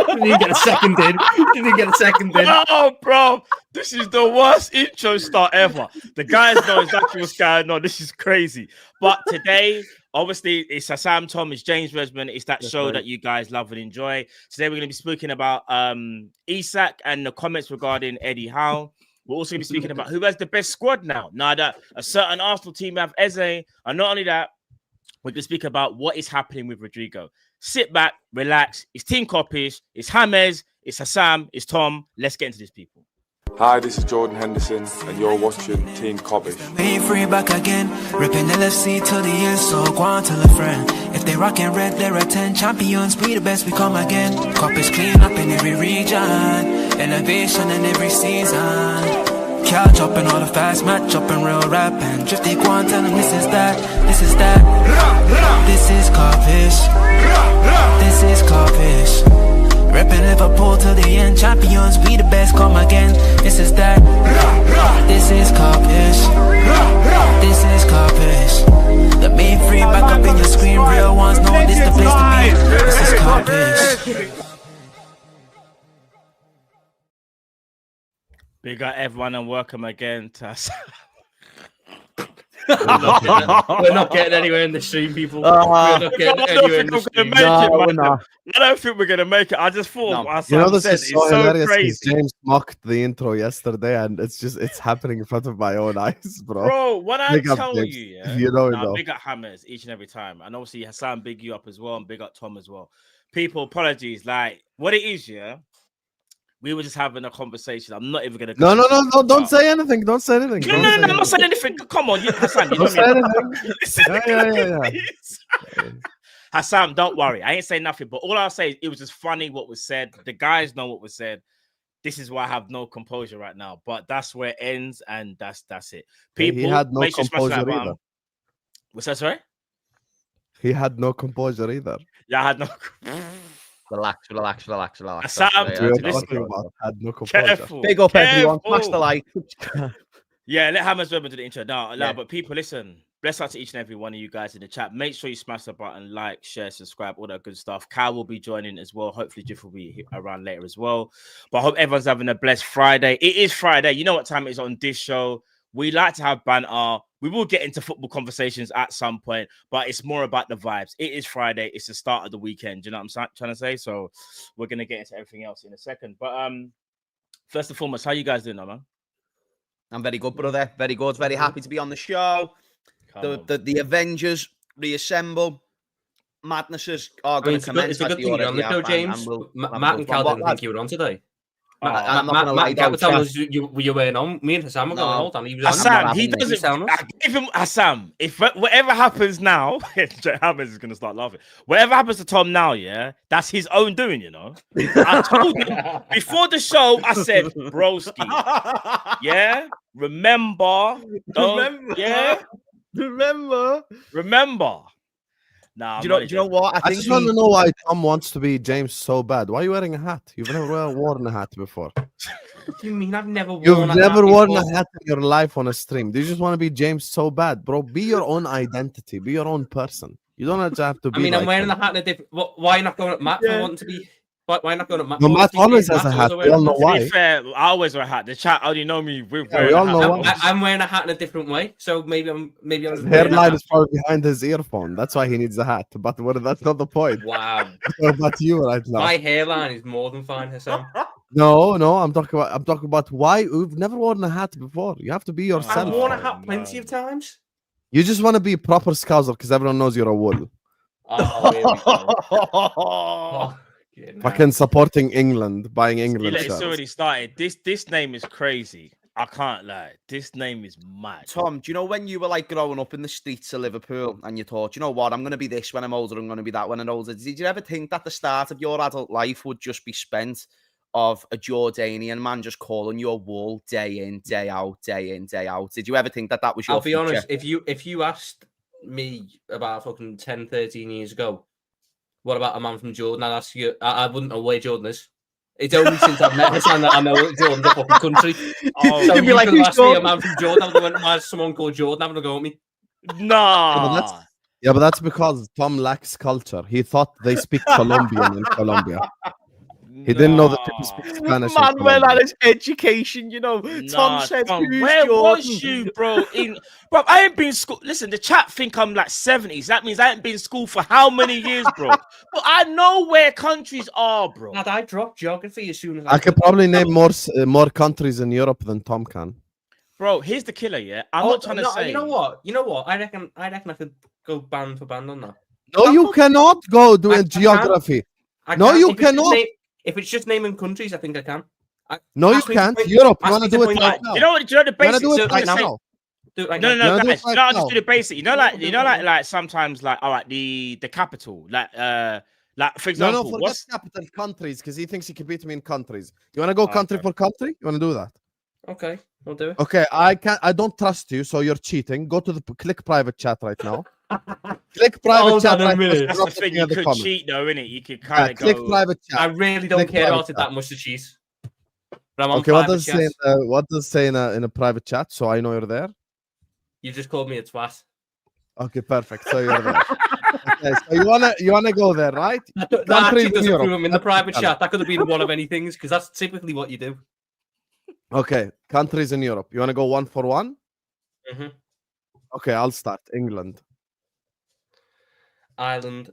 Didn't even get a second in. Oh, bro, this is the worst intro start ever. The guys know exactly what's going on. This is crazy. But today, obviously, it's Sam Tom, it's James Resman. It's that show that you guys love and enjoy. Today, we're going to be speaking about Isak and the comments regarding Eddie Howe. We're also going to be speaking about who has the best squad now. Now that a certain Arsenal team have Eze, and not only that, we're going to speak about what is happening with Rodrigo. Sit back, relax. It's Team Kop-Ish, it's James, it's Hassam, it's Tom. Let's get into this, people. Hi, this is Jordan Henderson, and you're watching Team Kop-Ish. Being free back again, ripping LFC till the end, so go on, tell a friend. If they rockin' red, they're a 10 champions, we the best, we come again. Kop-Ish clean up in every region, elevation in every season. Catch up in all the fast match up in real rap, and just they go and tell them this is that, this is that. This is Kop-Ish, this is Kop-Ish. Reppin' Liverpool till the end, champions, we the best, come again. This is that, this is Kop-Ish, this is Kop-Ish. The main free back up in your screen, real ones know this the place to be. This is Kop-Ish. Big up everyone and welcome again to us. We're not getting anywhere in the stream, people. We're not getting anywhere in the stream. I don't think we're going to make it. I just thought, this is so hilarious. crazy. James mocked the intro yesterday, and it's happening in front of my own eyes, bro. Bro, when I Big up, tell James. you, yeah, You know. big up Hammers each and every time. And obviously, Hassan, big you up as well, and big up Tom as well. People, apologies. Like, what it is, yeah? We were just having a conversation. I'm not even going to... No, don't say anything. Don't say anything. No, I'm not saying anything. Come on, Hassan, you know me. Yeah. Hassan, don't worry. I ain't saying nothing, but all I'll say is it was just funny what was said. The guys know what was said. This is why I have no composure right now, but that's where it ends, and that's it. People, he had no make sure you smash composure that button. either. What's that, sorry? He had no composure either. Yeah, I had no... Relax. Sam, Had no composure. careful. Big up, everyone. Smash the like. Yeah, let Hammers Weber do the intro. No, but people, listen. Bless out to each and every one of you guys in the chat. Make sure you smash the button, like, share, subscribe, all that good stuff. Cal will be joining as well. Hopefully, Jiff will be around later as well. But I hope everyone's having a blessed Friday. It is Friday. You know what time it is on this show. We like to have banter. We will get into football conversations at some point, but it's more about the vibes. It is Friday. It's the start of the weekend. Do you know what I'm trying to say? So we're going to get into everything else in a second. But first and foremost, how you guys doing now, man? I'm very good, brother. Very good. Very happy to be on the show. The Avengers reassemble. Madnesses are going to commence. It's a good thing you're on the show, James. Matt and Cal didn't think you were on today. I'm not going to lie down. You weren't on. Me and Hassan were going, hold on. He was Hassan, he doesn't. I give him Hassan. If whatever happens now, Hammers is going to start laughing. Whatever happens to Tom now, yeah, that's his own doing, you know. I told him before the show, I said, broski, yeah, remember. Remember. Nah, do you know what? I just want to know why Tom wants to be James so bad. Why are you wearing a hat? You've never worn a hat before. What do you mean? I've never worn You've never worn a hat in your life on a stream. Do you just want to be James so bad, bro? Be your own identity. Be your own person. You don't have to be. I mean, like I'm wearing him. the hat in a different... Why not going at Matt for wanting to be... Why not going at Matt? No, Matt always has a hat. We all know To why. be fair, I always wear a hat. The chat only know me with we all know why. I'm wearing a hat in a different way, so maybe I'm His hairline is probably behind his earphone. That's why he needs a hat. But that's not the point. Wow. About you right now. My hairline is more than fine, Hassan. No, I'm talking about why we've never worn a hat before. You have to be yourself. I've worn a hat plenty of times. You just want to be a proper scouser because everyone knows you're a wool. Oh, here we go. Fucking supporting England, buying England It's shirts. already started. This name is crazy. I can't lie. This name is mad. Tom, do you know when you were like growing up in the streets of Liverpool and you thought, you know what, I'm going to be this when I'm older, I'm going to be that when I'm older. Did you ever think that the start of your adult life would just be spent of a Jordanian man just calling you a wool day in, day out, day in, day out? Did you ever think that was your I'll be future? honest, if you asked me about fucking 10, 13 years ago, what about a man from Jordan? I'd ask you, I wouldn't know where Jordan is. It's only since I've met Hassan that I know Jordan's a fucking country. So you'd be like, who's who's me a man from Jordan? I would have went, why is someone called Jordan having a go at me? Nah. Yeah, but that's because Tom lacks culture. He thought they speak Colombian in Colombia. He didn't know that people speak Spanish. in Manuel Colombia. had his education, you know. Tom said, "Who's where Jordan?" was you, bro? Bro, I ain't been school. Listen, the chat think I'm like 70s. That means I ain't been in school for how many years, bro? But I know where countries are, bro. Lad, I dropped geography as soon as I could probably name more countries in Europe than Tom can. Bro, here's the killer, yeah? I'm not trying to say... You know what? I reckon I could go band for band on that. No, you cannot go doing geography. No, you cannot. If it's just naming countries, I think I can. No, you can't. Europe, you want to do it right now? You know the basics? Do it right now. Do it right No, now. guys. right I'll now. just do the basic. Like sometimes, like, all right, the capital, like, for example, No, forget what's capital countries because he thinks he can beat me in countries. You want to go country for country? You want to do that? Okay, we'll do it. Okay, I don't trust you, so you're cheating. Go to the click private chat right now. Click private chat right now. That's the thing. You could cheat, though, innit? You could kind of go. Click private chat. I really don't care about it that much to cheat. But I'm on Okay, what private does it chat. say? What does it say in a private chat? So I know you're there. You just called me a twat. Okay, perfect. So you're there. Okay, so you wanna go there, right? That Countries actually in doesn't Europe. prove him in the That's private the chat. That could have been one of many things because that's typically what you do. Okay, countries in Europe. You wanna go one for one? Mm-hmm. Okay, I'll start. England. Ireland.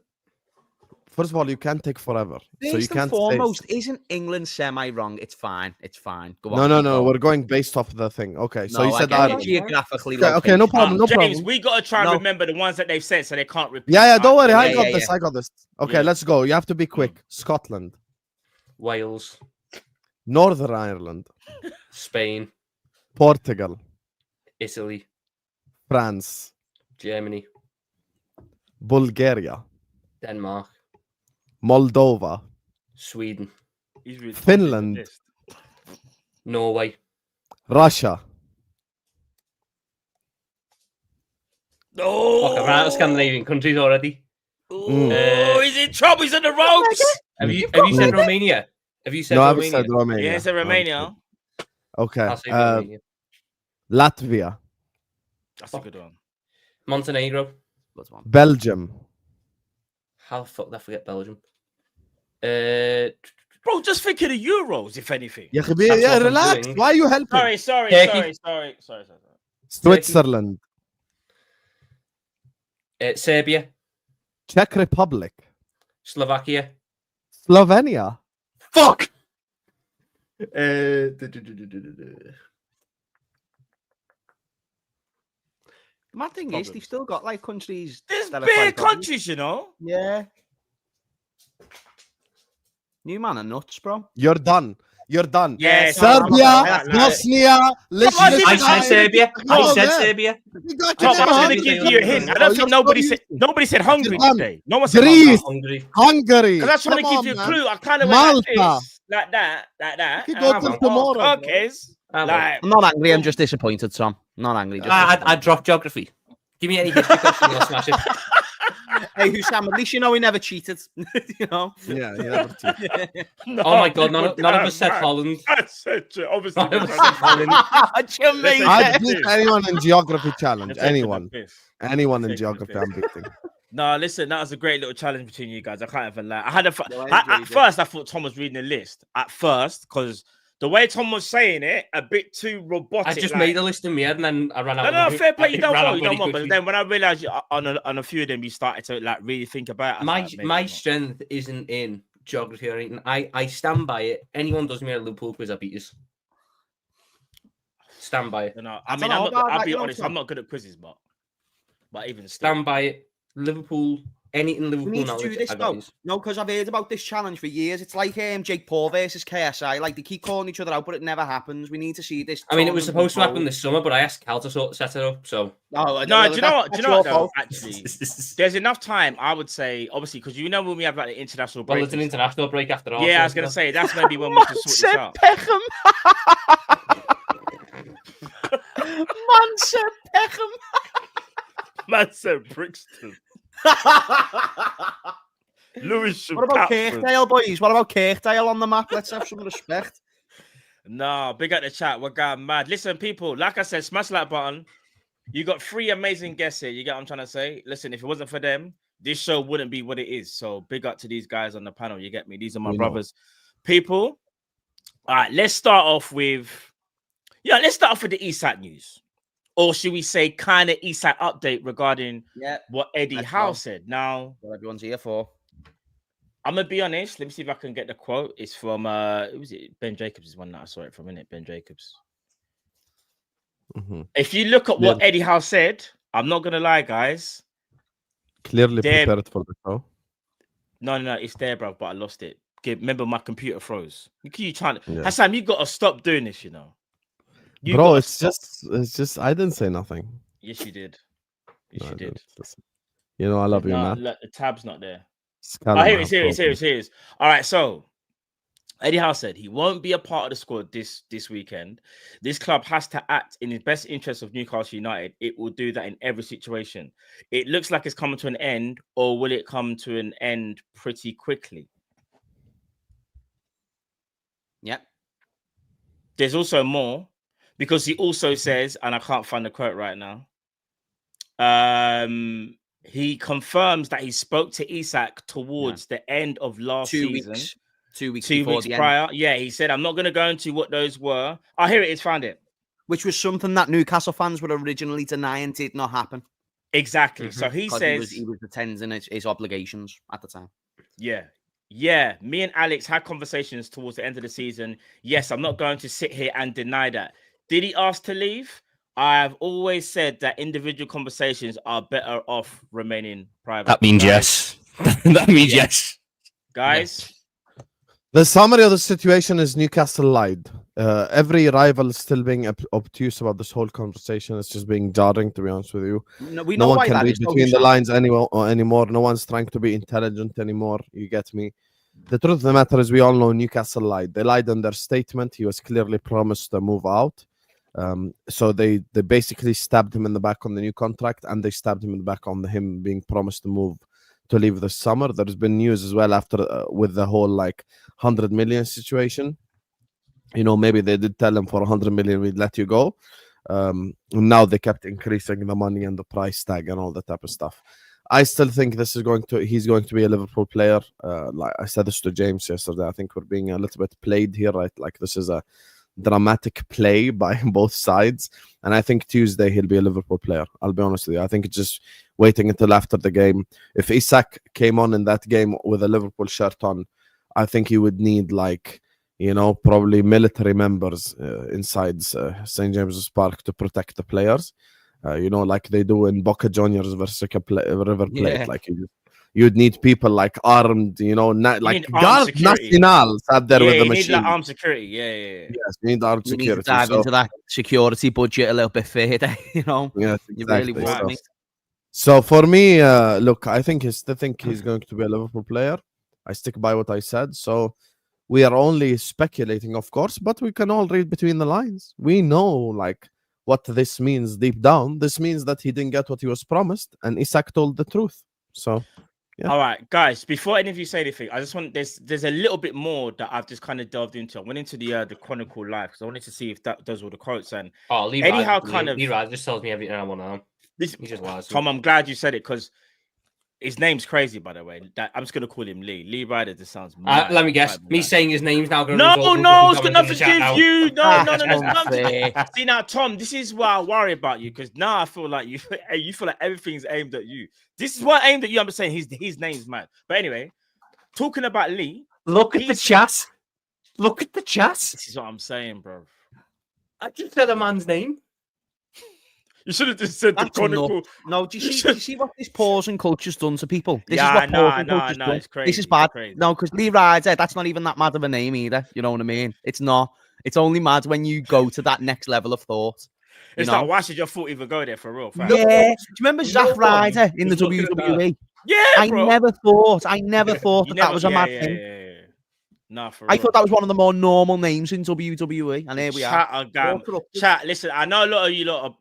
First of all, you can't take forever. So you First and can't foremost, say... isn't England semi-wrong? It's fine. It's fine. Go on. No. We're going based off the thing. Okay, so No, you I said get it. Ireland. Geographically. Okay, no problem. No James, problem. we gotta try and No. remember the ones that they've said so they can't repeat. Yeah, don't worry. I yeah, got yeah, this. yeah. I got this. Okay, Yeah. let's go. You have to be quick. Scotland, Wales. Northern Ireland, Spain. Portugal, Italy. France, Germany. Bulgaria, Denmark. Moldova, Sweden. He's really Finland. confident in Norway. Russia. this. Oh, Fuck, I've run out of Scandinavian countries already. Oh, he's in trouble. He's on the ropes. Have you said Romania? Have you said No, I've Romania? said Romania. Yeah, it's in Romania. Okay. I'll say Romania. Latvia, That's a good one. Montenegro. What's one? Belgium, How the fuck did I forget Belgium? Bro, just think of the Euros, if anything. yeah, That's what I'm relax. doing. Why are you helping? Sorry. Turkey. Switzerland, Serbia. Czech Republic, Slovakia. Slovenia. Fuck! The mad thing is, they've still got like countries. There's that are bare quite obvious. countries, you know. Yeah. New man are nuts, bro. You're done. You're done. Yeah, Serbia, Bosnia, I Liechtenstein. said Serbia. I Oh, said yeah. Serbia. You got Tom, it, I'm man. going to give you a hint. I don't think nobody said Hungary Japan. today. No one said Greece. Hungary. Hungary. Because I was trying to Come give on, you a man. clue. I kind of went like Malta. this, like that. You and go I'm till like, tomorrow, oh, bro. okay. Like, I'm not angry. I'm just disappointed, Tom. Not angry. Just I dropped geography. Give me any history question, I'll smash it. Hey, Hussam, at least you know he never cheated. You know? Yeah, you never cheat. Oh my god, none of us said Holland. I said, obviously. None of us said Holland. Jamaica. I'd beat anyone in geography challenge. Let's Anyone. take this. Anyone in Take the geography, piss. I'm beating. No, listen, that was a great little challenge between you guys. I can't even lie. I had No, I at enjoyed it. first I thought Tom was reading the list at first because the way Tom was saying it, a bit too robotic. I just like- made a list in my head and then I ran out. No, of fair play. You it don't ran know, out you don't bloody know. But quickly. then when I realized on a few of them, you started to like really think about it. I was my like, maybe my not. strength isn't in geography or anything. I stand by it. Anyone does me a Liverpool quiz, I beat you. Stand by it. You know, I I mean, don't know about I'll that, be you know, honest. Tom. I'm not good at quizzes, but even still, Stand by it. Liverpool. Anything We Liverpool need to knowledge, do this I got though. yous. No, because I've heard about this challenge for years. It's like Jake Paul versus KSI. Like they keep calling each other out, but it never happens. We need to see this. I mean, it was tournament supposed to happen unfold. this summer, but I asked Cal to sort of set it up. So No, No, do you know what? Do you know what? Though, Though? actually, there's enough time. I would say, obviously, because you know when we have like the international break. well, it's an and stuff. international break after all. Yeah, I was so- gonna say that's maybe when we can sort this said out. Peckham. Man said Peckham. Man said Brixton. Lewis What about Kirkdale, boys? What about Kirkdale on the map? Let's have some respect. No, big at the chat. We're going mad. Listen, people, like I said, smash that button. You got 3 amazing guests here. You get what I'm trying to say? Listen, if it wasn't for them, this show wouldn't be what it is. So big up to these guys on the panel. You get me? These are my brothers. People. All right, let's start off with the Isak news. Or should we say kind of Isak update regarding what Eddie Howe said? Now, what everyone's here for. I'm gonna be honest. Let me see if I can get the quote. It's from who was it? Ben Jacobs is one that I saw it from, innit? Ben Jacobs. If you look at what Eddie Howe said, I'm not gonna lie, guys. Clearly prepared for the show. No, it's there, bro. But I lost it. Remember, my computer froze. You trying to Hassan? You gotta stop doing this, you know. Bro, it's just. I didn't say nothing. Yes, you did. Yes, you did. You know, I love you, man. Look, the tab's not there. Here it is. All right, so Eddie Howe said he won't be a part of the squad this weekend. This club has to act in the best interest of Newcastle United. It will do that in every situation. It looks like it's coming to an end, or will it come to an end pretty quickly? Yep. There's also more, because he also says, and I can't find the quote right now. He confirms that he spoke to Isak towards the end of last season. 2 weeks prior. Yeah, he said, I'm not going to go into what those were. Oh, here it is. Found it. Which was something that Newcastle fans were originally denying did not happen. Exactly. So he says... He was attending his obligations at the time. Yeah. Me and Alex had conversations towards the end of the season. Yes, I'm not going to sit here and deny that. Did he ask to leave? I've always said that individual conversations are better off remaining private. That means yes. That means yes. Guys. The summary of the situation is Newcastle lied. Every rival is still being obtuse about this whole conversation. It's just being jarring, to be honest with you. No one can read between the lines anymore. No one's trying to be intelligent anymore. You get me? The truth of the matter is we all know Newcastle lied. They lied in their statement. He was clearly promised to move out. So they basically stabbed him in the back on the new contract, and they stabbed him in the back on him being promised to leave this summer. There's been news as well after with the whole 100 million situation. You know, maybe they did tell him for 100 million we'd let you go. Now they kept increasing the money and the price tag and all that type of stuff. I still think he's going to be a Liverpool player. Like I said this to James yesterday, I think we're being a little bit played here, right? Like this is a dramatic play by both sides, and I think Tuesday he'll be a Liverpool player. I'll be honest with you. I think it's just waiting until after the game. If Isak came on in that game with a Liverpool shirt on, I think he would need probably military members inside St. James's Park to protect the players. Like they do in Boca Juniors versus River Plate. Like you'd need people armed, guard nationals out there with the machine. You need armed security. Yeah. Yes, you need armed security. Need to dive into that security budget a little bit further, Yes, exactly. You really want me. So for me, look, I think he's going to be a Liverpool player. I stick by what I said. So we are only speculating, of course, but we can all read between the lines. We know what this means deep down. This means that he didn't get what he was promised, and Isak told the truth. So. Yeah. All right, guys, before any of you say anything, I just want there's a little bit more that I've just kind of delved into. I went into the Chronicle Live because I wanted to see if that does all the quotes. And Lee Ryder just tells me everything I want to know. He just lies. Tom, I'm glad you said it because his name's crazy, by the way. I'm just gonna call him Lee. Lee Ryder just sounds mad. Let me guess. Me saying his name's now going to it's got nothing to do with you. No. See now, Tom, this is why I worry about you because now I feel like you feel like everything's aimed at you. This is what aimed at you. I'm just saying his name's mad. But anyway, talking about Lee. Look at the chat. Look at the chat. This is what I'm saying, bro. I just said a man's name. You should have just said the Chronicle. No, do you see what this pause and culture's done to people? This is what pause and culture's done. It's crazy. This is bad. No, because Lee Ryder, that's not even that mad of a name either. You know what I mean? It's not. It's only mad when you go to that next level of thought. It's like, why should your foot even go there for real? Yeah. Do you remember Zack Ryder in the WWE? Yeah, bro. I never thought that was a mad thing. Yeah. No, for I real. thought that was one of the more normal names in WWE, and here we are. Chat, listen, I know a lot of you lot are.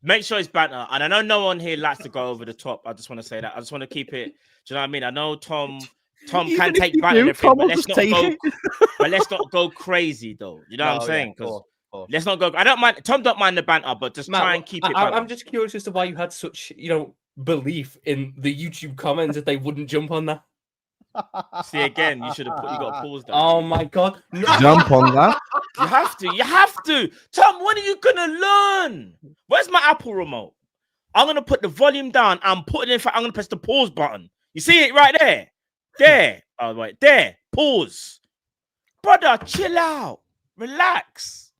Make sure it's banter, and I know no one here likes to go over the top. I just want to say that. I just want to keep it. Do you know what I mean? I know Tom can take banter, but let's not go crazy though. You know what I'm saying? Because Let's not go. I don't mind. Tom don't mind the banter, but just try and keep it. I'm just curious as to why you had such, belief in the YouTube comments that they wouldn't jump on that. See, again, you got to pause that. Oh my God. Jump on that. You have to. Tom, when are you going to learn? Where's my Apple remote? I'm going to put the volume down. I'm going to press the pause button. You see it right there? There. Oh, right. There. Pause. Brother, chill out. Relax.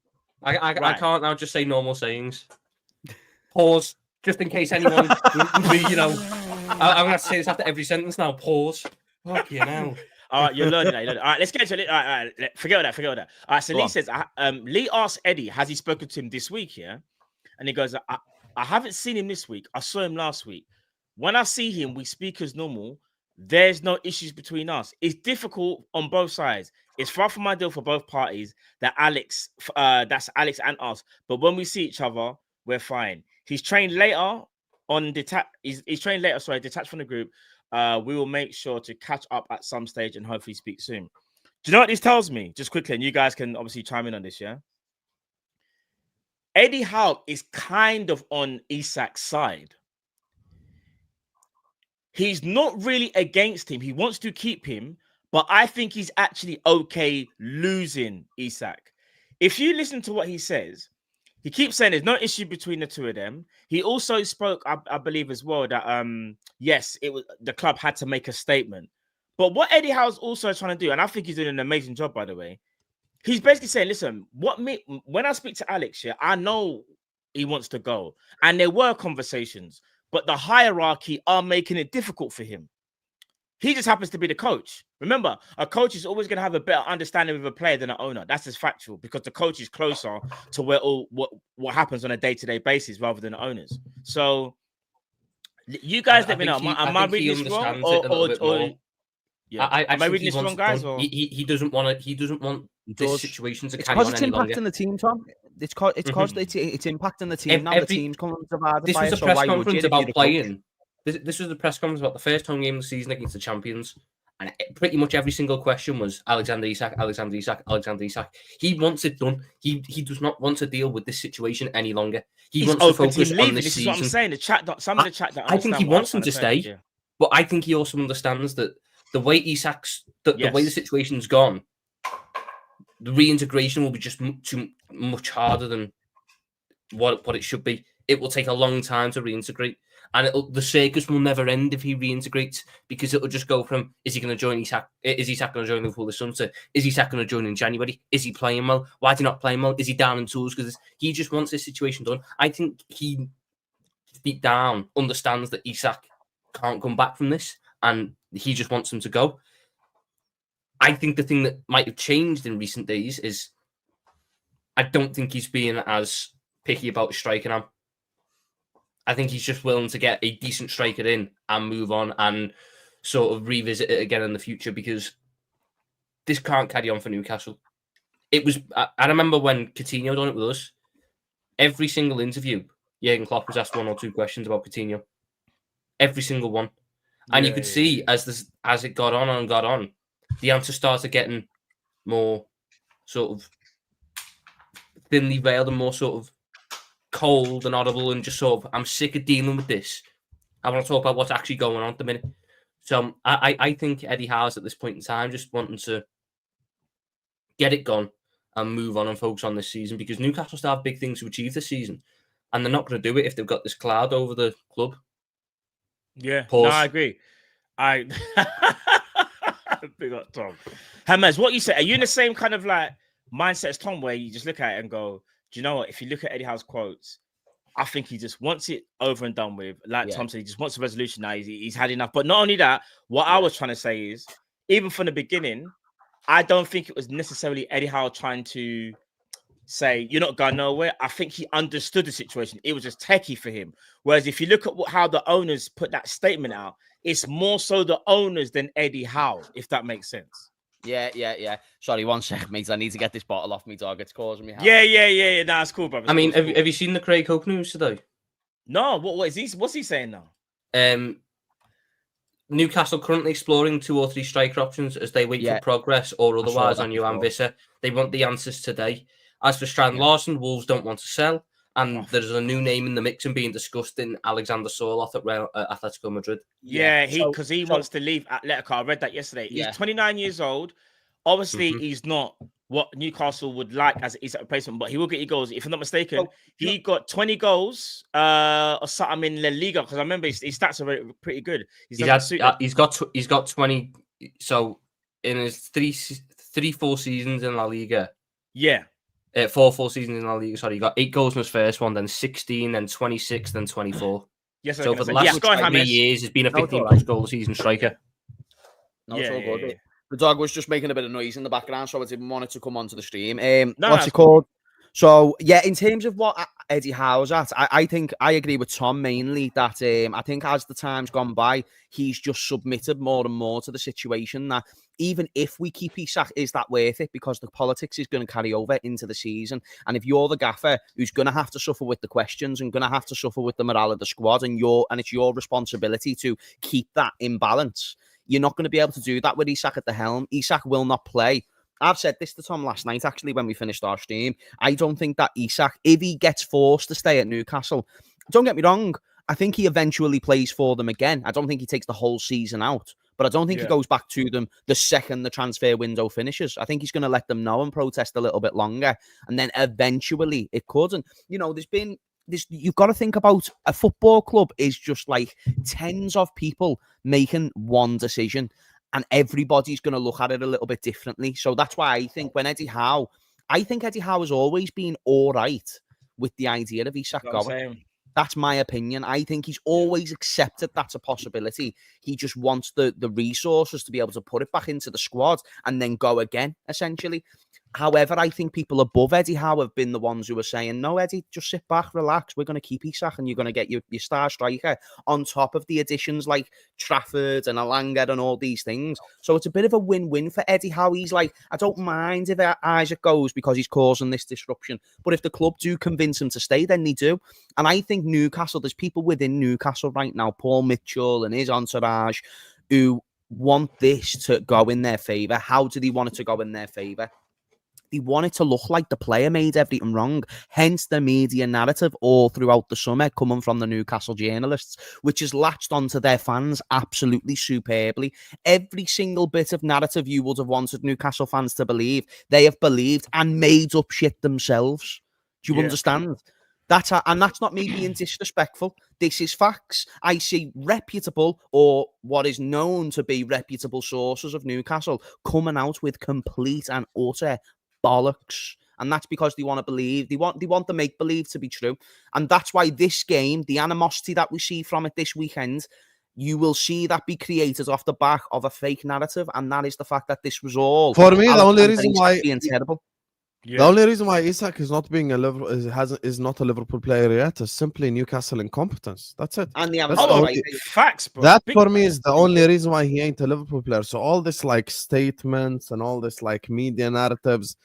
I can't now just say normal sayings. Pause. Just in case anyone, I'm going to have to say this after every sentence now. Pause. Fuck you now. All right, you're learning that. All right, let's get to it. All right, forget that. All right, so Lee says, Lee asked Eddie, has he spoken to him this week? Yeah. And he goes, I haven't seen him this week. I saw him last week. When I see him, we speak as normal. There's no issues between us. It's difficult on both sides. It's far from ideal for both parties. That's Alex and us. But when we see each other, we're fine. He's trained later detached from the group. We will make sure to catch up at some stage and hopefully speak soon. Do you know what this tells me? Just quickly, and you guys can obviously chime in on this, yeah? Eddie Howe is kind of on Isak's side. He's not really against him. He wants to keep him, but I think he's actually okay losing Isak. If you listen to what he says, he keeps saying there's no issue between the two of them. He also spoke, I believe as well, that yes, it was the club had to make a statement. But what Eddie Howe's also trying to do, and I think he's doing an amazing job, by the way, he's basically saying, listen, when I speak to Alex here, I know he wants to go. And there were conversations, but the hierarchy are making it difficult for him. He just happens to be the coach. Remember, a coach is always going to have a better understanding of a player than an owner. That's just factual because the coach is closer to where what happens on a day-to-day basis rather than the owners. So you guys let me know. Am I reading this wrong? Am I reading this wrong, guys? He doesn't want this situation to carry on it's any impacting longer. the team, Tom. It's impacting the team. Now the team's coming to the This was a press conference about playing. This was the press conference about the first home game of the season against the champions. And pretty much every single question was Alexander Isak, Alexander Isak, Alexander Isak. He wants it done. He does not want to deal with this situation any longer. He wants to focus on this season. Is what I'm saying. Some of the chat that I think he wants him to stay, but I think he also understands that the way the way the situation's gone, the reintegration will be just too much harder than what it should be. It will take a long time to reintegrate. And the circus will never end if he reintegrates because it'll just go from, is he going to join Isak? Is Isak going to join Liverpool this summer? Is Isak going to join in January? Is he playing well? Why is he not playing well? Is he down in tools? Because he just wants this situation done. I think he, deep down, understands that Isak can't come back from this and he just wants him to go. I think the thing that might have changed in recent days is I don't think he's being as picky about striking him. I think he's just willing to get a decent striker in and move on and sort of revisit it again in the future because this can't carry on for Newcastle. I remember when Coutinho done it with us, every single interview, Jurgen Klopp was asked one or two questions about Coutinho. Every single one. And you could see as it got on and got on, the answer started getting more sort of thinly veiled and more sort of cold and audible and just sort of, I'm sick of dealing with this. I want to talk about what's actually going on at the minute. So I think Eddie Howe's at this point in time just wanting to get it gone and move on and focus on this season because Newcastle still have big things to achieve this season and they're not going to do it if they've got this cloud over the club. Yeah, no, I agree. Big up Tom. Hammers, what you say? Are you in the same kind of like mindset as Tom where you just look at it and go, do you know what? If you look at Eddie Howe's quotes, I think he just wants it over and done with. Like Tom said, he just wants a resolution now. He's had enough. But not only that, what I was trying to say is, even from the beginning, I don't think it was necessarily Eddie Howe trying to say, you're not going nowhere. I think he understood the situation. It was just techie for him. Whereas if you look at how the owners put that statement out, it's more so the owners than Eddie Howe, if that makes sense. Yeah. Sorry, 1 second, mate. I need to get this bottle off me, dog. It's causing me. Yeah. Nah, it's cool, brother. I mean, have you seen the Craig Hope news today? No. What is he? What's he saying now? Newcastle currently exploring 2 or 3 striker options as they wait for progress or otherwise on Johan Visser. They want the answers today. As for Strand Larson, Wolves don't want to sell. And there's a new name in the mix and being discussed in Alexander Sørloth at Atletico Madrid. Yeah, because he wants to leave Atletico. I read that yesterday. He's 29 years old. Obviously, he's not what Newcastle would like as Isak replacement, but he will get you goals. If I'm not mistaken, he got 20 goals or something in La Liga, because I remember his stats are pretty good. He's got 20. So in his 4 seasons in La Liga. Yeah. 4 full seasons in La Liga. Sorry, he got 8 goals in his first one, then 16, then 26, then 24. Yes, so for the last 3 years, he's been a 15+ goal season striker. Good. The dog was just making a bit of noise in the background, so I didn't want it to come onto the stream. What's it called? So, yeah, in terms of what Eddie Howe's at, I think I agree with Tom mainly that I think as the time's gone by, he's just submitted more and more to the situation that even if we keep Isak, is that worth it? Because the politics is going to carry over into the season. And if you're the gaffer who's going to have to suffer with the questions and going to have to suffer with the morale of the squad, and it's your responsibility to keep that in balance, you're not going to be able to do that with Isak at the helm. Isak will not play. I've said this to Tom last night, actually, when we finished our stream. I don't think that Isak, if he gets forced to stay at Newcastle, don't get me wrong, I think he eventually plays for them again. I don't think he takes the whole season out, but I don't think he goes back to them the second the transfer window finishes. I think he's going to let them know and protest a little bit longer, and then eventually it could. And, there's been this, you've got to think about a football club is just like tens of people making one decision. And everybody's going to look at it a little bit differently. So that's why I think Eddie Howe has always been all right with the idea of Isak going. That's my opinion. I think he's always accepted that's a possibility. He just wants the resources to be able to put it back into the squad and then go again, essentially. However, I think people above Eddie Howe have been the ones who are saying, no, Eddie, just sit back, relax. We're going to keep Isak and you're going to get your star striker on top of the additions like Trafford and Alanga and all these things. So it's a bit of a win-win for Eddie Howe. He's like, I don't mind if Isak goes because he's causing this disruption. But if the club do convince him to stay, then they do. And I think Newcastle, there's people within Newcastle right now, Paul Mitchell and his entourage, who want this to go in their favour. How do they want it to go in their favour? They want it to look like the player made everything wrong. Hence the media narrative all throughout the summer coming from the Newcastle journalists, which has latched onto their fans absolutely superbly. Every single bit of narrative you would have wanted Newcastle fans to believe, they have believed and made up shit themselves. Do you understand? That's not me being disrespectful. This is facts. I see reputable, or what is known to be reputable sources of Newcastle coming out with complete and utter bollocks, and that's because they want to believe, they want the make-believe to be true. And that's why this game, the animosity that we see from it this weekend, you will see that be created off the back of a fake narrative, and that is the fact that this was all, for me, the only reason why being terrible. The only reason why Isak is not being is not a Liverpool player yet is simply Newcastle incompetence. That's it. And facts, bro. That for me is the only reason why he ain't a Liverpool player. So all this like statements and all this like media narratives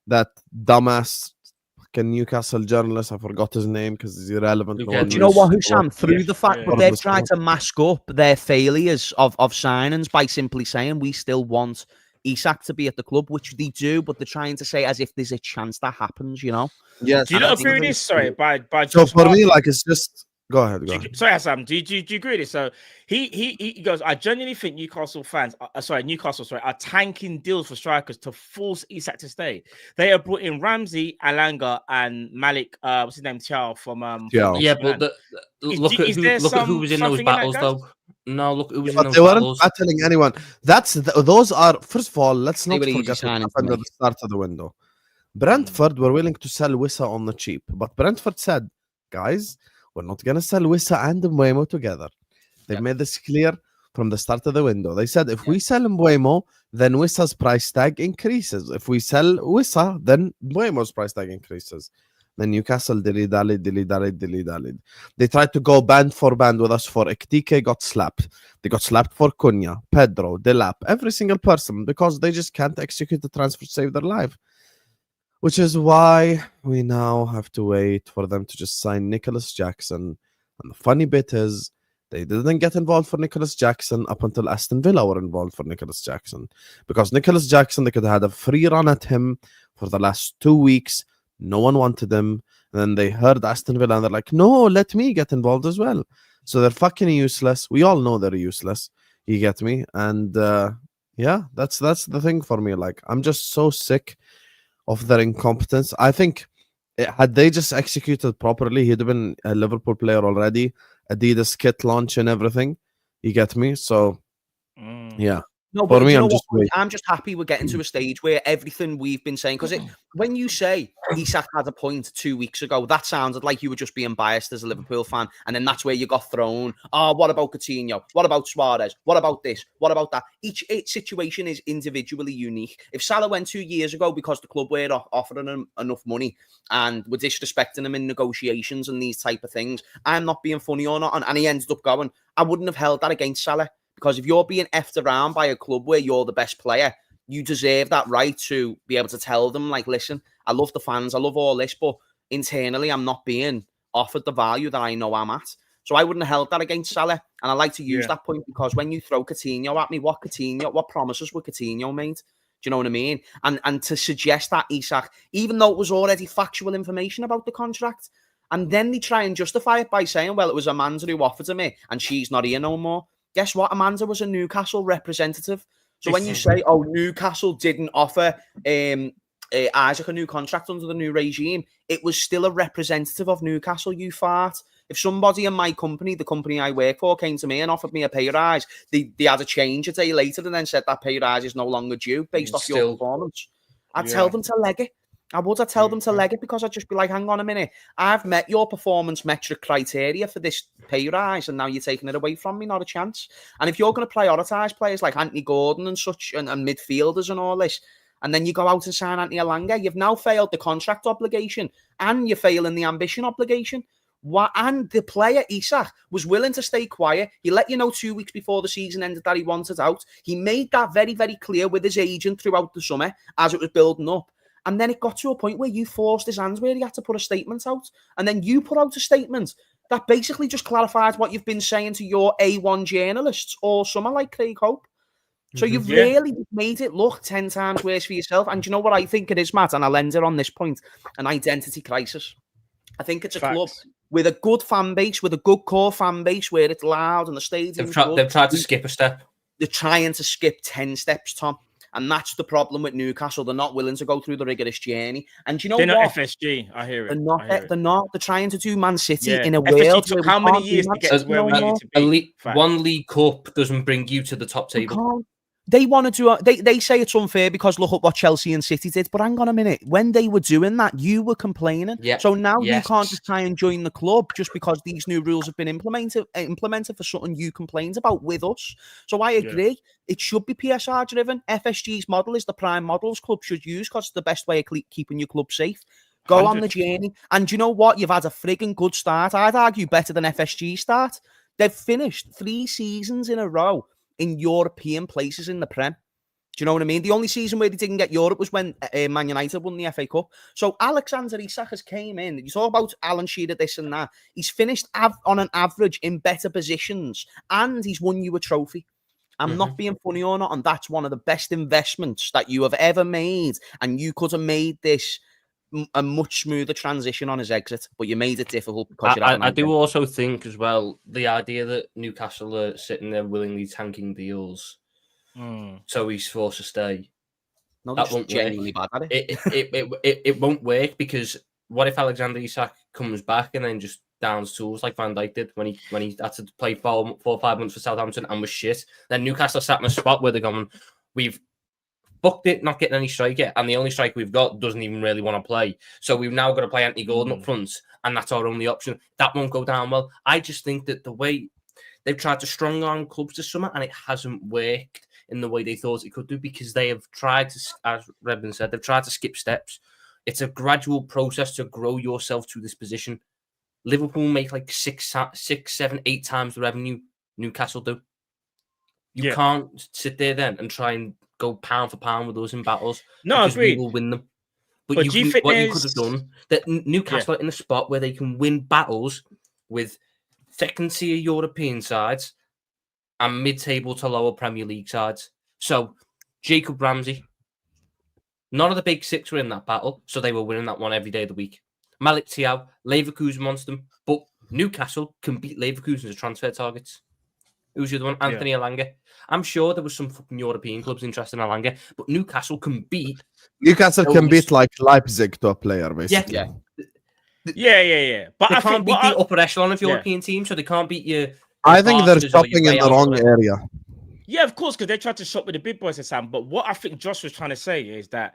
that dumbass fucking Newcastle journalist, I forgot his name because he's irrelevant. Do you know what, Hussam? Through the fact that they've tried to mask up their failures of signings by simply saying we still want Isak to be at the club, which they do, but they're trying to say as if there's a chance that happens, Yes. Do you not agree with this? Sorry, by so for me, like, it's just go ahead. Sorry, Hassan. Do you agree with this? So he goes, I genuinely think Newcastle fans, are tanking deals for strikers to force Isak to stay. They have brought in Ramsey, Alanga, and Malik. What's his name? Tiao from yeah, but look at who was in those battles though. No, look, it was in those they weren't battles. battling anyone. Those are, first of all, let's not forget what happened at the start of the window. Brentford were willing to sell Wissa on the cheap, but Brentford said, guys, we're not going to sell Wissa and Mbeumo together. They've made this clear from the start of the window. They said, if we sell Mbeumo, then Wissa's price tag increases. If we sell Wissa, then Mbeumo's price tag increases. Then Newcastle dilly-dallied. They tried to go band for band with us for Ekitike, got slapped. They got slapped for Cunha, Pedro, Delap, every single person, because they just can't execute the transfer to save their life. Which is why we now have to wait for them to just sign Nicholas Jackson. And the funny bit is, they didn't get involved for Nicholas Jackson up until Aston Villa were involved for Nicholas Jackson. Because Nicholas Jackson, they could have had a free run at him for the last 2 weeks. No one wanted him. And then they heard Aston Villa and they're like, no, let me get involved as well. So they're fucking useless. We all know they're useless. You get me? And yeah, that's the thing for me. Like, I'm just so sick of their incompetence. I think had they just executed properly, he'd have been a Liverpool player already. Adidas kit launch and everything. You get me? So yeah. No, for but me, I'm just happy we're getting to a stage where everything we've been saying, because when you say Isak had a point 2 weeks ago, that sounded like you were just being biased as a Liverpool fan, and then that's where you got thrown. Oh, what about Coutinho? What about Suarez? What about this? What about that? Each situation is individually unique. If Salah went 2 years ago because the club were offering him enough money and were disrespecting him in negotiations and these type of things, I'm not being funny or not, and he ended up going, I wouldn't have held that against Salah. Because if you're being effed around by a club where you're the best player, you deserve that right to be able to tell them, like, listen, I love the fans, I love all this, but internally I'm not being offered the value that I know I'm at. So I wouldn't have held that against Salah. And I like to use that point because when you throw Coutinho at me, what promises were Coutinho made? Do you know what I mean? And to suggest that Isak, even though it was already factual information about the contract, and then they try and justify it by saying, well, it was Amanda who offered to me and she's not here no more. Guess what? Amanda was a Newcastle representative. So when you say, oh, Newcastle didn't offer Isak a new contract under the new regime, it was still a representative of Newcastle, you fart. If somebody in my company, the company I work for, came to me and offered me a pay rise, they had a change a day later and then said that pay rise is no longer due based off your performance. I'd tell them to leg it. I'd tell them to leg it because I'd just be like, hang on a minute. I've met your performance metric criteria for this pay rise and now you're taking it away from me, not a chance. And if you're going to prioritise players like Anthony Gordon and such and midfielders and all this, and then you go out and sign Anthony Elanga, you've now failed the contract obligation and you're failing the ambition obligation. And the player, Isak, was willing to stay quiet. He let you know 2 weeks before the season ended that he wanted out. He made that very, very clear with his agent throughout the summer as it was building up. And then it got to a point where you forced his hands where he had to put a statement out. And then you put out a statement that basically just clarifies what you've been saying to your A1 journalists or someone like Craig Hope. So you've really made it look 10 times worse for yourself. And do you know what I think it is, Matt? And I'll end it on this point. An identity crisis. I think it's a club with a good fan base, with a good core fan base where it's loud and the stadium. They've tried to skip a step. They're trying to skip 10 steps, Tom. And that's the problem with Newcastle. They're not willing to go through the rigorous journey. And you know they're what? Not FSG. I hear it. They're not. They're trying to do Man City in a world. Took how many years to get to where we need to be? One League Cup doesn't bring you to the top table. They want to do. They say it's unfair because look at what Chelsea and City did. But hang on a minute. When they were doing that, you were complaining. Yeah. So now you can't just try and join the club just because these new rules have been implemented for something you complained about with us. So I agree. Yeah. It should be PSR driven. FSG's model is the prime models clubs should use because it's the best way of keeping your club safe. Go 100. On the journey. And you know what? You've had a frigging good start. I'd argue better than FSG start. They've finished 3 seasons in a row in European places in the Prem. Do you know what I mean? The only season where they didn't get Europe was when Man United won the FA Cup. So Alexander Isak has came in. You talk about Alan Shearer, this and that. He's finished on an average in better positions and he's won you a trophy. I'm not being funny or not, and that's one of the best investments that you have ever made. And you could have made this a much smoother transition on his exit, but you made it difficult because I do also think as well the idea that Newcastle are sitting there willingly tanking deals, so he's forced to stay. No, that won't genuinely bad at it. It won't work because what if Alexander Isak comes back and then just downs tools like Van Dijk did when he had to play 4 or 5 months for Southampton and was shit? Then Newcastle sat in a spot where they're going, we've booked it, not getting any striker, and the only striker we've got doesn't even really want to play. So we've now got to play Anthony Gordon up front, and that's our only option. That won't go down well. I just think that the way they've tried to strong arm clubs this summer, and it hasn't worked in the way they thought it could do because they have tried to, as Redmond said, they've tried to skip steps. It's a gradual process to grow yourself to this position. Liverpool make like 6, 7, 8 times the revenue Newcastle do. You can't sit there then and try and go pound for pound with us in battles. No, I agree. We will win them. But what you could have done, that Newcastle are in a spot where they can win battles with second-tier European sides and mid-table to lower Premier League sides. So, Jacob Ramsey, None of the big six were in that battle, so they were winning that one every day of the week. Malik Thiaw, Leverkusen wants them, but Newcastle can beat Leverkusen as transfer targets. Who's the other one? Anthony Elanga. I'm sure there was some fucking European clubs interested in Elanga, but Newcastle can beat. Newcastle can beat like Leipzig to a player, basically. Yeah. But they I can't think beat the upper echelon of European teams, so they can't beat you. I think they're shopping in the wrong area. Yeah, of course, because they tried to shop with the big boys, Sam. But what I think Josh was trying to say is that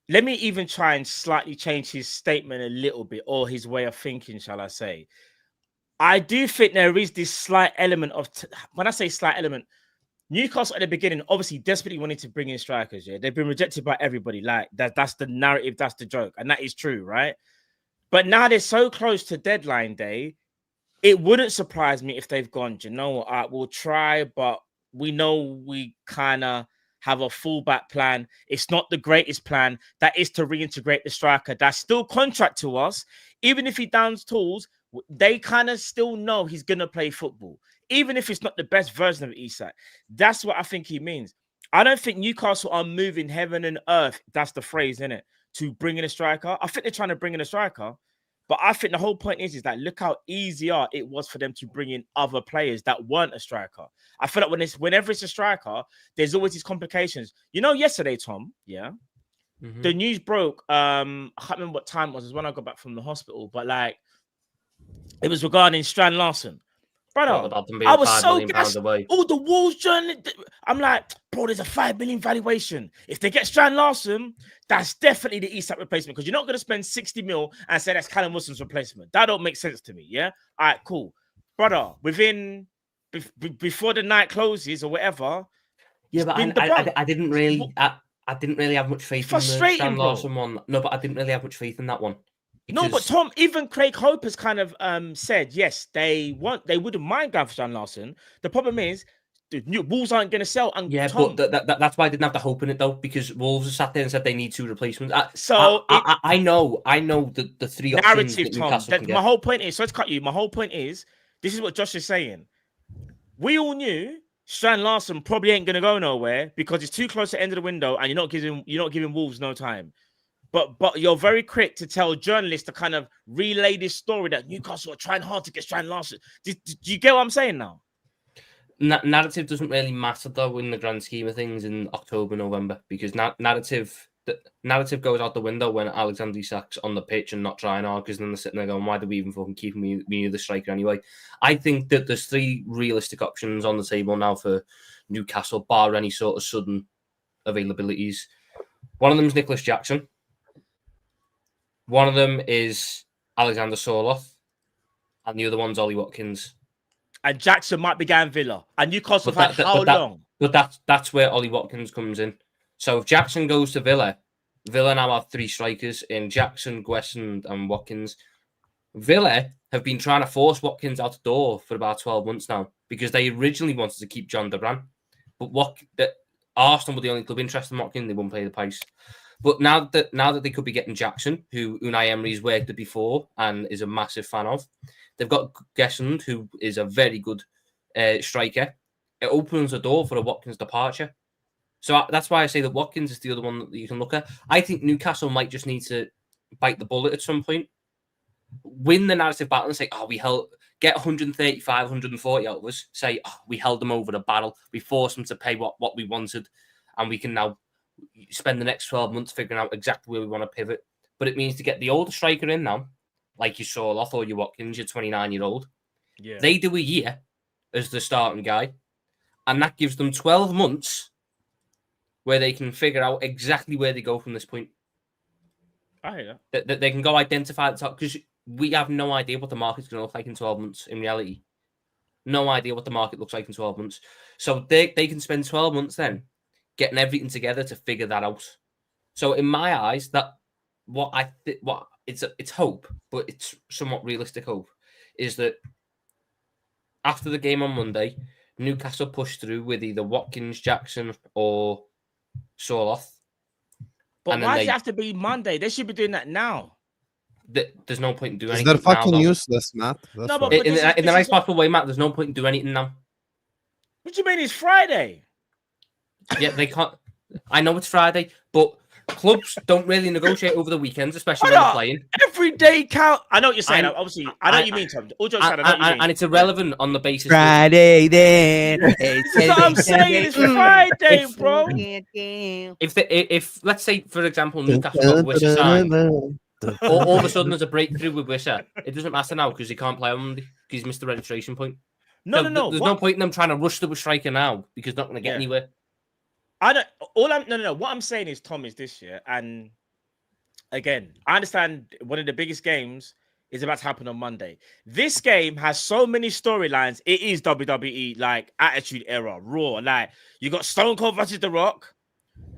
let me even try and slightly change his statement a little bit, or his way of thinking, shall I say. I do think there is this slight element of, when I say slight element, Newcastle at the beginning obviously desperately wanted to bring in strikers. Yeah, they've been rejected by everybody. Like that's the narrative, that's the joke, and that is true, right? But now they're so close to deadline day, it wouldn't surprise me if they've gone, you know what, we'll try, but we know we kind of have a fallback plan. It's not the greatest plan. That is to reintegrate the striker. That's still contract to us. Even if he downs tools, they kind of still know he's going to play football. Even if it's not the best version of Isak. That's what I think he means. I don't think Newcastle are moving heaven and earth. That's the phrase, isn't it? To bring in a striker. I think they're trying to bring in a striker. But I think the whole point is that look how easier it was for them to bring in other players that weren't a striker. I feel like whenever it's a striker, there's always these complications. You know, yesterday, Tom, the news broke. I can't remember what time it was when I got back from the hospital, but like it was regarding Strand Larsen. Brother, I was so gassed. All the Wolves journalists. I'm like, bro, there's a 5 million valuation. If they get Strand Larsen, that's definitely the Isak replacement because you're not going to spend 60 mil and say that's Callum Wilson's replacement. That don't make sense to me. Yeah. All right, cool, brother. Before the night closes or whatever. Yeah, but I didn't really have much faith in the Strand Larsen one. No, but I didn't really have much faith in that one. No, but Tom, even Craig Hope has kind of said, yes, they wouldn't mind going for Strand Larsen. The problem is, the Wolves aren't going to sell. And yeah, Tom, but that's why I didn't have the hope in it, though, because Wolves have sat there and said they need 2 replacements. I know the 3 options that Newcastle can get. My whole point is, so let's cut you. My whole point is, this is what Josh is saying. We all knew Strand Larsen probably ain't going to go nowhere because it's too close to the end of the window and you're not giving Wolves no time. But you're very quick to tell journalists to kind of relay this story that Newcastle are trying hard to get Strand Larsen. Do you get what I'm saying now? Narrative doesn't really matter, though, in the grand scheme of things in October, November, because narrative goes out the window when Alexander Isak's on the pitch and not trying hard, because then they're sitting there going, why do we even fucking keep me the striker anyway? I think that there's 3 realistic options on the table now for Newcastle, bar any sort of sudden availabilities. One of them is Nicholas Jackson. One of them is Alexander Sørloth, and the other one's Ollie Watkins. And Jackson might be going Villa. And Newcastle have had how long? But that's where Ollie Watkins comes in. So if Jackson goes to Villa, Villa now have 3 strikers in Jackson, Guessend, and Watkins. Villa have been trying to force Watkins out the door for about 12 months now because they originally wanted to keep John Debran. But Arsenal were the only club interested in Watkins. They wouldn't pay the price. But now that they could be getting Jackson, who Unai Emery's worked with before and is a massive fan of, they've got Guessend, who is a very good striker. It opens the door for a Watkins departure. So that's why I say that Watkins is the other one that you can look at. I think Newcastle might just need to bite the bullet at some point, win the narrative battle and say, get 135, 140 out of us. Say, we held them over the barrel. We forced them to pay what we wanted, and we can now spend the next 12 months figuring out exactly where we want to pivot. But it means to get the older striker in now, like your Sørloth or your Watkins, your 29-year-old. Yeah. They do a year as the starting guy, and that gives them 12 months where they can figure out exactly where they go from this point. I hear that they can go identify the top, because we have no idea what the market's going to look like in 12 months in reality. No idea what the market looks like in 12 months. So they can spend 12 months then getting everything together to figure that out. So in my eyes, it's hope, but it's somewhat realistic hope, is that after the game on Monday, Newcastle push through with either Watkins, Jackson, or Sørloth. But why does it have to be Monday? They should be doing that now. There's no point in doing anything. They're fucking useless, Matt. No, but in the nice possible way, Matt, there's no point in doing anything now. What do you mean it's Friday? Yeah, they can't. I know it's Friday, but clubs don't really negotiate over the weekends, especially when they're playing. Every day count. I know what you're saying. Obviously, I know what you mean, Tom. All jokes aside, I know what you mean. And it's irrelevant on the basis Friday then. That's what I'm saying. It's Friday, bro. If let's say, for example, Newcastle got Wisher signed, all of a sudden there's a breakthrough with Wisher. It doesn't matter now because he can't play on Monday because he's missed the registration point. No. There's no point in them trying to rush the striker now because they're not going to get anywhere. I don't. What I'm saying is, Tom, is this year, and again, I understand one of the biggest games is about to happen on Monday. This game has so many storylines. It is WWE like Attitude Era, Raw. Like you got Stone Cold versus The Rock,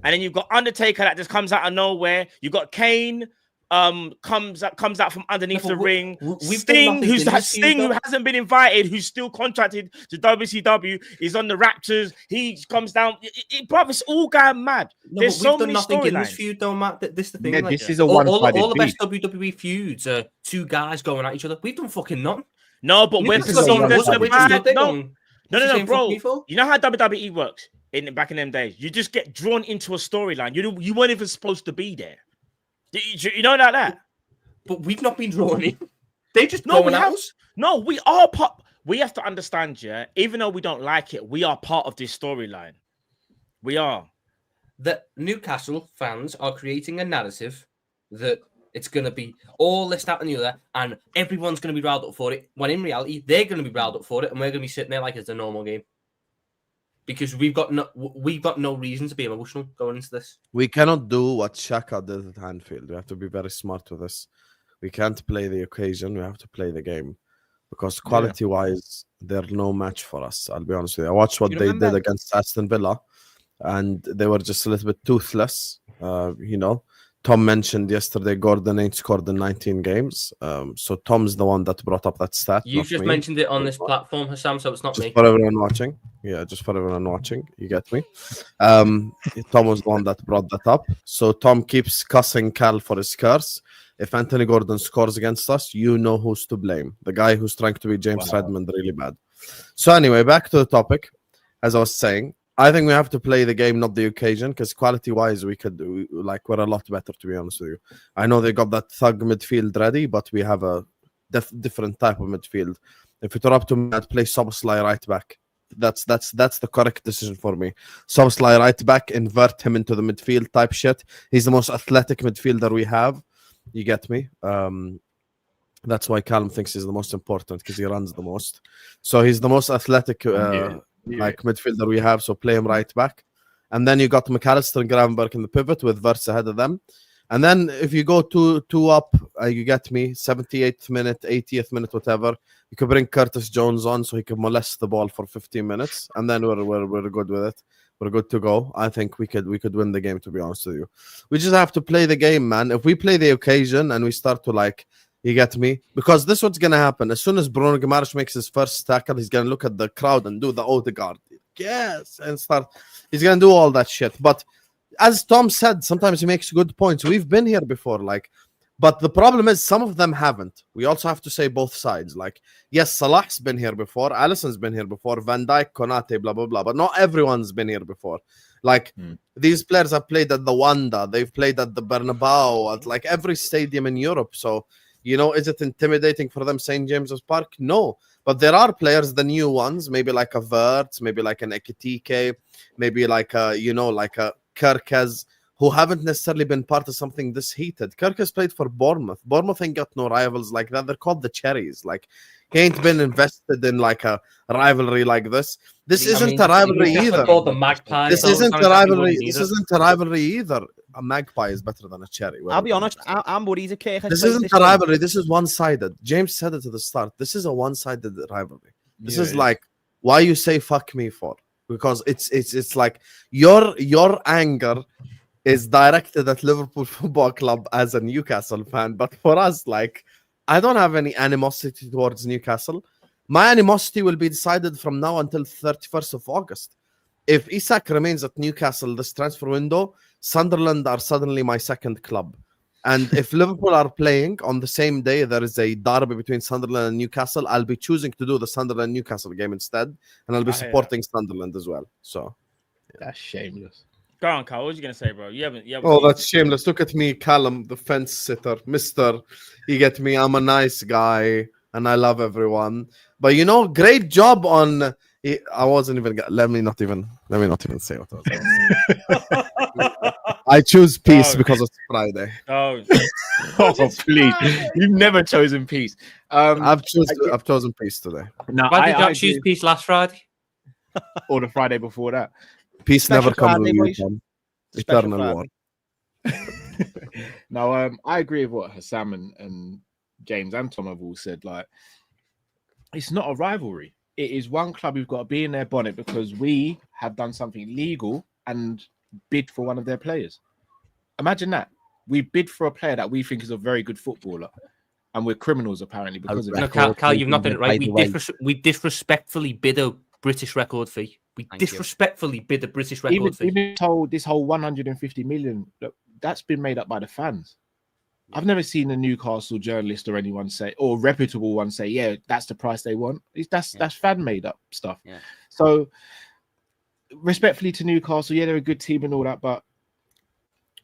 and then you've got Undertaker that just comes out of nowhere. You got Kane. Comes out from underneath the ring. Sting, who hasn't been invited, who's still contracted to WCW, is on the Raptors. He comes down. Bro, it's all going mad. There's so many storylines. In this feud, though, Matt. This is the thing. Yeah, like, this is a one-sided all the best WWE feuds are two guys going at each other. We've done fucking nothing. No, but we're no, bro. You know how WWE works back in them days? You just get drawn into a storyline. You weren't even supposed to be there. You know that? But we've not been drawn in. They just going out. No, we are part. We have to understand, yeah. Even though we don't like it, we are part of this storyline. We are. The Newcastle fans are creating a narrative that it's going to be all this, that, and the other, and everyone's going to be riled up for it. When in reality, they're going to be riled up for it, and we're going to be sitting there like it's a normal game. Because we've got no reason to be emotional going into this. We cannot do what Shaka did at Anfield. We have to be very smart with this. We can't play the occasion. We have to play the game. Because quality-wise, they're no match for us. I'll be honest with you. I watched what they did against Aston Villa, and they were just a little bit toothless. Tom mentioned yesterday Gordon ain't scored in 19 games. So Tom's the one that brought up that stat. You've just mentioned it on this platform, Hassam, so it's not just me. For everyone watching. Yeah, just for everyone watching. You get me? Tom was the one that brought that up. So Tom keeps cussing Cal for his curse. If Anthony Gordon scores against us, you know who's to blame. The guy who's trying to be James Redmond really bad. So anyway, back to the topic. As I was saying, I think we have to play the game, not the occasion, because quality-wise, we're a lot better, to be honest with you. I know they got that thug midfield ready, but we have a different type of midfield. If it were up to me, I'd play Szoboszlai right back. That's the correct decision for me. Szoboszlai right back, invert him into the midfield type shit. He's the most athletic midfielder we have. You get me? That's why Callum thinks he's the most important, because he runs the most. So he's the most athletic midfielder we have, so play him right back. And then you got McAllister and Gravenberg in the pivot with Wirtz ahead of them. And then if you go two up, you get me, 78th minute, 80th minute, whatever, you could bring Curtis Jones on so he can molest the ball for 15 minutes. And then we're good with it. We're good to go. I think we could win the game, to be honest with you. We just have to play the game, man. If we play the occasion and we start to you get me? Because this is what's going to happen. As soon as Bruno Guimaraes makes his first tackle, he's going to look at the crowd and do the Odegaard. Yes. And start. He's going to do all that shit. But as Tom said, sometimes he makes good points. We've been here before. But the problem is some of them haven't. We also have to say both sides. Yes, Salah's been here before. Alisson's been here before. Van Dijk, Konate, blah, blah, blah. But not everyone's been here before. These players have played at the Wanda. They've played at the Bernabeu, at every stadium in Europe. So, is it intimidating for them, St. James's Park? No. But there are players, the new ones, maybe like a Wirtz, maybe like an Ekitike, maybe like a Kirkes, who haven't necessarily been part of something this heated. Kirk has played for Bournemouth. Bournemouth ain't got no rivals like that. They're called the Cherries. He ain't been invested in a rivalry like this. This isn't a rivalry either. The Magpies, this isn't a rivalry. This isn't a rivalry either. A Magpie is better than a Cherry. I'll be honest. I'm worried. This isn't a rivalry. This is one-sided. James said it at the start. This is a one-sided rivalry. This is why you say fuck me for? Because it's like your anger is directed at Liverpool Football Club as a Newcastle fan. But for us, I don't have any animosity towards Newcastle. My animosity will be decided from now until 31st of August. If Isak remains at Newcastle this transfer window, Sunderland are suddenly my second club. And if Liverpool are playing on the same day, there is a derby between Sunderland and Newcastle, I'll be choosing to do the Sunderland-Newcastle game instead. And I'll be supporting Sunderland as well. So that's shameless. Go on, Carl. What was you gonna say, bro? You haven't. Oh, that's shameless. Look at me, Callum, the fence sitter, Mister. You get me. I'm a nice guy, and I love everyone. But great job on. I wasn't even. Let me not even say what I was. I choose peace because it's Friday. Oh, please! You've never chosen peace. I've chosen peace today. No, why did you choose peace last Friday? Or the Friday before that? Peace Special never comes Friday, with you, Tom. Eternal war. No, I agree with what Hassam and James and Tom have all said. Like, it's not a rivalry. It is one club who've got to be in their bonnet because we have done something legal and bid for one of their players. Imagine that. We bid for a player that we think is a very good footballer, and we're criminals apparently because of it. No, Carl, you've not done it right. We disrespectfully bid a British record fee. We disrespectfully bid a British record fee. Even told this whole 150 million, look, that's been made up by the fans. I've never seen a Newcastle journalist or anyone say, or reputable one say, yeah, that's the price they want. That's fan made up stuff. Yeah. So respectfully to Newcastle, yeah, they're a good team and all that, but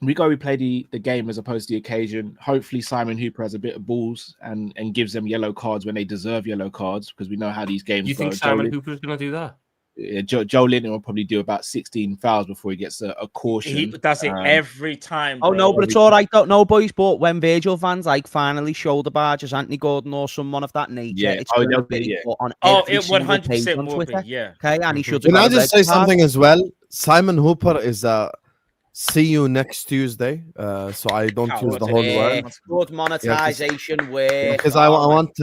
we play the game as opposed to the occasion. Hopefully Simon Hooper has a bit of balls and gives them yellow cards when they deserve yellow cards, because we know how these games go. You think Simon Hooper is going to do that? Joe Linton will probably do about 16 fouls before he gets a caution. He does it every time. Oh, no, but it's all right. No, boys, but when Virgil fans finally shoulder barges Anthony Gordon or someone of that nature, it's going to be on every it single 100% page on will Twitter. be, yeah. Okay, and he should. Can I just say something as well? Simon Hooper is see you next Tuesday. So I don't use the whole word. Good monetization way. Because I want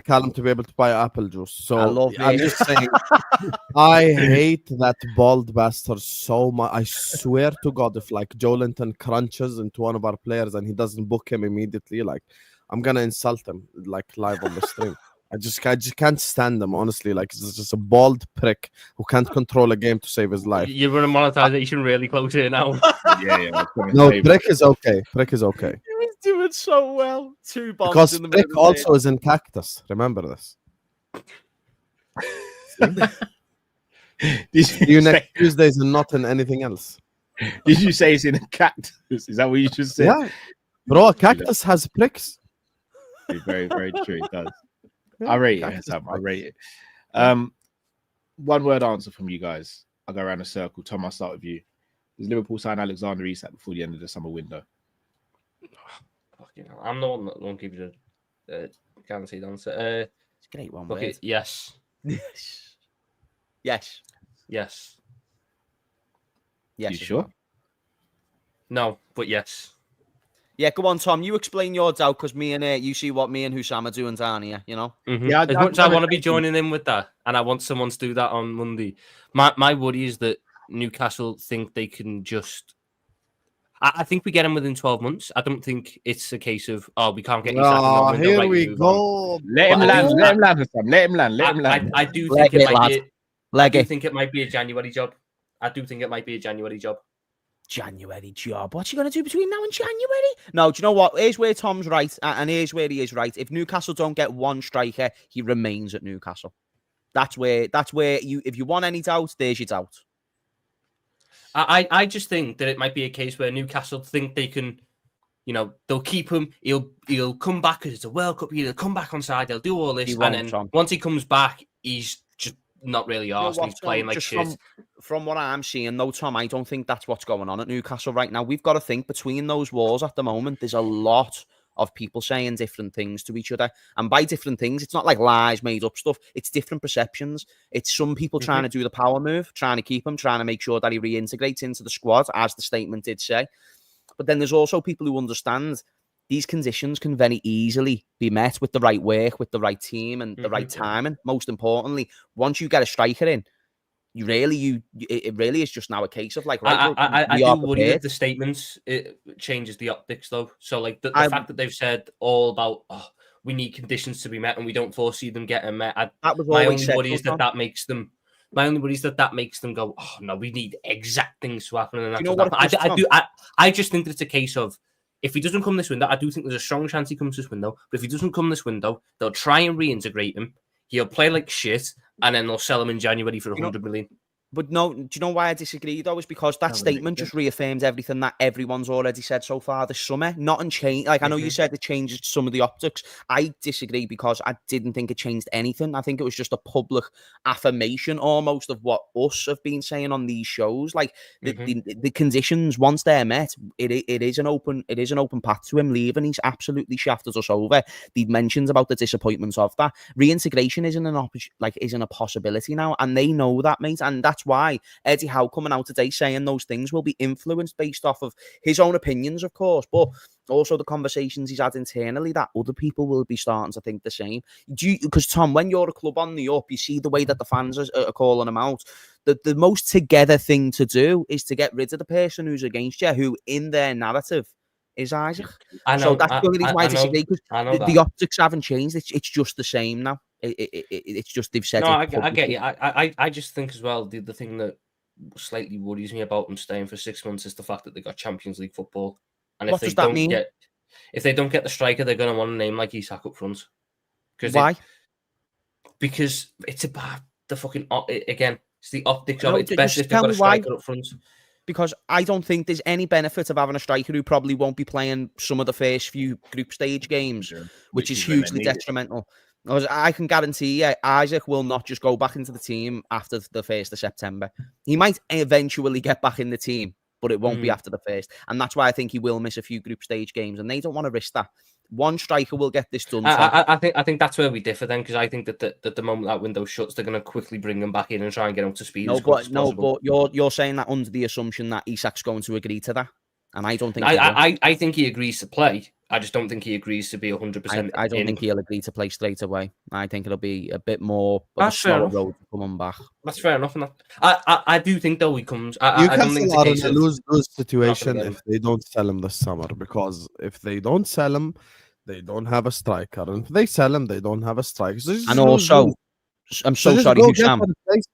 Callum to be able to buy apple juice. So I'm just saying, I hate that bald bastard so much. I swear to God, if Joe Linton crunches into one of our players and he doesn't book him immediately, I'm gonna insult him live on the stream. I just can't stand them, honestly. It's just a bald prick who can't control a game to save his life. You're running monetization really close here now. yeah. No, prick is okay. Prick is okay. He was doing so well. 2 bombs Because in the prick middle also is in cactus. Remember this. You next Tuesdays and not in anything else. Did you say it's in a cactus? Is that what you just said? Yeah. Bro, a cactus has pricks. Very, very true. It does. I rate it. I rate it. One word answer from you guys. I'll go around a circle. Tom, I'll start with you. Does Liverpool sign Alexander Isak before the end of the summer window? Fucking hell. I'm the one that won't give you the guaranteed answer. It's a great one. Okay, yes. Yes. Yes. Yes. You sure? No, but yes. Yeah, go on, Tom. You explain your doubt, because you see what me and Hussam are doing down here, Mm-hmm. Yeah, as much as I want to be joining in with that, and I want someone to do that on Monday, my worry is that Newcastle think they can just. I think we get him within 12 months. I don't think it's a case of we can't get. Oh, here we go. Let him land. Let him land. Let him land. Let him land. I do think it might be. I do think it might be a January job. I do think it might be a January job. January job. What's he going to do between now and January? No, do you know what? Here's where Tom's right, and here's where he is right. If Newcastle don't get one striker, he remains at Newcastle. That's where you. If you want any doubt, there's your doubt. I just think that it might be a case where Newcastle think they can, they'll keep him. He'll come back because it's a World Cup. He'll come back on side. They'll do all this, and then once he comes back, he's just not really arsed. He's playing like shit. From what I'm seeing, though, Tom, I don't think that's what's going on at Newcastle right now. We've got to think between those walls at the moment. There's a lot of people saying different things to each other, and by different things, it's not like lies, made up stuff. It's different perceptions. It's some people trying to do the power move, trying to keep him, trying to make sure that he reintegrates into the squad, as the statement did say. But then there's also people who understand these conditions can very easily be met with the right work, with the right team, and the right timing. Most importantly, once you get a striker in, it really is just now a case of I do worry that the statements it changes the optics though. So the fact that they've said all about we need conditions to be met and we don't foresee them getting met. My only worry is that makes them. My only worry is that makes them go, oh no, we need exact things to happen. And I just think that it's a case of, if he doesn't come this window, I do think there's a strong chance he comes this window. But if he doesn't come this window, they'll try and reintegrate him. He'll play like shit, and then they'll sell him in January for 100 million. But no, do you know why I disagree though? Is because that statement just reaffirms everything that everyone's already said so far this summer. Nothing changed. Like I know you said it changes some of the optics. I disagree because I didn't think it changed anything. I think it was just a public affirmation almost of what us have been saying on these shows. Like the conditions, once they're met, it is an open path to him leaving. He's absolutely shafted us over. The mentions about the disappointments of that reintegration isn't a possibility now, and they know that, mate, and that's why Eddie Howe coming out today saying those things will be influenced based off of his own opinions, of course, but also the conversations he's had internally that other people will be starting to think the same. Because Tom, when you're a club on the up, you see the way that the fans are calling him out. The most together thing to do is to get rid of the person who's against you, who in their narrative is Isak. I know, so that's the only reason why I disagree, because the optics haven't changed. It's just the same now. It's just they've said. No, I get you. I just think as well the thing that slightly worries me about them staying for 6 months is the fact that they got Champions League football. And what does that mean? If they don't get the striker, they're going to want a name like Isak up front. Why? Because it's about the fucking again. It's the optics of it. It's best if they've got a striker up front. Because I don't think there's any benefit of having a striker who probably won't be playing some of the first few group stage games, which is hugely detrimental. Because I can guarantee you, Isak will not just go back into the team after the 1st of September. He might eventually get back in the team, but it won't be after the 1st. And that's why I think he will miss a few group stage games, and they don't want to risk that. One striker will get this done. I think that's where we differ then, because I think that the moment that window shuts, they're going to quickly bring him back in and try and get him to speed. But you're saying that under the assumption that Isak's going to agree to that, and I don't think. I think he agrees to play. I just don't think he agrees to be 100%. I don't think he'll agree to play straight away. I think it'll be a bit more of a slower road to coming back. That's fair enough. I do think though he comes. I don't think it's a lose situation if they don't sell him this summer, because if they don't sell him, they don't have a striker, and if they sell him, they don't have a striker. So and also, I'm so sorry, Hussam.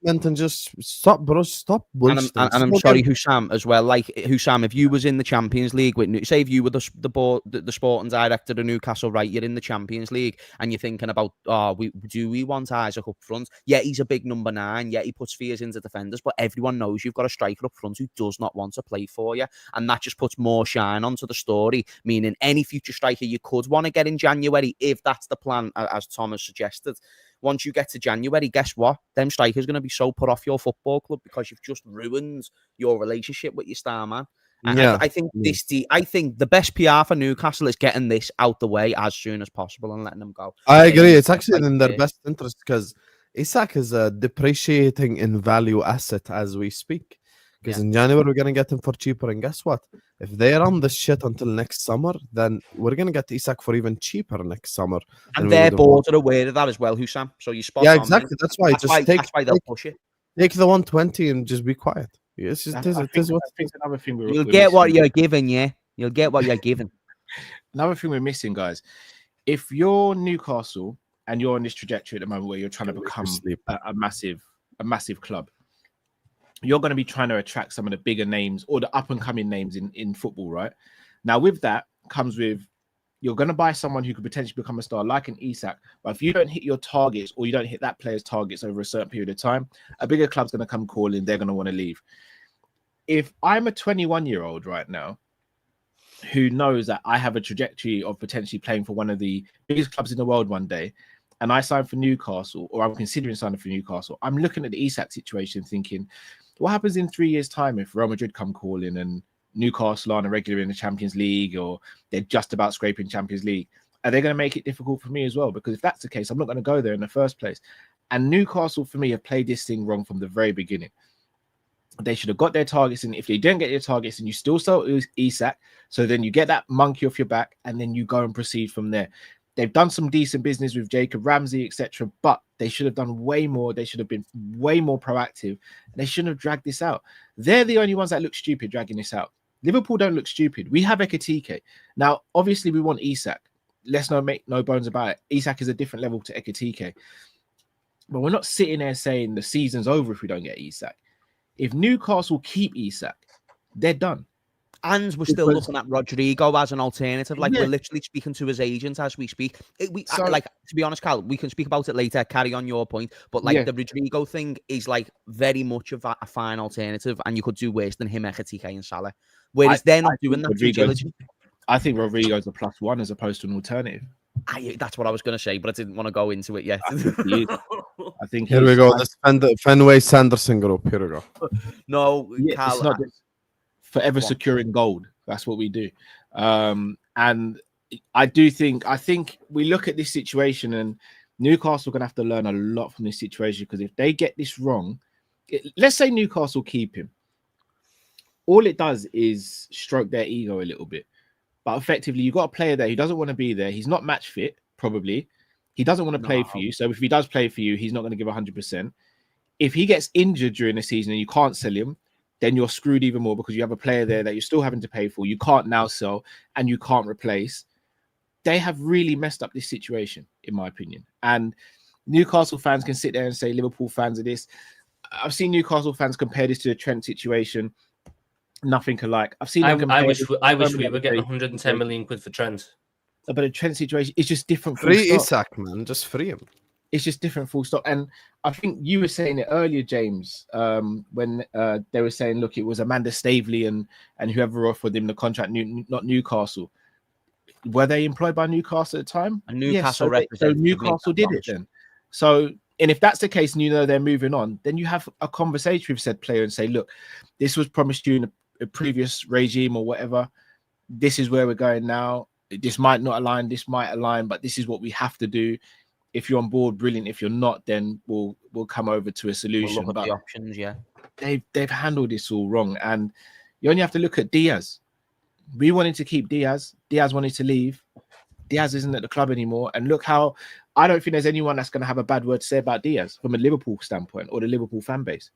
And just stop, bro. Stop. And I'm sorry, Hussam, as well. Like Hussam, if you was in the Champions League with, say, if you were the sporting director of Newcastle, right? You're in the Champions League, and you're thinking about, do we want Isak up front? Yeah, he's a big number 9. Yeah, he puts fears into defenders, but everyone knows you've got a striker up front who does not want to play for you, and that just puts more shine onto the story. Meaning, any future striker you could want to get in January, if that's the plan, as Tom has suggested. Once you get to January, guess what? Them strikers are going to be so put off your football club because you've just ruined your relationship with your star man. And I think the best PR for Newcastle is getting this out the way as soon as possible and letting them go. I agree. It's actually in their best interest, because Isak is a depreciating in value asset as we speak. Because in January, we're going to get him for cheaper. And guess what? If they run this shit until next summer, then we're going to get Isak for even cheaper next summer. And their board are aware of that as well, Hussam. So you spot on. Yeah, exactly. That's why. That's why they'll push it. Take the 120 and just be quiet. Yes, another thing you'll get what you're given, yeah. You'll get what you're given. Another thing we're missing, guys. If you're Newcastle and you're on this trajectory at the moment where you're trying to become a massive club, you're going to be trying to attract some of the bigger names or the up-and-coming names in football, right? Now, with that comes with, you're going to buy someone who could potentially become a star, like an Isak. But if you don't hit your targets, or you don't hit that player's targets over a certain period of time, a bigger club's going to come calling. They're going to want to leave. If I'm a 21-year-old right now who knows that I have a trajectory of potentially playing for one of the biggest clubs in the world one day, and I sign for Newcastle, or I'm considering signing for Newcastle, I'm looking at the Isak situation thinking, what happens in 3 years' time if Real Madrid come calling and Newcastle aren't a regular in the Champions League, or they're just about scraping Champions League? Are they going to make it difficult for me as well? Because if that's the case, I'm not going to go there in the first place. And Newcastle, for me, have played this thing wrong from the very beginning. They should have got their targets, and if they don't get their targets, and you still sell Isak, so then you get that monkey off your back, and then you go and proceed from there. They've done some decent business with Jacob Ramsey, etc., but they should have done way more. They should have been way more proactive. They shouldn't have dragged this out. They're the only ones that look stupid dragging this out. Liverpool don't look stupid. We have Ekitike. Now, obviously, we want Isak. Let's make no bones about it. Isak is a different level to Ekitike. But we're not sitting there saying the season's over if we don't get Isak. If Newcastle keep Isak, they're done. And we're still looking at Rodrigo as an alternative. Like, we're literally speaking to his agent as we speak. Like, to be honest, Cal, we can speak about it later. Carry on your point. But, like, the Rodrigo thing is, like, very much of a fine alternative. And you could do worse than him, Ekitike, and Salah. Whereas they're not doing that. I think Rodrigo's a +1 as opposed to an alternative. That's what I was going to say, but I didn't want to go into it yet. I think here we go. This Fenway Sanderson group. Here we go. No, Cal, it's not forever securing gold. That's what we do. And I think we look at this situation, and Newcastle are going to have to learn a lot from this situation, because if they get this wrong, let's say Newcastle keep him, all it does is stroke their ego a little bit. But effectively, you've got a player there who doesn't want to be there. He's not match fit, probably. He doesn't want to play for you. So if he does play for you, he's not going to give 100%. If he gets injured during the season and you can't sell him, then you're screwed even more, because you have a player there that you're still having to pay for. You can't now sell and you can't replace. They have really messed up this situation, in my opinion. And Newcastle fans can sit there and say Liverpool fans are this. I've seen Newcastle fans compare this to the Trent situation. Nothing alike. I've seen. I wish we were getting 110 million quid for Trent. But a Trent situation is just different. Free Isak, man. Just free him. It's just different, full stop. And I think you were saying it earlier, James, when they were saying, look, it was Amanda Staveley and whoever offered him the contract, not Newcastle. Were they employed by Newcastle at the time? And Newcastle so Newcastle did it then. So, and if that's the case, and you know they're moving on, then you have a conversation with said player and say, look, this was promised you in a previous regime or whatever. This is where we're going now. This might not align, this might align, but this is what we have to do. If you're on board, brilliant. If you're not, then we'll come over to a solution. We'll look at the options, yeah. They've handled this all wrong, and you only have to look at Diaz. We wanted to keep Diaz. Diaz wanted to leave. Diaz isn't at the club anymore, and look how I don't think there's anyone that's going to have a bad word to say about Diaz from a Liverpool standpoint or the Liverpool fan base.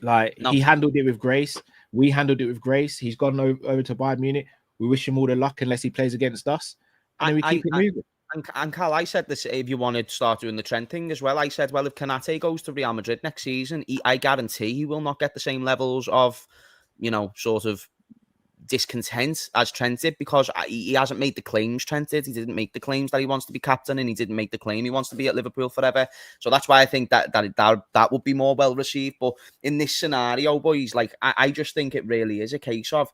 Like, he handled it with grace. We handled it with grace. He's gone over to Bayern Munich. We wish him all the luck unless he plays against us, and then we keep it moving. And Cal, I said this, if you want to start doing the Trent thing as well, I said, well, if Konate goes to Real Madrid next season, I guarantee he will not get the same levels of, sort of discontent as Trent did, because he hasn't made the claims Trent did. He didn't make the claims that he wants to be captain, and he didn't make the claim he wants to be at Liverpool forever. So that's why I think that would be more well received. But in this scenario, boys, like, I just think it really is a case of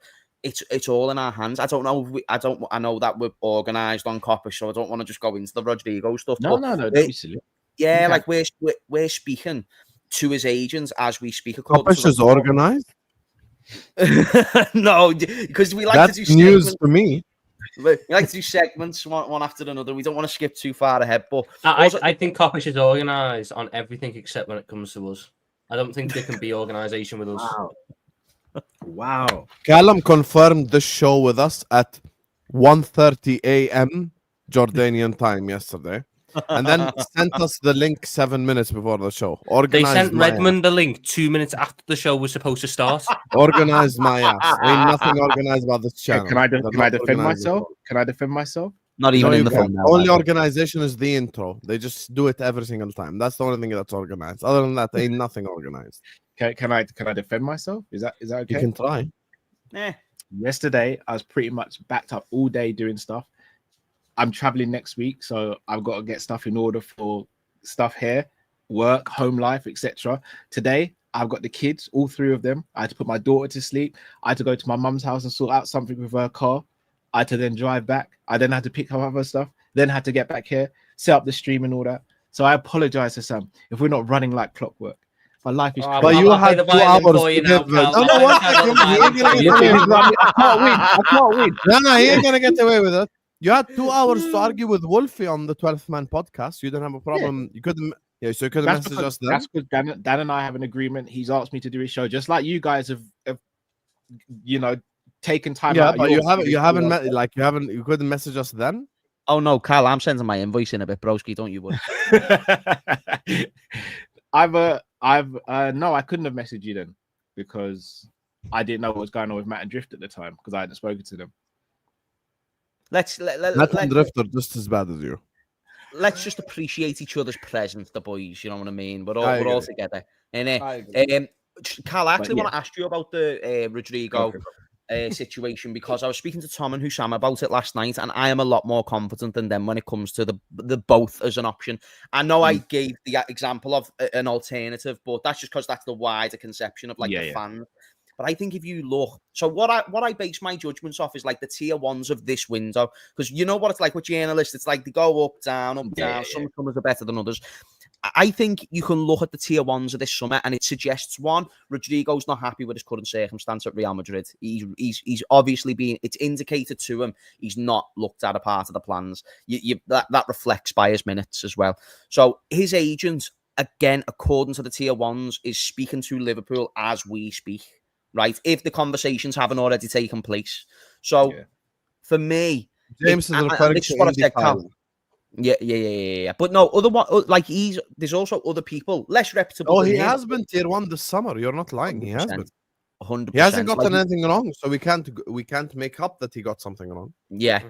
it's all in our hands. I don't know. I know that we're organised on Kopish, so I don't want to just go into the Rodrigo stuff. No, don't be silly. Yeah, like we're speaking to his agents as we speak. Kopish is organised. No, because we like That's to do news for me. We like to do segments one after another. We don't want to skip too far ahead, but I think Kopish is organised on everything except when it comes to us. I don't think there can be organisation with us. Wow. Callum confirmed this show with us at 1:30 a.m. Jordanian time yesterday, and then sent us the link 7 minutes before the show. They sent Redmond the link 2 minutes after the show was supposed to start. Organized my ass. Ain't nothing organized about this channel. Can I defend myself? Can I defend myself? Not even in the phone. Only organization is the intro. They just do it every single time. That's the only thing that's organized. Other than that, ain't nothing organized. Can I defend myself? Is that okay? You can try. Yesterday, I was pretty much backed up all day doing stuff. I'm traveling next week, so I've got to get stuff in order for stuff here, work, home life, etc. Today, I've got the kids, all three of them. I had to put my daughter to sleep. I had to go to my mum's house and sort out something with her car. I had to then drive back. I then had to pick up other stuff. Then had to get back here, set up the stream and all that. So I apologize to Sam if we're not running like clockwork. My life is crazy. But you had 2 hours to give I can't win. No, he ain't gonna get away with it. You had 2 hours to argue with Wolfie on the 12th Man podcast. You didn't have a problem. You couldn't. Yeah, so you could have messaged us then. That's because Dan and I have an agreement. He's asked me to do his show, just like you guys have taken time. Yeah, but you couldn't message us then. Oh no, Cal, I'm sending my invoice in a bit, broski. Don't you worry. No, I couldn't have messaged you then because I didn't know what was going on with Matt and Drift at the time because I hadn't spoken to them. Matt and Drift are just as bad as you. Let's just appreciate each other's presence, the boys. You know what I mean? We're all together. And Cal, I actually want to ask you about the Rodrigo situation, because I was speaking to Tom and Hussam about it last night, and I am a lot more confident than them when it comes to the both as an option. I know I gave the example of an alternative, but that's just because that's the wider conception of like the fans. But I think if you look, so what I base my judgments off is like the tier ones of this window, because you know what it's like with journalists. It's like they go up, down, up, down. Some summers are better than others. I think you can look at the tier ones of this summer, and it suggests one, Rodrigo's not happy with his current circumstance at Real Madrid. He's obviously been, it's indicated to him he's not looked at a part of the plans. That reflects by his minutes as well. So his agent, again, according to the tier ones, is speaking to Liverpool as we speak. Right, if the conversations haven't already taken place. So, for me, James is referring to Indy Kyle. Yeah. But no, like there's also other people less reputable. Oh, he has been tier one this summer. You're not lying. 100%. He has been. 100%. He hasn't gotten anything wrong, so we can't make up that he got something wrong. Yeah,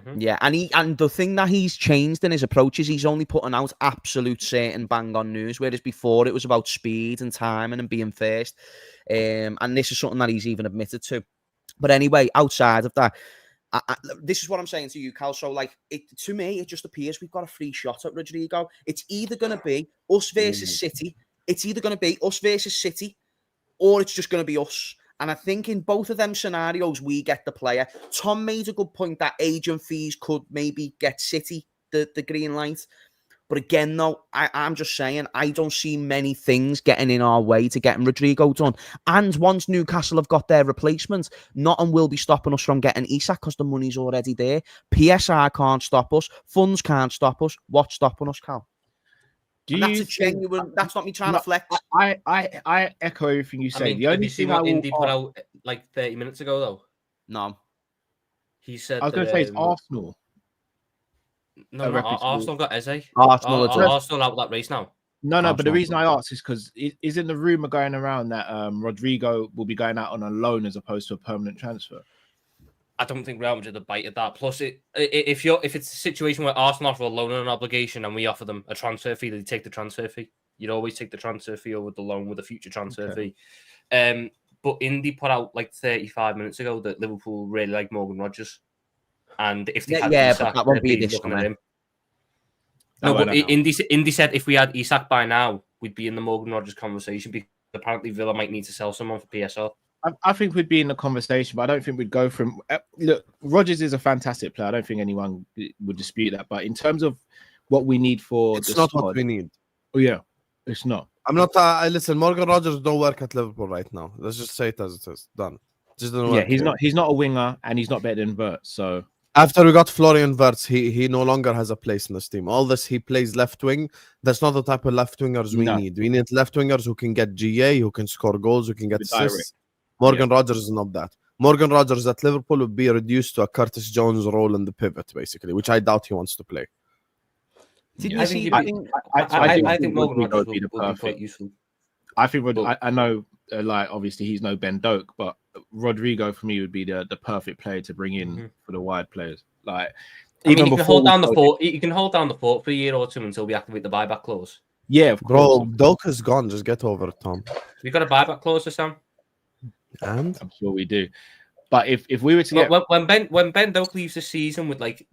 and the thing that he's changed in his approach is he's only putting out absolute certain bang on news, whereas before it was about speed and timing and being first. And this is something that he's even admitted to. But anyway, outside of that, this is what I'm saying to you, Cal. So, like, to me, it just appears we've got a free shot at Rodrigo. It's either going to be us versus City. It's either going to be us versus City, or it's just going to be us. And I think in both of them scenarios, we get the player. Tom made a good point that agent fees could maybe get City the green light. But again, though, I'm just saying, I don't see many things getting in our way to getting Rodrigo done. And once Newcastle have got their replacements, nothing will be stopping us from getting Isak because the money's already there. PSR can't stop us. Funds can't stop us. What's stopping us, Cal? That's a genuine. That's not me trying to flex. I echo everything you say. I mean, the only thing what Indy put out like 30 minutes ago, though. No, he said. I was going to say it's Arsenal. No, Arsenal got Eze. Arsenal out that race now. No, but the reason I asked is because isn't the rumor going around that Rodrigo will be going out on a loan as opposed to a permanent transfer? I don't think Real Madrid have bited that. Plus, if it's a situation where Arsenal offer a loan and an obligation and we offer them a transfer fee, they take the transfer fee. You'd always take the transfer fee over the loan with a future transfer fee. But Indy put out like 35 minutes ago that Liverpool really like Morgan Rodgers. And if they had Isak, that won't be this looking at him. No, but Indy said if we had Isak by now, we'd be in the Morgan Rodgers conversation because apparently Villa might need to sell someone for PSR. I think we'd be in the conversation, but I don't think we'd go from... Look, Rodgers is a fantastic player. I don't think anyone would dispute that. But in terms of what we need for... It's not what we need. Oh, yeah. It's not. I'm not... listen, Morgan Rodgers don't work at Liverpool right now. Let's just say it as it is. Done. Just don't work he's not a winger, and he's not better than Wirtz, so... After we got Florian Wirtz, he no longer has a place in this team. All this, he plays left wing. That's not the type of left wingers we need. We need left wingers who can get GA, who can score goals, who can get assists. Morgan Rodgers is not that. Morgan Rodgers at Liverpool would be reduced to a Curtis Jones role in the pivot, basically, which I doubt he wants to play. I think Morgan Rodgers would be quite useful. I think I know, like, obviously he's no Ben Doak, but Rodrigo for me would be the perfect player to bring in for the wide players. Like, you can hold down the fort. You can hold down the fort for a year or two until we activate the buyback clause. Yeah, of course. Bro, Doak is gone. Just get over it, Tom. We got a buyback clause for Sam. And I'm sure we do. But if we were to get when Ben Doak leaves the season with like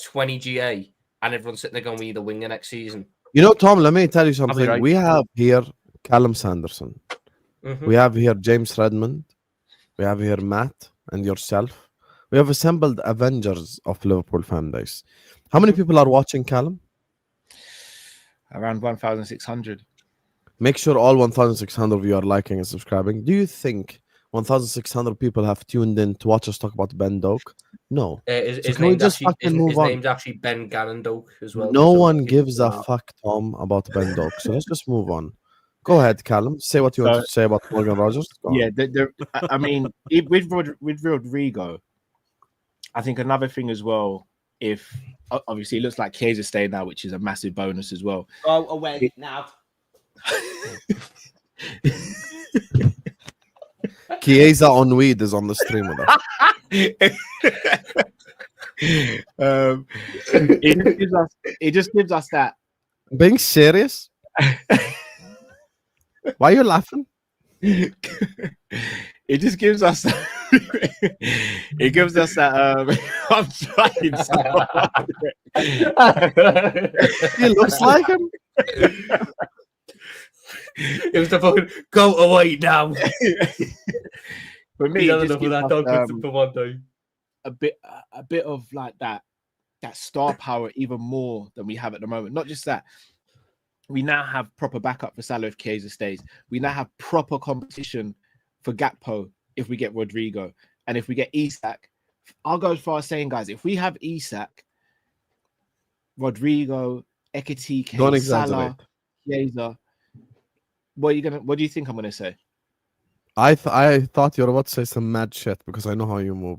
20 GA and everyone's sitting there going, we need a winger next season. You know, Tom, let me tell you something. Right. We have here Callum Sanderson. We have here James Redmond. We have here Matt and yourself. We have assembled Avengers of Liverpool fan base. How many people are watching, Callum? Around 1,600. Make sure all 1,600 of you are liking and subscribing. Do you think 1,600 people have tuned in to watch us talk about Ben Doak? No. His name's actually Ben Gannon Doak as well. No one gives a fuck, Tom, about Ben Doak. So let's just move on. Go ahead, Callum. Say what you want to say about Morgan Rodgers. I mean, with Rodrigo, I think another thing as well, if obviously it looks like Kay's staying now, which is a massive bonus as well. Go away now. Chiesa on weed is on the stream with us. It just gives us that. Being serious? Why are you laughing? it just gives us it gives us that I'm trying so hard. He looks like him. It was the fucking go away now. For me, Enough it just of gives that us, dog for one day. a bit of like that star power even more than we have at the moment. Not just that, we now have proper backup for Salah if Chiesa stays. We now have proper competition for Gakpo if we get Rodrigo. And if we get Isak, I'll go as far as saying, guys, if we have Isak, Rodrigo, Ekitike, Salah, Chiesa, what do you think I'm gonna say? I thought you were about to say some mad shit because I know how you move.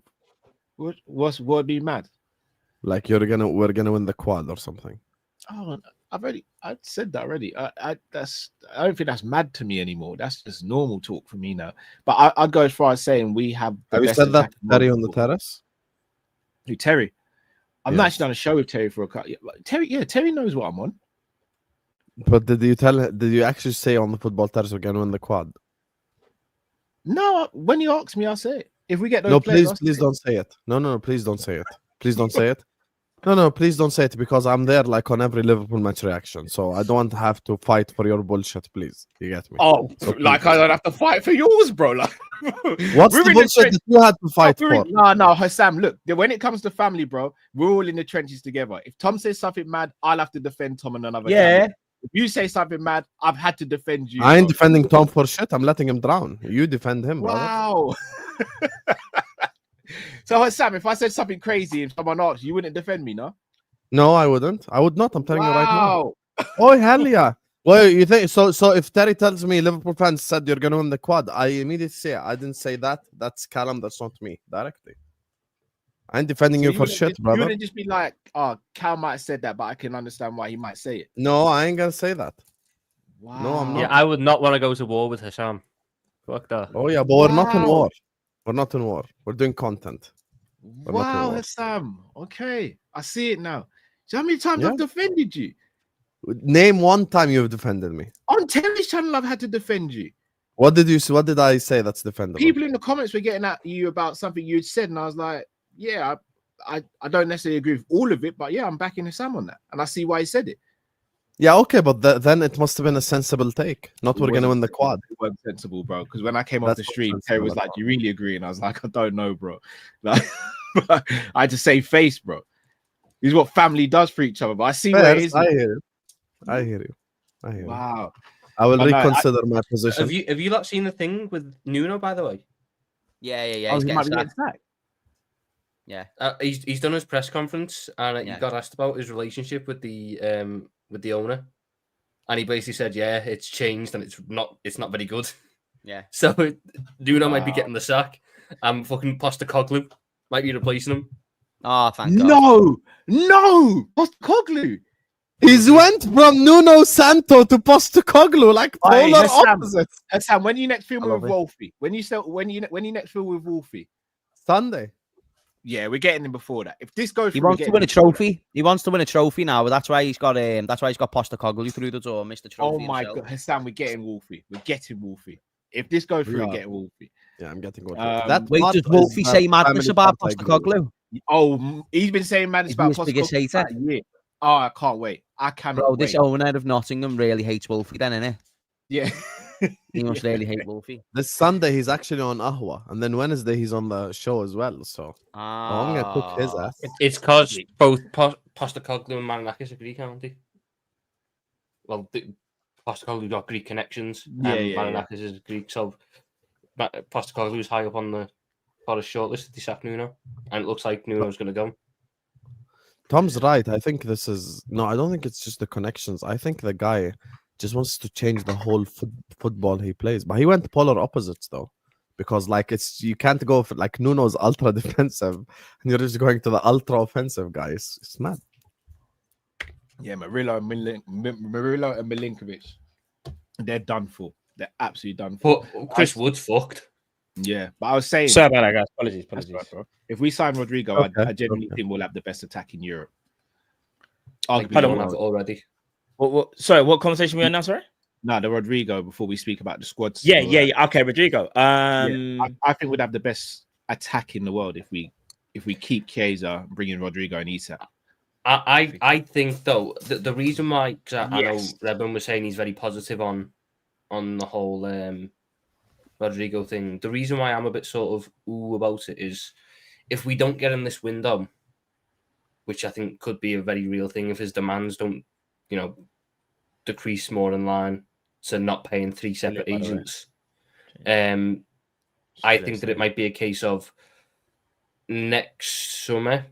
What would be mad? Like we're gonna win the quad or something. Oh, I said that already. I don't think that's mad to me anymore. That's just normal talk for me now. But I'd go as far as saying we have. Have you said that to Terry on the terrace? Who, Terry? I've Yes. not actually done a show with Terry for a couple. Terry knows what I'm on. But did you actually say on the football terrace we're gonna win the quad? No, when you ask me, I'll say it. If we get those No, players, please don't say it. No, please don't say it. Please don't say it. No, please don't say it because I'm there like on every Liverpool match reaction. So I don't want to have to fight for your bullshit, please. You get me? Oh, So like please. I don't have to fight for yours, bro. Like, What's we're the in bullshit that you had to fight for? No, Hassam, look, when it comes to family, bro, we're all in the trenches together. If Tom says something mad, I'll have to defend Tom and another. Family. If you say something mad, I've had to defend you. I ain't bro. defending Tom for shit. I'm letting him drown. You defend him, brother. Wow. So, Hassam, if I said something crazy and someone asked, you wouldn't defend me, no? No, I wouldn't. I would not. I'm telling you right now. Wow. Oh, hell yeah. Well, you think so? So if Terry tells me Liverpool fans said you're gonna win the quad, I immediately say I didn't say that. That's Callum. That's not me directly. I ain't defending you for shit, brother. You wouldn't just be like, "Oh, Cal might have said that, but I can understand why he might say it." No, I ain't gonna say that. Wow. No, I'm not. Yeah, I would not want to go to war with Hassam. Fuck that. Oh yeah, but we're not in Wow. war. We're not in war. We're doing content. We're not in Wow, war. Hassam. Okay, I see it now. So how many times Yeah. I've defended you? Name one time you've defended me. On Terry's channel, I've had to defend you. What did you say? What did I say that's defendable? People in the comments were getting at you about something you'd said, and I was like, yeah, I don't necessarily agree with all of it, but yeah, I'm backing Hassam on that. And I see why he said it. Yeah, okay, but then it must have been a sensible take. Not we're gonna win the quad. It wasn't sensible, bro. Because when I came off That's the not stream, sensible Terry was at like, all. "Do you really agree?" And I was like, "I don't know, bro." Like, I had to save face, bro. This is what family does for each other. But I see where it is. I hear you. I hear you. I hear you. Wow. I will But no, reconsider my position. Have you not seen the thing with Nuno, by the way? Yeah. Oh, He's he getting might be sacked. getting sacked. Yeah. He's done his press conference and Yeah. he got asked about his relationship with the owner, and he basically said, "Yeah, it's changed and it's not very good." Yeah. So Nuno might be Wow. getting the sack, and fucking Postecoglou might be replacing him. Oh, thank God. No, Postecoglou. He's went from Nuno Santo to Postecoglou, like Aye, polar Hassam. opposites. Hassam, when you next film I love with it. Wolfie, when you next film with Wolfie, Sunday. yeah, we're getting him before that. If this goes, He through, wants to win a trophy. He wants to win a trophy now. But that's why he's got Postecoglou through the door, Mr. Oh Trophy my himself. God, Hassam, we're getting Wolfie. We're getting Wolfie. If this goes through, We we're are. getting Wolfie. Yeah, I'm getting one. Wait, part does is Wolfie that say madness family about part I agree with. Postecoglou? Oh, he's been saying madness Is about he his biggest Postecoglou hater? for a year. Oh, I can't wait. I cannot Bro, wait. this owner of Nottingham really hates Wolfie then, innit? Yeah. He must really hate Wolfie. This Sunday he's actually on Ahwa, and then Wednesday he's on the show as well. So I'm gonna cook his ass. It's because both Postecoglou and Marinakis are Greek, aren't they? Well, Postecoglou got Greek connections, and Marinakis is Greek, so Postecoglou's high up on the Forest shortlist to sack Nuno, and it looks like Nuno's going to go. Tom's right. I think this is no. I don't think it's just the connections. I think the guy just wants to change the whole football he plays. But he went polar opposites though, because like you can't go for like Nuno's ultra defensive, and you're just going to the ultra offensive guys. It's mad. Yeah, Murillo and Milinkovic, they're done for. They're absolutely done for. But Chris Wood's fucked. Yeah, but I was saying, sorry about that, guys. Apologies, right, bro. If we sign Rodrigo, I genuinely think we'll have the best attack in Europe. I don't have it already. Sorry, what conversation we on now? Sorry. No, the Rodrigo. Before we speak about the squads. Yeah. Okay, Rodrigo. I think we'd have the best attack in the world if we keep Chiesa, bring in Rodrigo and Isak. I think though the reason why, because I know Redmond was saying he's very positive on the whole Rodrigo thing. The reason why I'm a bit sort of ooh about it is if we don't get him this window, which I think could be a very real thing if his demands don't, decrease more in line to not paying 3 separate agents. I think that it might be a case of next summer.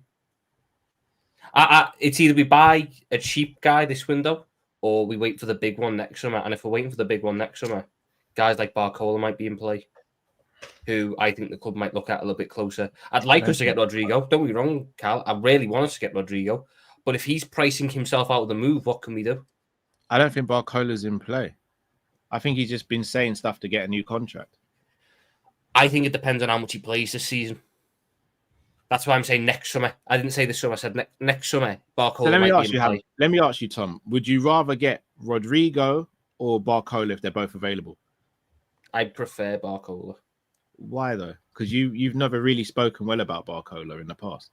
It's either we buy a cheap guy this window or we wait for the big one next summer. And if we're waiting for the big one next summer, guys like Barcola might be in play, who I think the club might look at a little bit closer. I'd like us to get Rodrigo. Don't be wrong, Cal. I really want us to get Rodrigo. But if he's pricing himself out of the move, what can we do? I don't think Barcola's in play. I think he's just been saying stuff to get a new contract. I think it depends on how much he plays this season. That's why I'm saying next summer. I didn't say this summer. I said next summer. Barcola. So let me ask you, Tom. Would you rather get Rodrigo or Barcola if they're both available? I prefer Barcola. Why though? Because you've never really spoken well about Barcola in the past.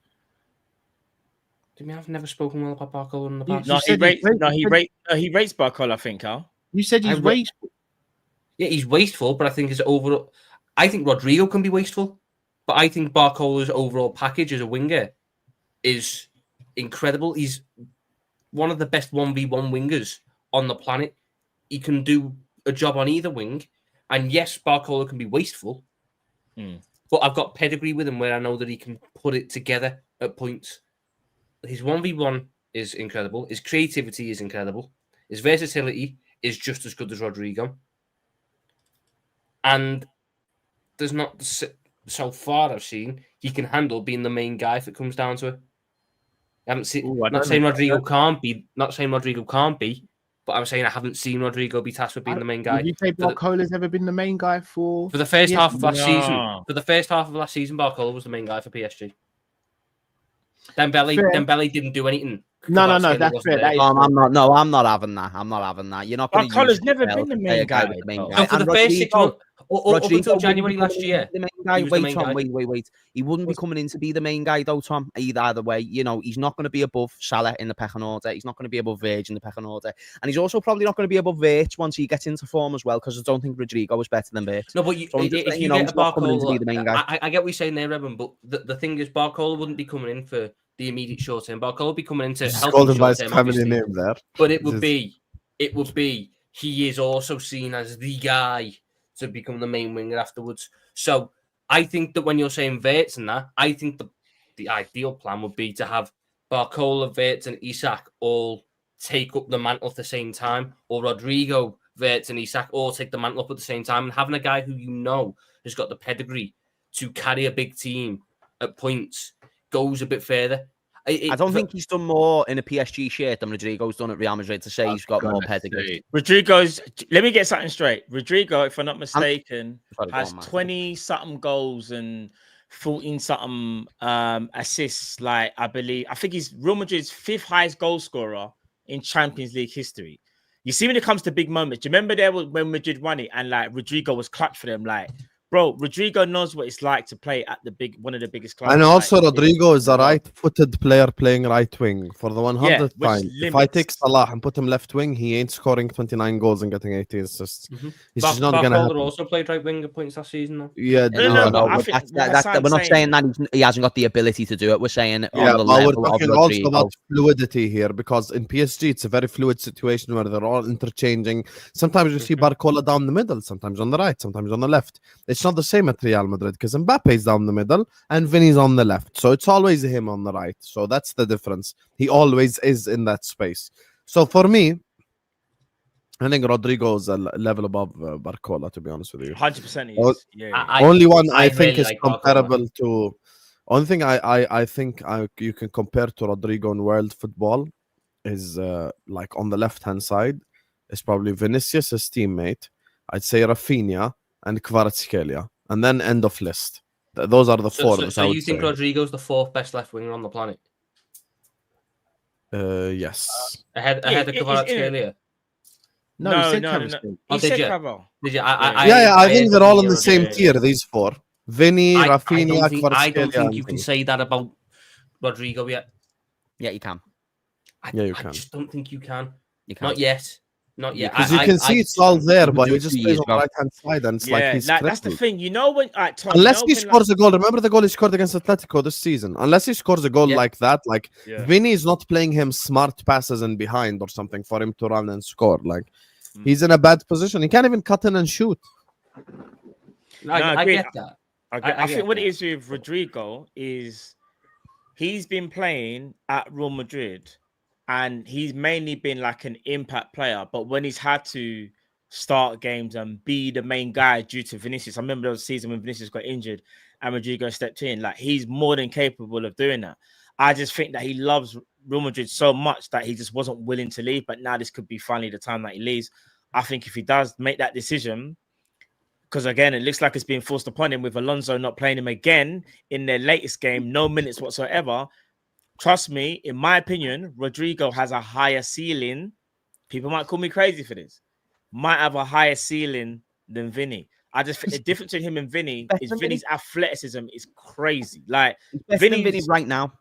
Do you mean I've never spoken well about Barcola in the past? He rates Barcola, I think, Carl. You said he's wasteful. Yeah, he's wasteful, but I think his overall. I think Rodrigo can be wasteful, but I think Barcola's overall package as a winger is incredible. He's one of the best 1v1 wingers on the planet. He can do a job on either wing, and yes, Barcola can be wasteful, but I've got pedigree with him where I know that he can put it together at points. His 1v1 is incredible. His creativity is incredible. His versatility is just as good as Rodrigo. And there's not, so far I've seen, he can handle being the main guy if it comes down to it. I haven't seen, not saying Rodrigo can't be, but I'm saying I haven't seen Rodrigo be tasked with being the main guy. Would you say Barcola's ever been the main guy for the first half of last season? For the first half of last season, Barcola was the main guy for PSG. Dembele didn't do anything. No, that's fair. I'm not having that. You're not going to. Barcola's never been the main guy. So for the first 6 months, up until January last year, the main guy. Wait. He wouldn't be coming in to be the main guy, though, Tom. Either way, he's not going to be above Salah in the pecking order. He's not going to be above Virg in the pecking order, and he's also probably not going to be above Virg once he gets into form as well. Because I don't think Rodrigo is better than Virg. No, but if you get a Barcola, I get what you're saying there, Evan. But the thing is, Barcola wouldn't be coming in for the immediate short term. Barcola would be coming into help him short term, obviously. Name there. But it would be he is also seen as the guy to become the main winger afterwards. So I think that when you're saying Wirtz and that, I think the ideal plan would be to have Barcola, Wirtz and Isak all take up the mantle at the same time, or Rodrigo, Wirtz and Isak all take the mantle up at the same time, and having a guy who has got the pedigree to carry a big team at points goes a bit further. I don't think he's done more in a PSG shirt than Rodrigo's done at Real Madrid to say he's got more pedigree. Let me get something straight. Rodrigo, if I'm not mistaken, has 20-something goals and 14-something assists. I think he's Real Madrid's 5th highest goal scorer in Champions League history. You see, when it comes to big moments, do you remember when Madrid won it and Rodrigo was clutch for them? Bro, Rodrigo knows what it's like to play at one of the biggest clubs. And also, Rodrigo is a right-footed player playing right wing for the 100th time. If I take Salah and put him left wing, he ain't scoring 29 goals and getting 80 assists. It's just not going to happen. Also played right wing at points last season, though. Yeah, no. We're not saying that he hasn't got the ability to do it. We're saying on the level we're talking of also about fluidity here, because in PSG it's a very fluid situation where they're all interchanging. Sometimes you see Barcola down the middle, sometimes on the right, sometimes on the left. It's not the same at Real Madrid because Mbappe's down the middle and Vinny's on the left. So it's always him on the right. So that's the difference. He always is in that space. So for me, I think Rodrigo is a level above Barcola, to be honest with you. 100% he is. Only one I think is comparable to... Only thing I think you can compare to Rodrigo in world football is on the left-hand side is probably Vinicius, his teammate. I'd say Rafinha and Kvaratskhelia. And then end of list. Those are the four. So you think Rodrigo's the 4th best left winger on the planet? Yes. Ahead of Kvaratskhelia? No, he said no. Carrasco. Oh, He did said you? Carrasco. Did you? I think they're all in the same tier. yeah. These four: Vinny, Rafinha, I don't think you Kvaratskhelia, can say that about Rodrigo yet. Yeah, you can. you I can. just don't think you can. You can. Not yet. Not yet. Because you can see it's all there, but he just do plays years on the ago. right hand side, and it's like Yeah, he's like, that's the crippled. thing. You know when, Tom, Unless you he know scores a goal, remember the goal he scored against Atletico this season? Unless he scores a goal like that, like Vinny is not playing him smart passes and behind or something for him to run and score. Like he's in a bad position. He can't even cut in and shoot. I get that. I think what it is with Rodrigo is he's been playing at Real Madrid and he's mainly been like an impact player. But when he's had to start games and be the main guy due to Vinicius, I remember there was a season when Vinicius got injured and Rodrigo stepped in. Like, he's more than capable of doing that. I just think that he loves Real Madrid so much that he just wasn't willing to leave. But now this could be finally the time that he leaves. I think if he does make that decision, because again, it looks like it's being forced upon him with Alonso not playing him again in their latest game, no minutes whatsoever. Trust me, in my opinion, Rodrigo has a higher ceiling. People might call me crazy for this. Might have a higher ceiling than Vinny. I just think the difference between him and Vinny is Vinny's athleticism is crazy. Like, Vinny right now.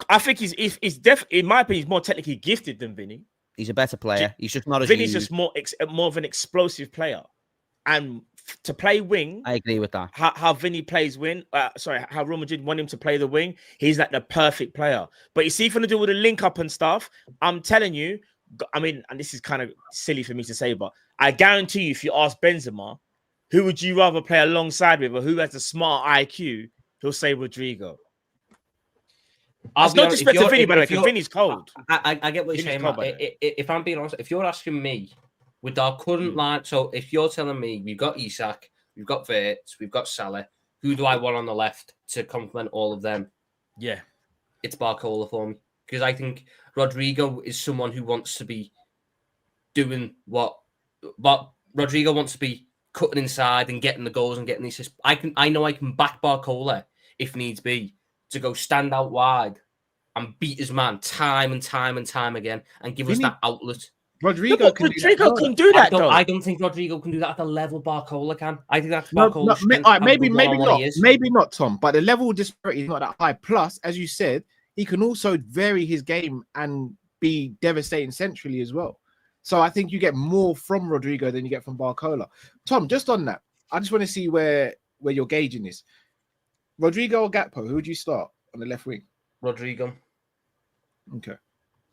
I think he's definitely, in my opinion, he's more technically gifted than Vinny. He's a better player. He's just not as Vinny's just more of an explosive player. And to play wing, I agree with that. How Vinny plays wing, how Real Madrid want him to play the wing, he's like the perfect player. But you see, if you're gonna do all the link up and stuff, I'm telling you, I mean, and this is kind of silly for me to say, but I guarantee you, if you ask Benzema, who would you rather play alongside with, or who has a smart IQ, he'll say Rodrigo. That's no disrespect to Vinny, by the way, because Vinny's cold. I get what you're saying, Matt. If I'm being honest, if you're asking me, with our current line, so if you're telling me we've got Isak, we've got Wirtz, we've got Salah, who do I want on the left to complement all of them? Yeah, it's Barcola for me, because I think Rodrigo is someone who wants to be doing what Rodrigo wants to be cutting inside and getting the goals and getting the assists. I know I can back Barcola if needs be to go stand out wide and beat his man time and time and time again and give us that outlet. Rodrigo can do that. I don't think Rodrigo can do that at the level Barcola can. I think that's Barcola's maybe not, Tom. But the level disparity is not that high. Plus, as you said, he can also vary his game and be devastating centrally as well. So I think you get more from Rodrigo than you get from Barcola. Tom, just on that, I just want to see where you're gauging this. Rodrigo or Gakpo? Who would you start on the left wing? Rodrigo. Okay.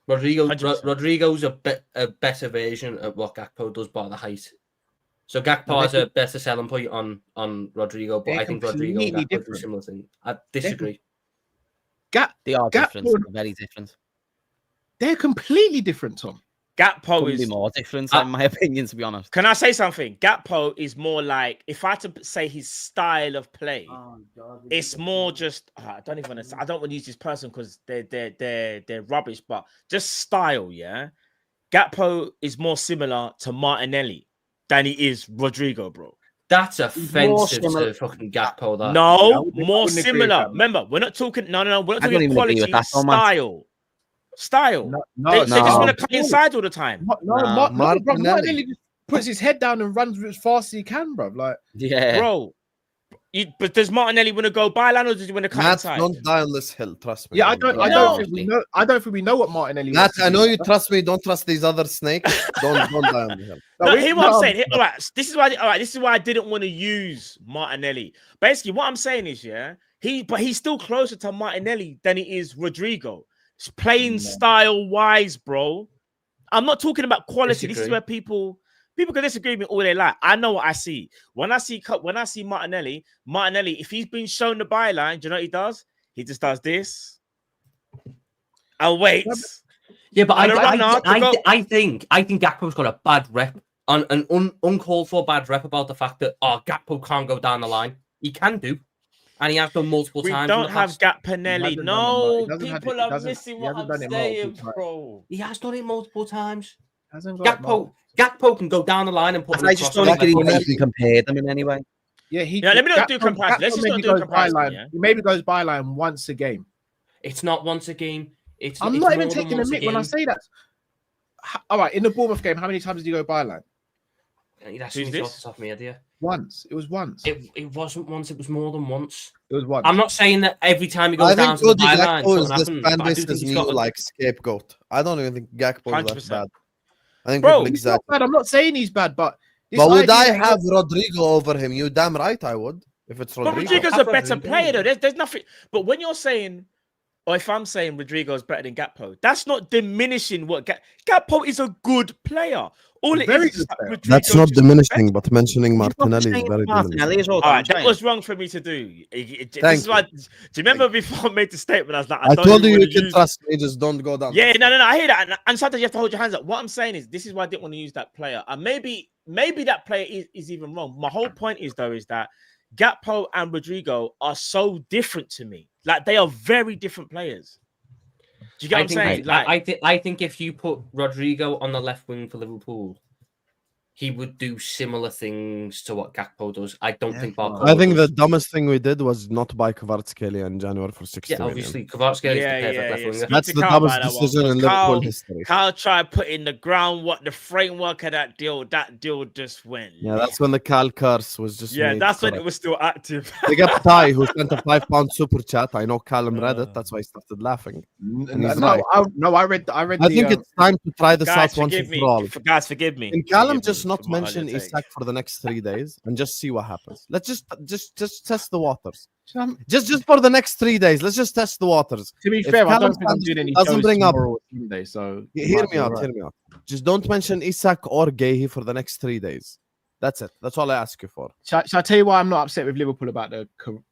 Rodrigo's a better version of what Gakpo does by the height. So Gakpo has a better selling point on Rodrigo, but I think Rodrigo and Gakpo do similar things. I disagree. They are different. They're very different. They're completely different, Tom. Gakpo is more different, in my opinion, to be honest. Can I say something? Gakpo is more like, if I had to say his style of play, it's more just I don't want to use this person because they're rubbish, but just style, yeah. Gakpo is more similar to Martinelli than he is Rodrigo, bro. That's offensive to fucking Gakpo. That more similar. Remember, we're not talking. No, we're not talking quality. Style. They just want to cut inside all the time. Martinelli just puts his head down and runs as fast as he can, bro. Like, yeah, bro. But does Martinelli want to go byline or does he want to cut inside? Don't die on this hill. Trust me. Yeah, I don't think we know what Martinelli. Matt, I know you trust me. Don't trust these other snakes. Don't die on the hill. Hear what I'm saying. All right, this is why I didn't want to use Martinelli. Basically, what I'm saying is, he's still closer to Martinelli than he is Rodrigo. It's playing style wise, bro. I'm not talking about quality. This is where people can disagree with me all they like. I know what I see. When I see Martinelli, if he's been shown the byline, do you know what he does? He just does this and waits. Yeah, but I think Gakpo's got a bad rep, an uncalled for bad rep about the fact that Gakpo can't go down the line. He can do. And he has done multiple times. We don't have Gakpanelli. No, people are missing what I'm saying, bro. He has done it multiple times. Gakpo can go down the line and put. I just don't think he can compare them in any way. Yeah, let me not do comparison. Let's just not do comparison. He maybe goes byline once a game. It's not once a game. I'm not even taking a mick when I say that. all right, in the Bournemouth game, how many times did he go byline? That's me off the top of my head, yeah. Once. It was once. It wasn't once. It was more than once. It was once. I'm not saying that every time he goes down to the byline, something happens. This new like scapegoat. I don't even think Gakpo is that bad. I think bro, he's not bad. I'm not saying he's bad, but would I have Rodrigo over him? You damn right I would. If it's Rodrigo, but Rodrigo's a better player though. There's nothing. But when you're saying, or if I'm saying Rodrigo is better than Gakpo, that's not diminishing what Gakpo is a good player. All it is that's not diminishing, but mentioning Martinelli is very diminishing. All right, that was wrong for me to do. This is why. Do you remember before I made the statement? I was like, I told you can trust me, just don't go down. Yeah, no. I hear that, and sometimes you have to hold your hands up. What I'm saying is, this is why I didn't want to use that player. And maybe that player is even wrong. My whole point is that Gakpo and Rodrigo are so different to me. Like they are very different players. Do you get what I'm saying? I think if you put Rodrigo on the left wing for Liverpool, he would do similar things to what Gakpo does. I don't think Barcola I think the dumbest thing we did was not buy Kvaratskhelia in January for 60 million. Obviously, Kvaratskhelia is the perfect left winger. That's the dumbest decision in Liverpool history. Carl tried put in the ground the framework of that deal just went. Yeah, that's when the Cal curse was just that's when it was still active. They got Ty, who sent a £5 super chat. I know Callum read it. That's why he started laughing. I read. I think it's time to try this out once and for all. Guys, forgive me. And Callum just not mention Isak for the next 3 days and just see what happens. Let's just test the waters. Just for the next 3 days, let's just test the waters. To be fair, I don't think I'm doing any doesn't bring up. Sunday, so hear me out. Just don't mention Isak or Guehi for the next 3 days. That's it. That's all I ask you for. Shall I tell you why I'm not upset with Liverpool about the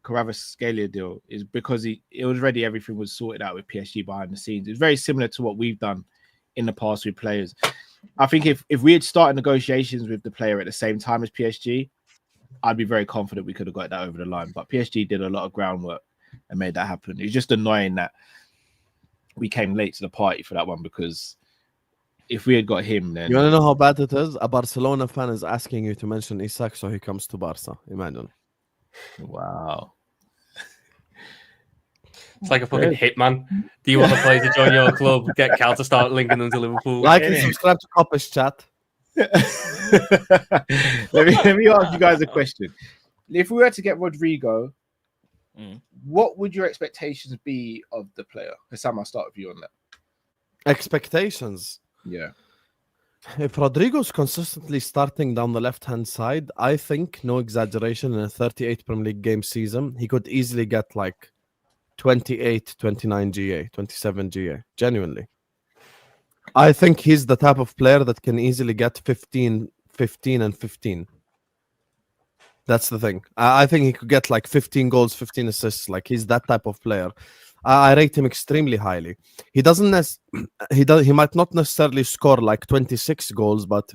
Kvaratskhelia deal? Is because it was ready. Everything was sorted out with PSG behind the scenes. It's very similar to what we've done in the past with players. I think if we had started negotiations with the player at the same time as PSG, I'd be very confident we could have got that over the line. But PSG did a lot of groundwork and made that happen. It's just annoying that we came late to the party for that one, because if we had got him, then... You want to know how bad it is? A Barcelona fan is asking you to mention Isak so he comes to Barca. Imagine. Wow. It's like a fucking hitman. Do you want to play to join your club? Get Cal to start linking them to Liverpool. Like and subscribe to Kop-Ish chat. let me ask you guys a question. If we were to get Rodrigo, what would your expectations be of the player? Sam, I'll start with you on that. Expectations? Yeah. If Rodrigo's consistently starting down the left-hand side, I think, no exaggeration, in a 38 Premier League game season, he could easily get like 28, 29 GA, 27 GA, genuinely. I think he's the type of player that can easily get 15, 15, and 15. That's the thing. I think he could get like 15 goals, 15 assists. Like he's that type of player. I rate him extremely highly. He might not necessarily score like 26 goals, but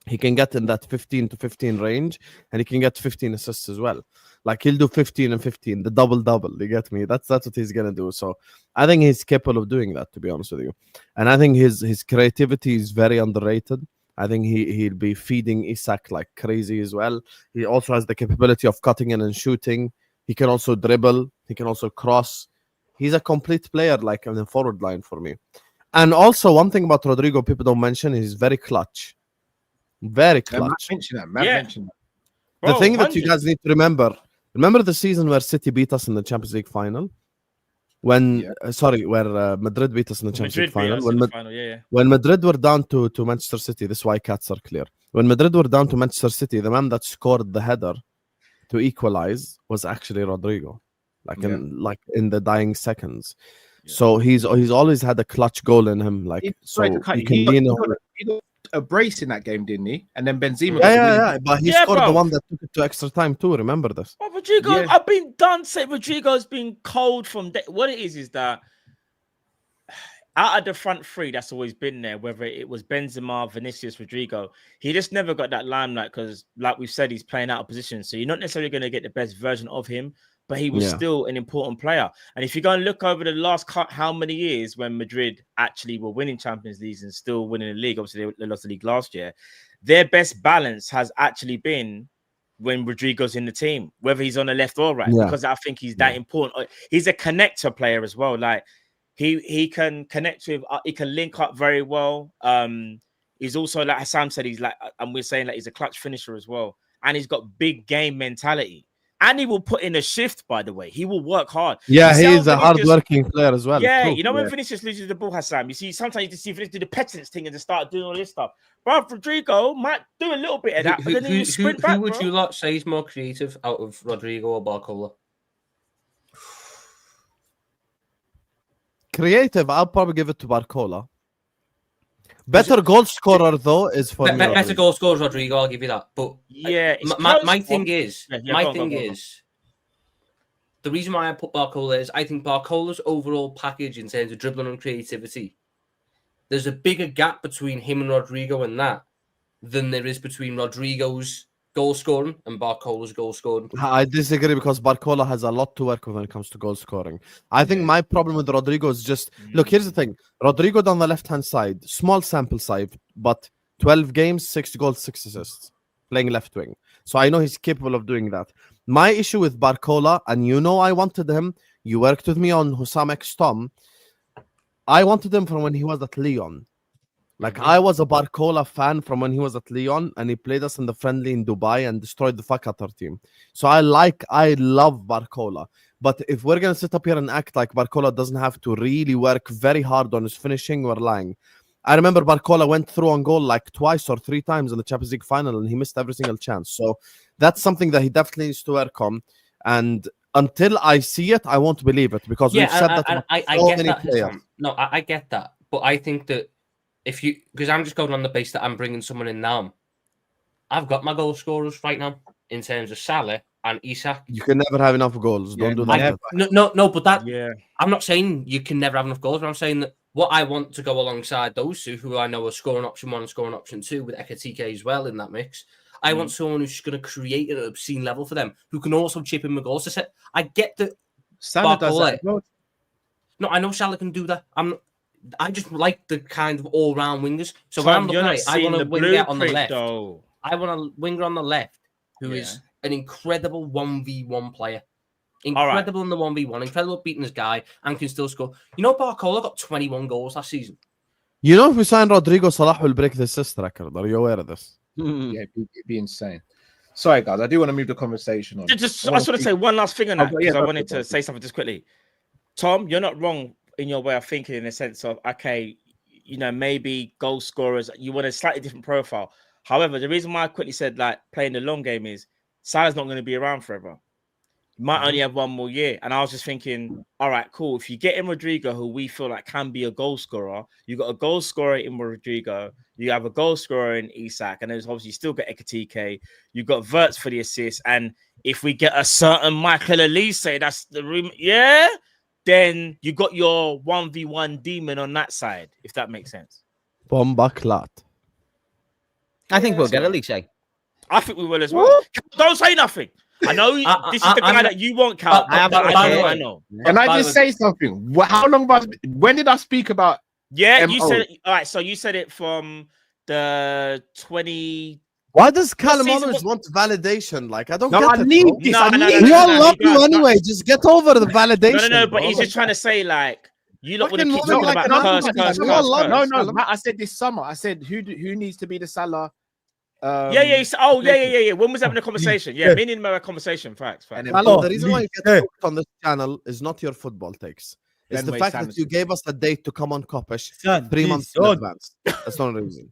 he can get in that 15 to 15 range, and he can get 15 assists as well. Like he'll do 15 and 15, the double. You get me? That's what he's gonna do. So I think he's capable of doing that, to be honest with you. And I think his creativity is very underrated. I think he'll be feeding Isak like crazy as well. He also has the capability of cutting in and shooting. He can also dribble. He can also cross. He's a complete player, like in the forward line for me. And also one thing about Rodrigo people don't mention, he's very clutch. Very clutch. Mention that. Bro, the thing that you guys need to remember the season where City beat us in the Champions League final? Where Madrid beat us in the Champions League final. When Madrid were down to Manchester City, this is why cats are clear. When Madrid were down to Manchester City, the man that scored the header to equalize was actually Rodrigo. In the dying seconds. Yeah. So he's always had a clutch goal in him. He got a brace in that game, didn't he? And then Benzema. Yeah. But he scored the one that took it to extra time too. Remember this? Oh, Rodrigo, I've been done saying Rodrigo's been cold from what it is that out of the front three that's always been there, whether it was Benzema, Vinicius, Rodrigo, he just never got that limelight because, like we've said, he's playing out of position. So you're not necessarily going to get the best version of him, but he was still an important player. And if you go and look over the last how many years when Madrid actually were winning Champions Leagues and still winning the league, obviously they lost the league last year, their best balance has actually been when Rodrigo's in the team, whether he's on the left or right, because I think he's that important. He's a connector player as well. Like He can connect with. He can link up very well. He's also, like Hassan said, he's like, and we're saying that he's a clutch finisher as well, and he's got big game mentality. And he will put in a shift, by the way. He will work hard. Yeah, he's a hard-working player as well. Yeah, True. you know when Vinicius loses the ball, Hassan, you see sometimes you just see Vinicius do the petulance thing and just start doing all this stuff. Bro, Rodrigo might do a little bit of that, but then he will sprint back. Who would you lot say is more creative out of Rodrigo or Barcola? Creative, I'll probably give it to Barcola. Better goal scorer though is for me. Better goal scorer, Rodrigo. I'll give you that. But yeah, my thing is, the reason why I put Barcola is I think Barcola's overall package in terms of dribbling and creativity, there's a bigger gap between him and Rodrigo in that than there is between Rodrigo's goal scoring and Barcola's goal scoring. I disagree because Barcola has a lot to work with when it comes to goal scoring. I think my problem with Rodrigo is just look. Here's the thing: Rodrigo down the left hand side, small sample size, but 12 games, 6 goals, 6 assists, playing left wing. So I know he's capable of doing that. My issue with Barcola, and you know I wanted him. You worked with me on Hussam X Tom. I wanted him from when he was at Lyon. Like, I was a Barcola fan from when he was at Lyon, and he played us in the friendly in Dubai and destroyed the fuck out of our team. So I love Barcola. But if we're going to sit up here and act like Barcola doesn't have to really work very hard on his finishing, we're lying. I remember Barcola went through on goal like twice or 3 times in the Champions League final, and he missed every single chance. So that's something that he definitely needs to work on. And until I see it, I won't believe it, because we've said that I get that, players. No, I get that. But I think that because I'm just going on the base that I'm bringing someone in now. I've got my goal scorers right now in terms of Salah and Isak. You can never have enough goals. Don't do that. No, but that. Yeah. I'm not saying you can never have enough goals, but I'm saying that what I want to go alongside those two, who I know are scoring option 1 and scoring option 2, with Ekatike as well in that mix. I want someone who's going to create at an obscene level for them, who can also chip in with goals. I get that. Salah does that. No, I know Salah can do that. I just like the kind of all-round wingers. So when I'm looking at it, I want a winger on the left. I want a winger on the left who is an incredible 1v1 player. Incredible in the 1v1, incredible beating his guy, and can still score. You know, Barcola got 21 goals last season. You know, if we sign Rodrigo, Salah will break the assist record. Are you aware of this? Yeah, it'd be insane. Sorry, guys, I do want to move the conversation on. I just want to say one last thing on that, because I wanted to say something just quickly. Tom, you're not wrong in your way of thinking, in the sense of, okay, you know, maybe goal scorers, you want a slightly different profile. However, the reason why I quickly said like playing the long game is Salah's not going to be around forever. He might only have 1 more year. And I was just thinking, all right, cool. If you get in Rodrigo, who we feel like can be a goal scorer, you got a goal scorer in Rodrigo, you have a goal scorer in Isak, and there's obviously still got Ekatike, you've got Verts for the assist, and if we get a certain Michael Elise, that's the room, then you got your 1v1 demon on that side, if that makes sense. Bomba clot. I think we'll get Elise. I think we will as well. Don't say nothing. I know this is the guy that you want, Cal. I know. Can I just say something? How long when did I speak about? Yeah, you said it. All right, so you said it from the 20. Why does Callum always want validation? Like, I don't get it. I need this. We all love you anyway. Just get over the validation. No, but he's just trying to say, like, you lot want to keep talking about curse. No. I said this summer. I said who needs to be the Salah. Yeah. When was having a conversation? Yeah, me and him had a conversation. Facts. The reason why you get hooked on this channel is not your football takes. It's the fact that you gave us a date to come on Kop-Ish 3 months in advance. That's not a reason.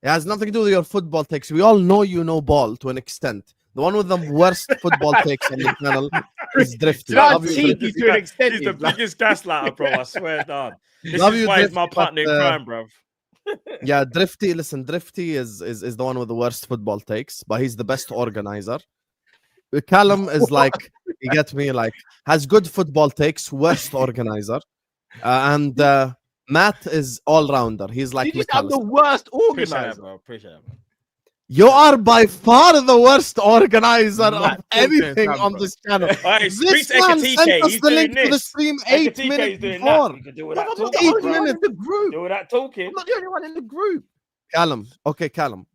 It has nothing to do with your football takes. We all know you know ball to an extent. The one with the worst football takes on the channel is Drifty. He's the biggest gaslighter, bro. I swear down. This is why he's my partner in crime, bro. Yeah, Drifty. Listen, Drifty is the one with the worst football takes, but he's the best organizer. Callum is like, you get me, like, has good football takes, worst organizer, and Matt is all rounder. He's like, I'm the worst organizer. Appreciate it, bro. You are by far the worst organizer of anything on this channel. This man sent us the link to the stream 8 minutes before. 8 minutes. Do that talking. I'm not the only one in the group. Callum,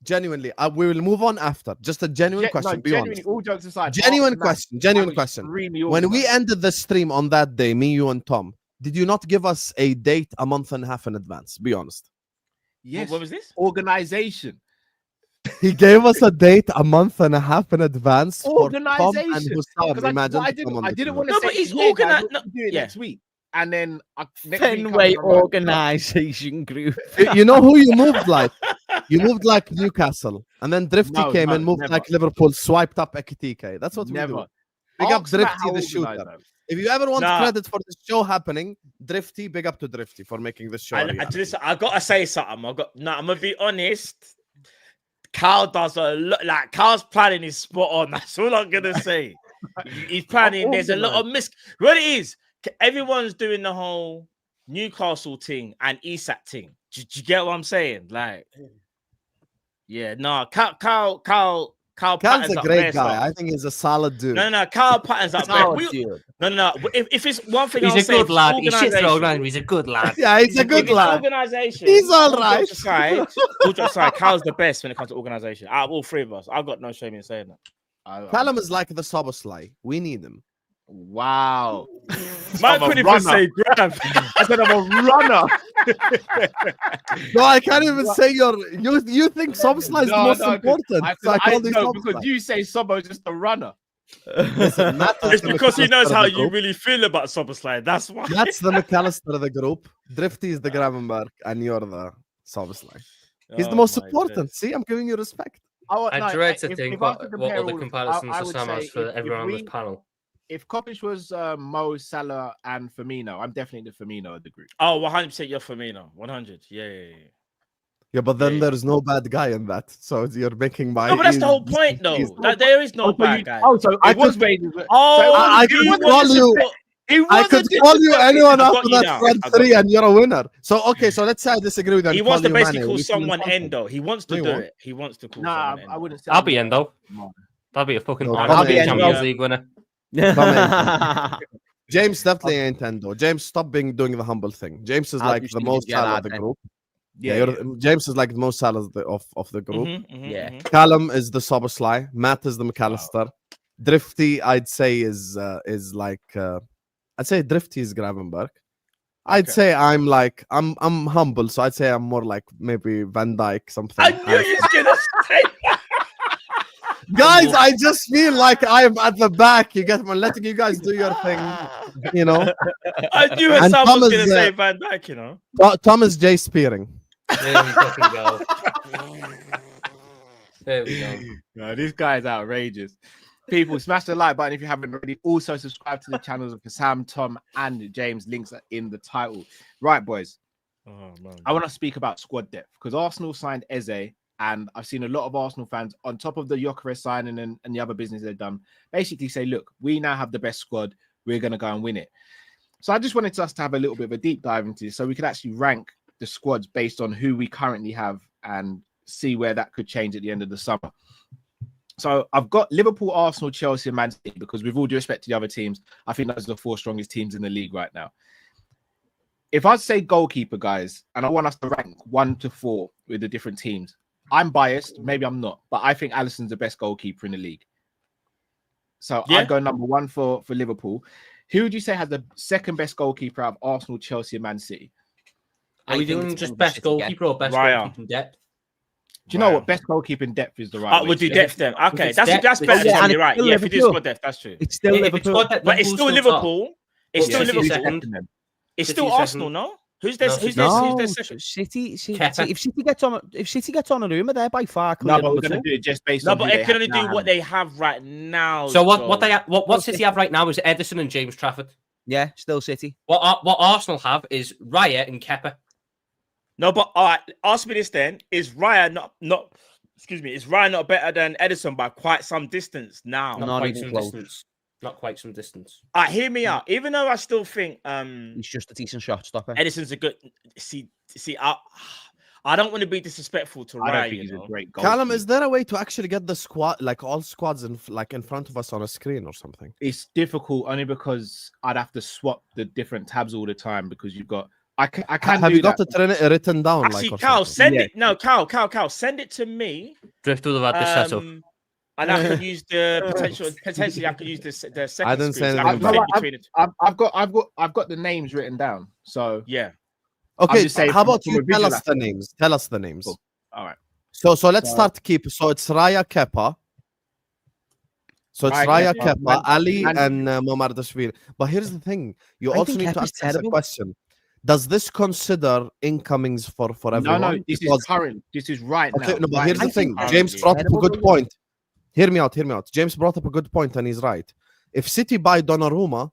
genuinely, we will move on after. Just a genuine question. Genuinely, all jokes aside. Genuine question. When we ended the stream on that day, me, you, and Tom, did you not give us a date a month and a half in advance? Be honest. Yes. What was this? Organization. He gave us a date a month and a half in advance for Tom and Organization. Hussam. Imagine I didn't want to say, but he's yeah, guys, organized. we'll do it next week. And then next Fenway week comes around. Organization Group. You know who you moved like? You moved like Newcastle, and then Drifty came and moved never. like Liverpool, swiped up Ekitike. That's what we do. Never. Big up Ask Matt how Drifty, the shooter. organized I am. If you ever want Nah. credit for this show happening, Drifty, big up to Drifty for making this show. a reality. Listen, I gotta say something. I'm gonna be honest. Carl does a lot. Like Carl's planning is spot on. That's all I'm gonna say. He's planning. There's a lot of What it is? Everyone's doing the whole Newcastle thing and Isak thing. Do you get what I'm saying? Like, yeah, no, Carl Carl's Patton's a up great there, guy. so- I think he's a solid dude. No, Carl Patton's up there. Solid dude. No. If it's one thing, He's I'll a say, good if lad. He shits organisation- through around. He's a good lad. Yeah, he's a good if it's lad. Organisation. He's all all right. jokes aside, all jokes aside, Carl's the best when it comes to organisation. Out of all three of us, I've got no shame in saying that. Callum is like the Soboslai. We need him. Wow. Man I'm a couldn't even runner. say grab. I said I'm a runner. No, I can't even say you think Soboslai is the most important. So I called you know Soboslai. because you say Sobo's just a runner. Listen, Matt is It's the because he knows McAllister how of the you group. really feel about Soboslai. That's why. That's the McAllister of the group. Drifty is the Gravenberg, and you're the Soboslai. He's the Oh most my important. days. See, I'm giving you respect. I dread to think if I was to what compare other all of- comparisons I to would Sam has say for if everyone on this we- panel. If Kopish was Mo, Salah, and Firmino, I'm definitely the Firmino of the group. Oh, 100% you're Firmino. 100. Yeah. Yeah, but then Yeah. there's no bad guy in that. So you're making my. No, but that's the whole point, though. Like, there is no bad guy. So I just made it. I could call you. I could call you anyone I've got after you that now. front I've got three, you. and you're a winner. So okay, so let's say I disagree with you. and He wants to call you basically Mane. call You feel someone insulted. Endo. He wants to No, you do won't. it. He wants to call Nah, someone I Endo. wouldn't say. I'll be Endo. That'll be a fucking No, I'll I'll be be a Endo. Champions League winner. James definitely ain't Endo. James, stop doing the humble thing. James is I'll like just the think most you're Salah of that the then. group. Yeah, James is like the most Salah of the group. Yeah. Callum is the Soboslai. Matt is the McAllister. Drifty, I'd say is like I'd say Drifty is Gravenberg. I'd Okay. say I'm humble, so I'd say I'm more like maybe Van Dijk something. I knew you was gonna say. Guys, I just feel like I'm at the back. You get me? Letting you guys do your thing, you know. I knew And Hassan Tom was is, gonna say Van Dijk. You know. Thomas J. Spearing. There we fucking go. There we go. No, this guy is outrageous. People, smash the like button if you haven't already. Also, subscribe to the channels of Sam, Tom, and James. Links are in the title. Right, boys. Oh man. I want to speak about squad depth because Arsenal signed Eze, and I've seen a lot of Arsenal fans on top of the Gyökeres signing and the other business they've done, basically say, look, we now have the best squad. We're going to go and win it. So I just wanted us to have a little bit of a deep dive into this so we could actually rank the squads based on who we currently have and see where that could change at the end of the summer. So I've got Liverpool, Arsenal, Chelsea, and Man City because with all due respect to the other teams, I think those are the four strongest teams in the league right now. If I say goalkeeper, guys, and I want us to rank 1 to 4 with the different teams, I'm biased, maybe I'm not, but I think Alisson's the best goalkeeper in the league. So Yeah. I'd go number 1 for Liverpool. Who would you say has the second best goalkeeper out of Arsenal, Chelsea, and Man City? Are we doing just best goalkeeper or best Raya. goalkeeper in depth? Do you know what? Best goalkeeping depth is the right way We'll do to depth then. Okay, it's that's depth, better. it's- yeah, Tom, and you're right. it's Yeah, if you do Liverpool. squad depth, that's true. It's still If it's Liverpool. squad depth, But it's still Liverpool's top. Liverpool. It's still City's Liverpool. second. It's City's still Arsenal, no? Who's this? No, Who's City's- this? Who's No, this second? City. Kepa. If City gets on a rumor, they're by far No, clear but we're number going to two. do it just based No, on but who it they can have only do now. what they have right now. So what Joe. City have right now is Edison and James Trafford. Yeah, still City. What Arsenal have is Raya and Kepa. No, but all right. Ask me this then: is Raya not? Excuse me. Is Raya not better than Edison by quite some distance now? Not quite even some close. distance. Not quite some distance. Hear me out. Even though I still think He's just a decent shot stopper. Edison's a good. See. I don't want to be disrespectful to I don't Raya. think he's You know? a great goalkeeper. Callum, is there a way to actually get the squad, like all squads, in front of us on a screen or something? It's difficult only because I'd have to swap the different tabs all the time because you've got. I can Have do you got that. the Trinity written down? Actually, or Cal, something? send Yeah. it. No, Cal, send it to me. Drift would have had this set up. And I could use the potentially I could use the second. I didn't say screen, anything so about I've got the names written down. So yeah. Okay, how about you tell us the names? Tell us the names. Cool. All right. So let's start keep. So it's Raya Kepa. So it's Raya Kepa, Ali, and Mamardashvili. But here's the thing: you also need to ask us a question. Does this consider incomings for everyone? No, this is current. This is right now. No, but here's the thing. James brought up a good point. Hear me out. James brought up a good point, and he's right. If City buy Donnarumma,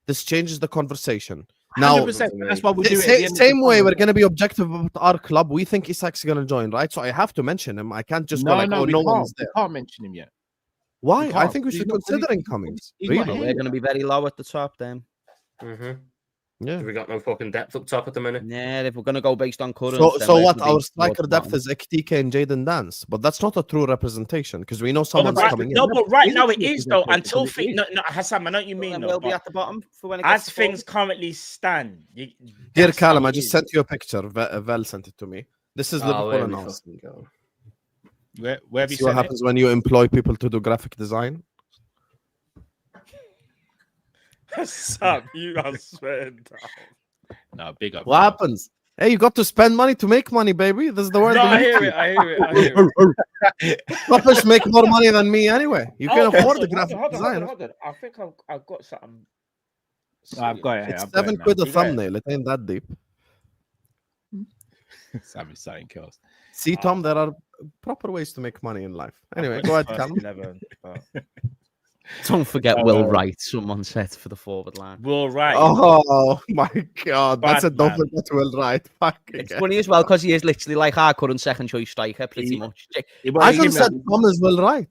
this changes the conversation. Now, 100%, that's what we do. Same way, we're going to be objective about our club. We think Isak's going to join, right? So I have to mention him. I can't just go like, oh, no one's there. We can't mention him yet. Why? I think we should consider incomings. Really? We're going to be very low at the top then. Yeah, we got no fucking depth up top at the minute. Yeah, if we're going to go based on current. So what? Our striker depth is Ekitike and Jayden Dance, but that's not a true representation because we know someone's coming in. No, but right now it is though. Until no, Hassan, I know what you mean. We'll be at the bottom for when it as things currently stand. Dear Callum, I just sent you a picture. Vel sent it to me. This is Liverpool announcement. Where have you see what happens when you employ people to do graphic design? Sam, you are swearing down. No, big up. What happens? Hey, you got to spend money to make money, baby. This is the word. No, I hear it. Kopish make more money than me anyway. You can afford the graphic design. Hold on. I think I've got something. I've got it. It's £7 a thumbnail. It ain't that deep. Sam is saying kills. See, Tom, there are proper ways to make money in life. Anyway, go ahead, Callum. Don't forget Will Wright, someone said for the forward line. Will Wright. Oh my God, that's a don't forget Will Wright. It's funny as well because he is literally like our current second choice striker, pretty much. I could have said Tom is Will Wright.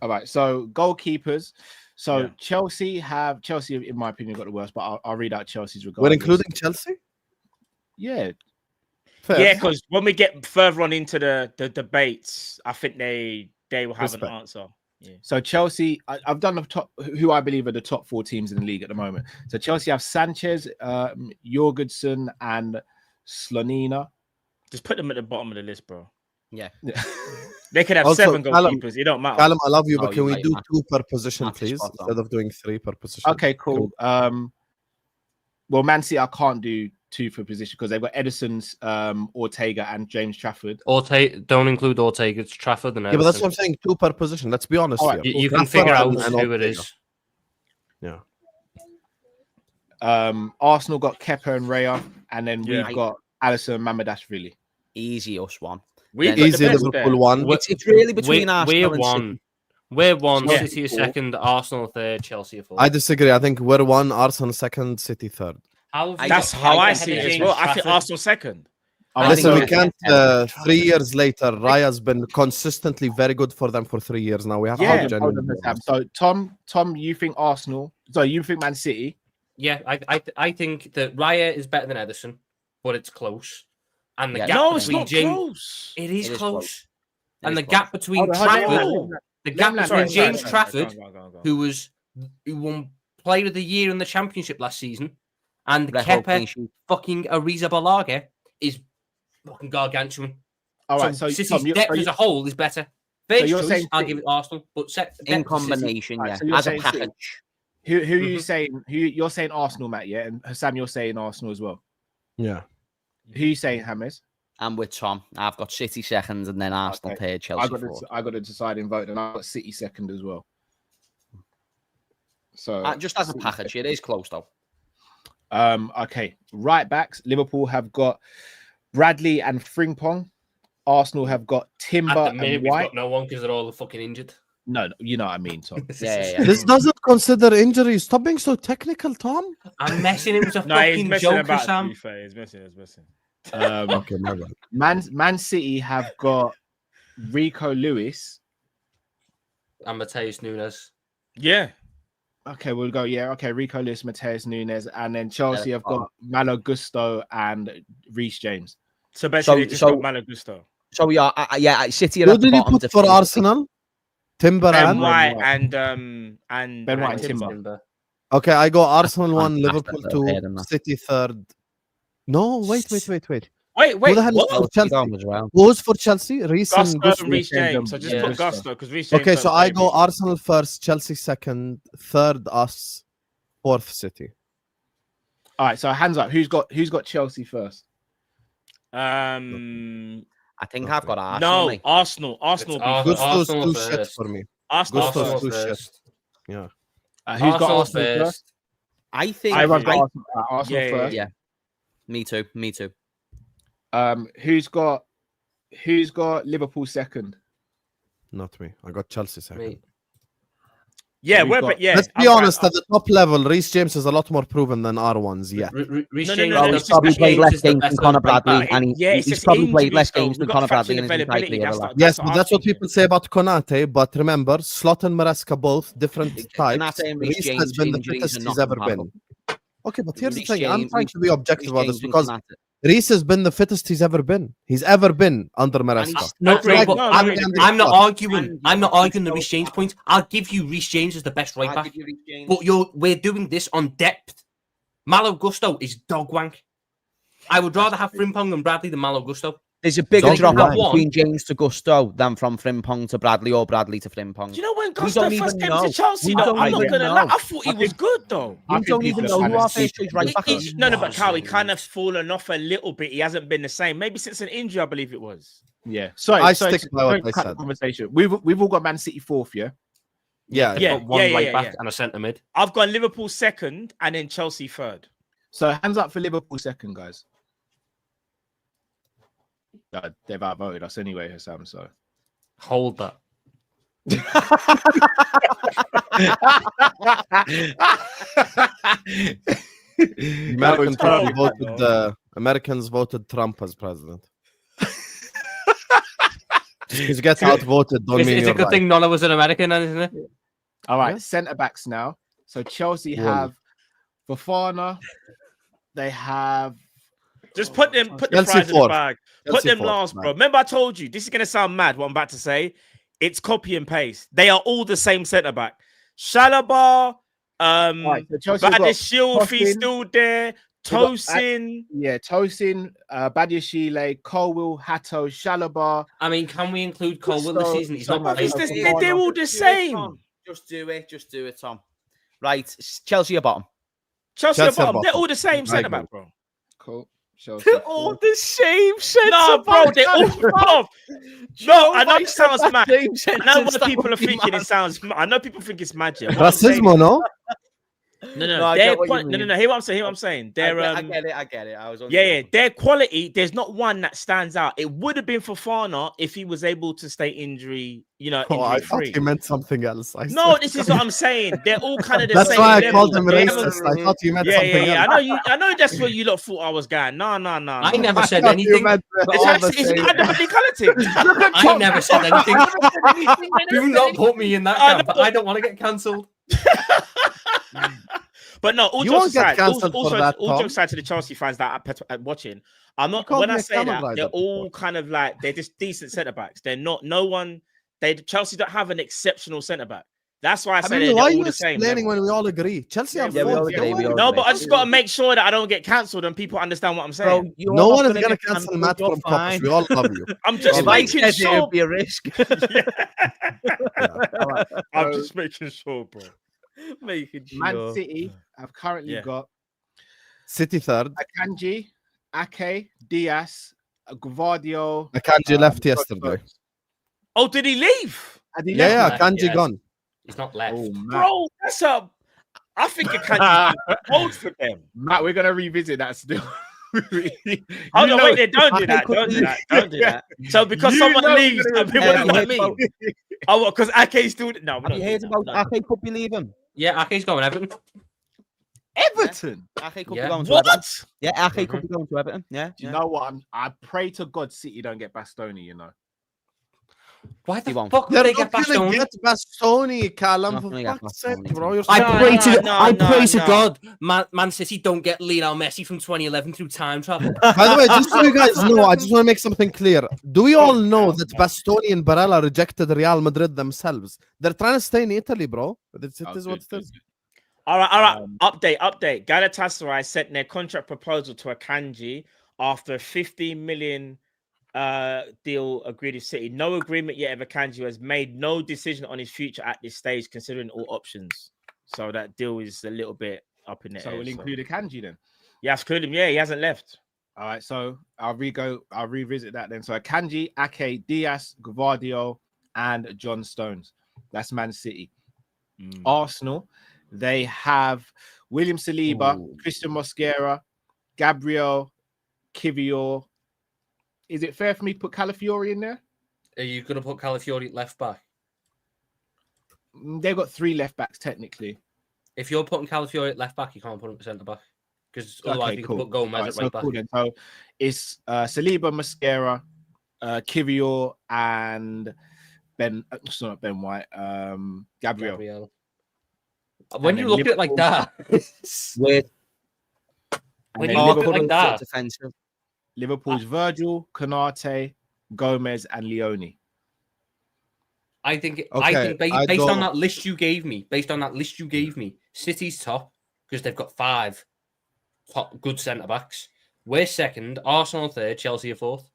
All right, so goalkeepers. So Chelsea, in my opinion, got the worst, but I'll read out Chelsea's regardless. We're including Chelsea? Yeah. Fair. Yeah, because when we get further on into the debates, I think they will have an answer. Yeah. So Chelsea, I've done the top, who I believe are the top 4 teams in the league at the moment. So Chelsea have Sanchez, Jorgensen, and Slonina. Just put them at the bottom of the list, bro. Yeah. They could have also, 7 goalkeepers. It don't matter. Callum, I love you, but can we do 2 per position, please, instead of doing 3 per position? Okay, cool. Well, Man City, I can't do 2 for position because they've got Edison's, Ortega, and James Trafford. Don't include Ortega. It's Trafford and Edison. Yeah, but that's what I'm saying. 2 per position. Let's be honest. Right, you can figure out who it is. Yeah. Arsenal got Kepa and Raya, and then we've got Alisson and Mamardashvili. Easy us one. Easy Liverpool one. It's really between Arsenal and City. We're 1, City is 2nd, Arsenal 3rd, Chelsea 4th. I disagree. I think we're 1, Arsenal 2nd, City 3rd. That's how I see it as well. I think Arsenal 2nd. Listen, we can't. 3 years later, Raya's been consistently very good for them for 3 years now. We have to So Tom, you think Arsenal? So you think Man City? Yeah, I think that Raya is better than Edison, but it's close. And the gap between James, it is close. And the gap between Trafford, the gap between James Trafford, who won Player of the Year in the Championship last season, and Kepa fucking Ariza Balaga is fucking gargantuan. All right, so City's depth as a whole is better. First choice, I'll give it Arsenal, but in combination, as a package. Who are you saying? You're saying Arsenal, Matt? Yeah, and Sam, you're saying Arsenal as well. Yeah. Who are you saying, James? I'm with Tom. I've got City 2nd and then Arsenal 3rd, Chelsea 4th. I got a deciding vote, and I've got City 2nd as well. So just as a package, it is close though. Okay, right backs. Liverpool have got Bradley and Frimpong. Arsenal have got Timber and White. We've got no one because they're all fucking injured. No, you know what I mean, Tom. Yeah. This doesn't consider injuries. Stop being so technical, Tom. I'm messing. It was a fucking joke, Sam. He's messing. Okay, my bad. Man City have got Rico Lewis and Mateus Nunes. Yeah. Okay, we'll go. Yeah, okay. Rico Lewis, Mateus Nunes, and then Chelsea have got Malo Gusto and Reece James. So basically, just got Malo Gusto. So we are, City. Who did you put for Arsenal? Timber and Ben White and Timber. Okay, I go Arsenal 1, Liverpool 2, City 3rd. No, wait. What Wait. Who the hell is Chelsea for Chelsea? gone as well. Who's for Chelsea? Reece and Gusto Gusto. and Reece James. So just Yeah. put Gusto because Reece James. Okay, so don't I play go Reece. Arsenal first, Chelsea second, third us, fourth City. All right, so hands up. Who's got Chelsea first? I think I've got Arsenal. No, mate. Arsenal. It's Gusto's Arsenal too first. shit for me. Arsenal Gusto's first. too shit. first. Yeah. Who's got Arsenal Arsenal first? first. I think. Everyone's got I- Arsenal Yeah, first. yeah. Me too. Who's got Liverpool second? Not me. I got Chelsea second. Mate. Yeah, Who's we're got- but yeah. Let's be I'm right. honest, at the top level, Reece James is a lot more proven than R1's yet. Reece No, James no, is it's the- probably Reece played James less is the games best than Conor right back. Bradley, and Yeah, it's he's just probably played less injuries, though. games We've than got Conor to factor Bradley in in his entire availability. career. That's like. the- Yes, the but that's what argument. people say about Konate. But remember, Slot and Maresca both different types. Konate and Reece Reece has James been the injuries fittest are he's not ever comparable. been. Okay, but here's the Reece thing. I'm James- trying to be objective about this Reece James because and Konate. Reece has been the fittest he's ever been. He's ever been under Maresca. No, Agreed. but No, I'm agreed. not arguing. And I'm not you arguing the know Reece James that. point. I'll give you Reece James as the best right I'll back. give you Reece James. But we're doing this on depth. Malo Gusto is dog wank. I would rather have Frimpong and Bradley than Malo Gusto. There's a bigger Don't drop lie. off between James to Gusto than from Frimpong to Bradley or Bradley to Frimpong. Do you know when We Gusto don't first even came know. to Chelsea? We Though, don't I'm not even gonna know. lie. I thought he was good though. We don't even know who our first choice right back is. No, but Carl, he kind of fallen off a little bit. He hasn't been the same. Maybe since an injury, I believe it was. Yeah. Sorry, I sorry, stick by what don't I cut the said. Conversation. We've all got Man City fourth, yeah. Yeah, Yeah, One yeah, right yeah, back yeah. and a centre mid. I've got Liverpool second and then Chelsea third. So hands up for Liverpool second, guys. They've outvoted us anyway, Hassam. So Hold that. Americans voted Trump as president. Because he gets outvoted, don't mean It's a you're good right. thing none of us are American, isn't it? all right, Yeah. centre backs now. So Chelsea One. have Fofana. They have Just put the Chelsea fries in the fourth. bag. Put Chelsea them fourth, last, man. bro. Remember, I told you this is gonna sound mad. What I'm about to say, it's copy and paste. They are all the same centre back. Shalaba, all right, so Chelsea have got Badishil, if he's Tosin. still there. got Tosin. Tosin, Badiashile, Colwill, Hato, Shalaba. I mean, can we include Colwell this So- season? He's so not Bruv, playing. it's the- They're all the same. Just do it, Tom. Right, Chelsea are bottom. Chelsea are Chelsea are bottom. They're bottom. all the same I centre agree. back, bro. Cool. Chelsea. All the same centre No, bro, they're all bro. No, I know it sounds mad. I know what people are thinking. It sounds. I know people think it's magic. What I'm saying- Racismo, no? No, I get what you No. mean. Hear what I'm saying. Hear what I'm saying. They're I get it. I was on yeah. Their quality. There's not one that stands out. It would have been Fofana if he was able to stay injury. I thought Free. he meant something else. No, this is what I'm saying. They're all kind of the That's same. why I level. called him They haven't- racist. I thought you meant Yeah, something yeah. else. I know that's where you lot thought I was going. No. I never said I thought you anything. meant It's all actually the it's same. academically politics. I never said anything. Do not put me in that camp. I don't want to get cancelled. But no, all You jokes won't get aside, cancelled for that, all Tom. jokes aside to the Chelsea fans that are watching, I'm not. called When me I a say camel that, rider they're before. all kind of like they're just decent centre backs. They're not. No one. Chelsea don't have an exceptional centre back. That's why I say they're why are all you the same. explaining level. when we all agree? Chelsea have Yeah, we four. all agree, we all No, but I agree. just got to make sure that I don't get cancelled and people understand what I'm saying. No one is going to cancel Matt from Kopish. We all love you. I'm just If I making said it, sure. it'd be a risk. I'm just making sure, bro. Making sure. Man City have currently Yeah. got City third. Akanji, Ake, Diaz, Gvardio. Akanji left yesterday. Oh, did he leave? And he Yeah, left. Akanji Yes. gone. He's not left. Oh, Matt. Bro, that's a. I think it can be old for them. Matt, we're gonna revisit that still. Hold on, wait there. Don't do that. Don't do that. Don't do that. So because You someone know leaves, we're and people gonna don't like revisit me. Oh, because Ake's still no. Have you heard about Ake could be leaving? Yeah, Ake's going Everton. Everton. Ake could Yeah. be going to Everton. What? Yeah, Ake could be going to Everton. Yeah. Do you know what? I pray to God City don't get Bastoni. You know. Why the He won't. fuck would They're they get not going to Bastoni? get Bastoni, Callum. Not For gonna get fuck's sake, Bastoni. bro. You're I so- pray to no, I pray to no. God Man City don't get Lionel Messi from 2011 through time travel. By the way, just so you guys know, I just want to make something clear. Do we all know that Bastoni and Barella rejected Real Madrid themselves? They're trying to stay in Italy, bro. It is what it is. All right. Update. Galatasaray sent their contract proposal to Akanji after a 15 million deal agreed with City. No agreement yet of Akanji, has made no decision on his future at this stage, considering all options. So that deal is a little bit up in the air. So we'll include Akanji then. Yeah, include him. Yeah, he hasn't left. All right, so I'll revisit that then. So Akanji, Ake, Diaz, Gvardiol, and John Stones. That's Man City. Arsenal, they have William Saliba, Christian Mosquera, Gabriel, Kivior. Is it fair for me to put Calafiori in there? Are you going to put Calafiori left back? They've got 3 left backs technically. If you're putting Calafiori at left back, you can't put him at centre back. Because otherwise you can put Gomez at right back. Cool then. So it's Saliba, Mosquera, Kivior, and not Ben White, Gabriel. When you look at it like that, when you look at it like that, defensive. Liverpool's Virgil, Konate, Gomez, and Leone. I think based on that list you gave me, City's top because they've got 5 top good centre backs. We're second, Arsenal third, Chelsea are fourth.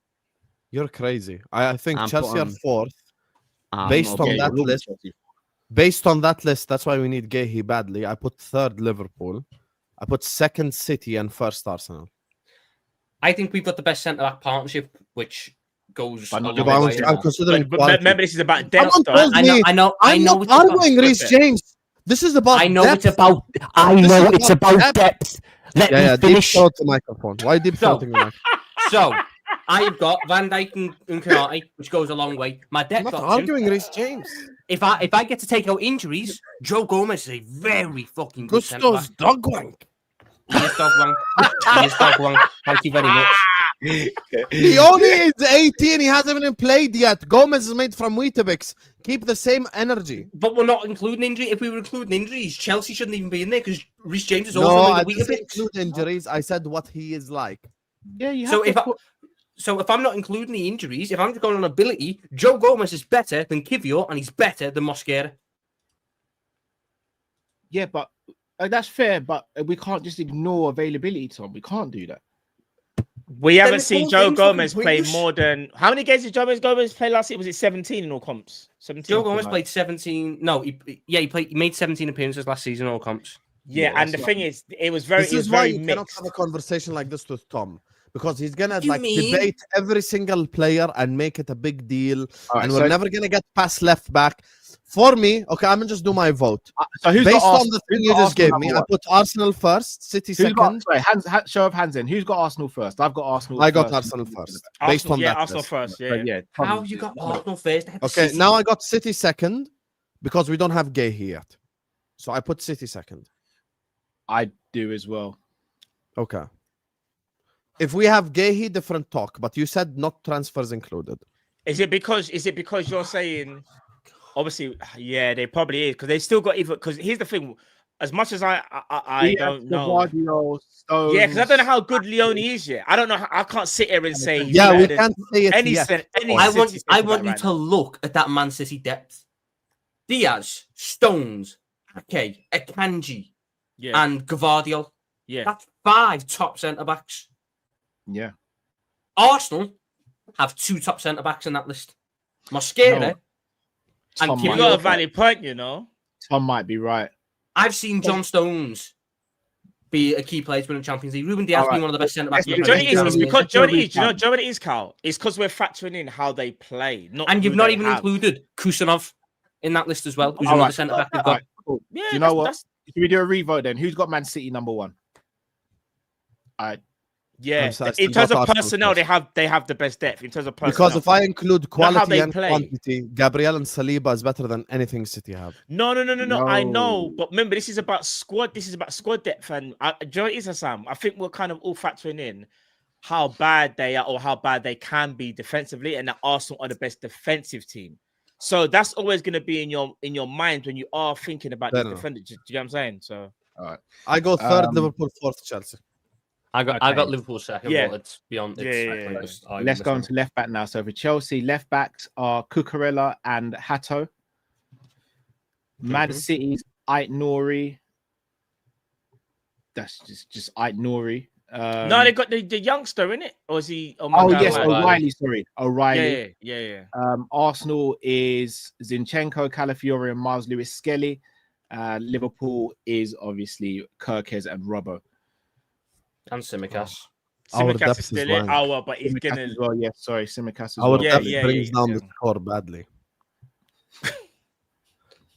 You're crazy. I think Chelsea are fourth. Based on that list, that's why we need Gehi badly. I put third Liverpool. I put second City and first Arsenal. I think we've got the best centre back partnership, which goes. I'm considering. But remember, this is about depth. I know. I'm not arguing Reece James. This is about. I know depth. it's about. I know it's about depth. Let me finish. Deep throat the microphone. Why deep throating the microphone? So I've got Van Dijk and Konate, which goes a long way. My depth. I'm not option, arguing Reece James. If I get to take out injuries, Joe Gomez is a very fucking good centre back. Dog wank. He is dog wank. Thank you very much. He only is 18. He hasn't even played yet. Gomez is made from Weetabix. Keep the same energy. But we're not including injury. If we were including injuries, Chelsea shouldn't even be in there because Reece James is also made a Weetabix. Include injuries. I said what he is like. Yeah, you have So if I'm not including the injuries, if I'm just going on ability, Joe Gomez is better than Kivior and he's better than Mosquera. Yeah, but that's fair. But we can't just ignore availability, Tom. We can't do that. We haven't seen Joe Gomez play more than how many games did Joe Gomez play last year? Was it 17 in all comps? 17. Joe Gomez played 17. No, he made 17 appearances last season in all comps. Yeah, and the thing is, it was very. This is why you cannot have a conversation like this with Tom. Because he's gonna debate every single player and make it a big deal, and we're never gonna get past left back. For me, okay, I'm gonna just do my vote. So who's based on the thing you just gave me, I put Arsenal first, City second. Show of hands in. Who's got Arsenal first? I've got Arsenal. I got Arsenal first. Based on that, Arsenal first. Yeah. How have you got Arsenal first? Okay, now I got City second because we don't have Gay here yet, so I put City second. I do as well. Okay. If we have Gehi, different talk, but you said not transfers included. Is it because you're saying obviously, yeah, they probably is because they still got even because here's the thing. As much as I don't know. Yeah, because I don't know how good Leone is yet. I don't know. I can't sit here and say. Yeah, we can't say it yet. I want you to look at that Man City depth. Diaz, Stones, Ake, Akanji, and Gvardiol. Yeah, that's 5 top centre backs. Yeah. Arsenal have 2 top centre backs in that list. Mosquera and Kim got a valid point, you know. Tom might be right. I've seen John Stones be a key player to win the Champions League. Ruben Diaz being one of the best centre backs. It's because Joe, what it is, Carl? It's because we're factoring in how they play. And you've not even included Kusanov in that list as well, who's another centre back we've got. Cool. Yeah, do you know what? Should we do a revote then? Who's got Man City number 1? Yeah, in terms of personnel, they have the best depth in terms of personnel. Because if I include quality and quantity, Gabriel and Saliba is better than anything City have. No. I know, but remember, this is about squad. This is about squad depth, and Joe Sam. I think we're kind of all factoring in how bad they are or how bad they can be defensively, and that Arsenal are the best defensive team. So that's always going to be in your mind when you are thinking about the defenders. Do you know what I'm saying? So, all right, I go third, Liverpool fourth, Chelsea. I got Liverpool second. Yeah, but it's beyond. Let's go on to left back now. So for Chelsea, left backs are Cucurella and Hato. Man City's Ait Nouri. That's just Ait Nouri. No, they got the youngster in it, or is he? Oh yes, O'Reilly. O'Reilly. Sorry, O'Reilly. Yeah. Arsenal is Zinchenko, Calafiori, and Miles Lewis Skelly. Liverpool is obviously Kirkes and Robbo. And Tsimikas. Tsimikas is still it. Oh, well, but he's Tsimikas gonna. as well. Yes, sorry, Tsimikas as Our well. depth brings down the score badly.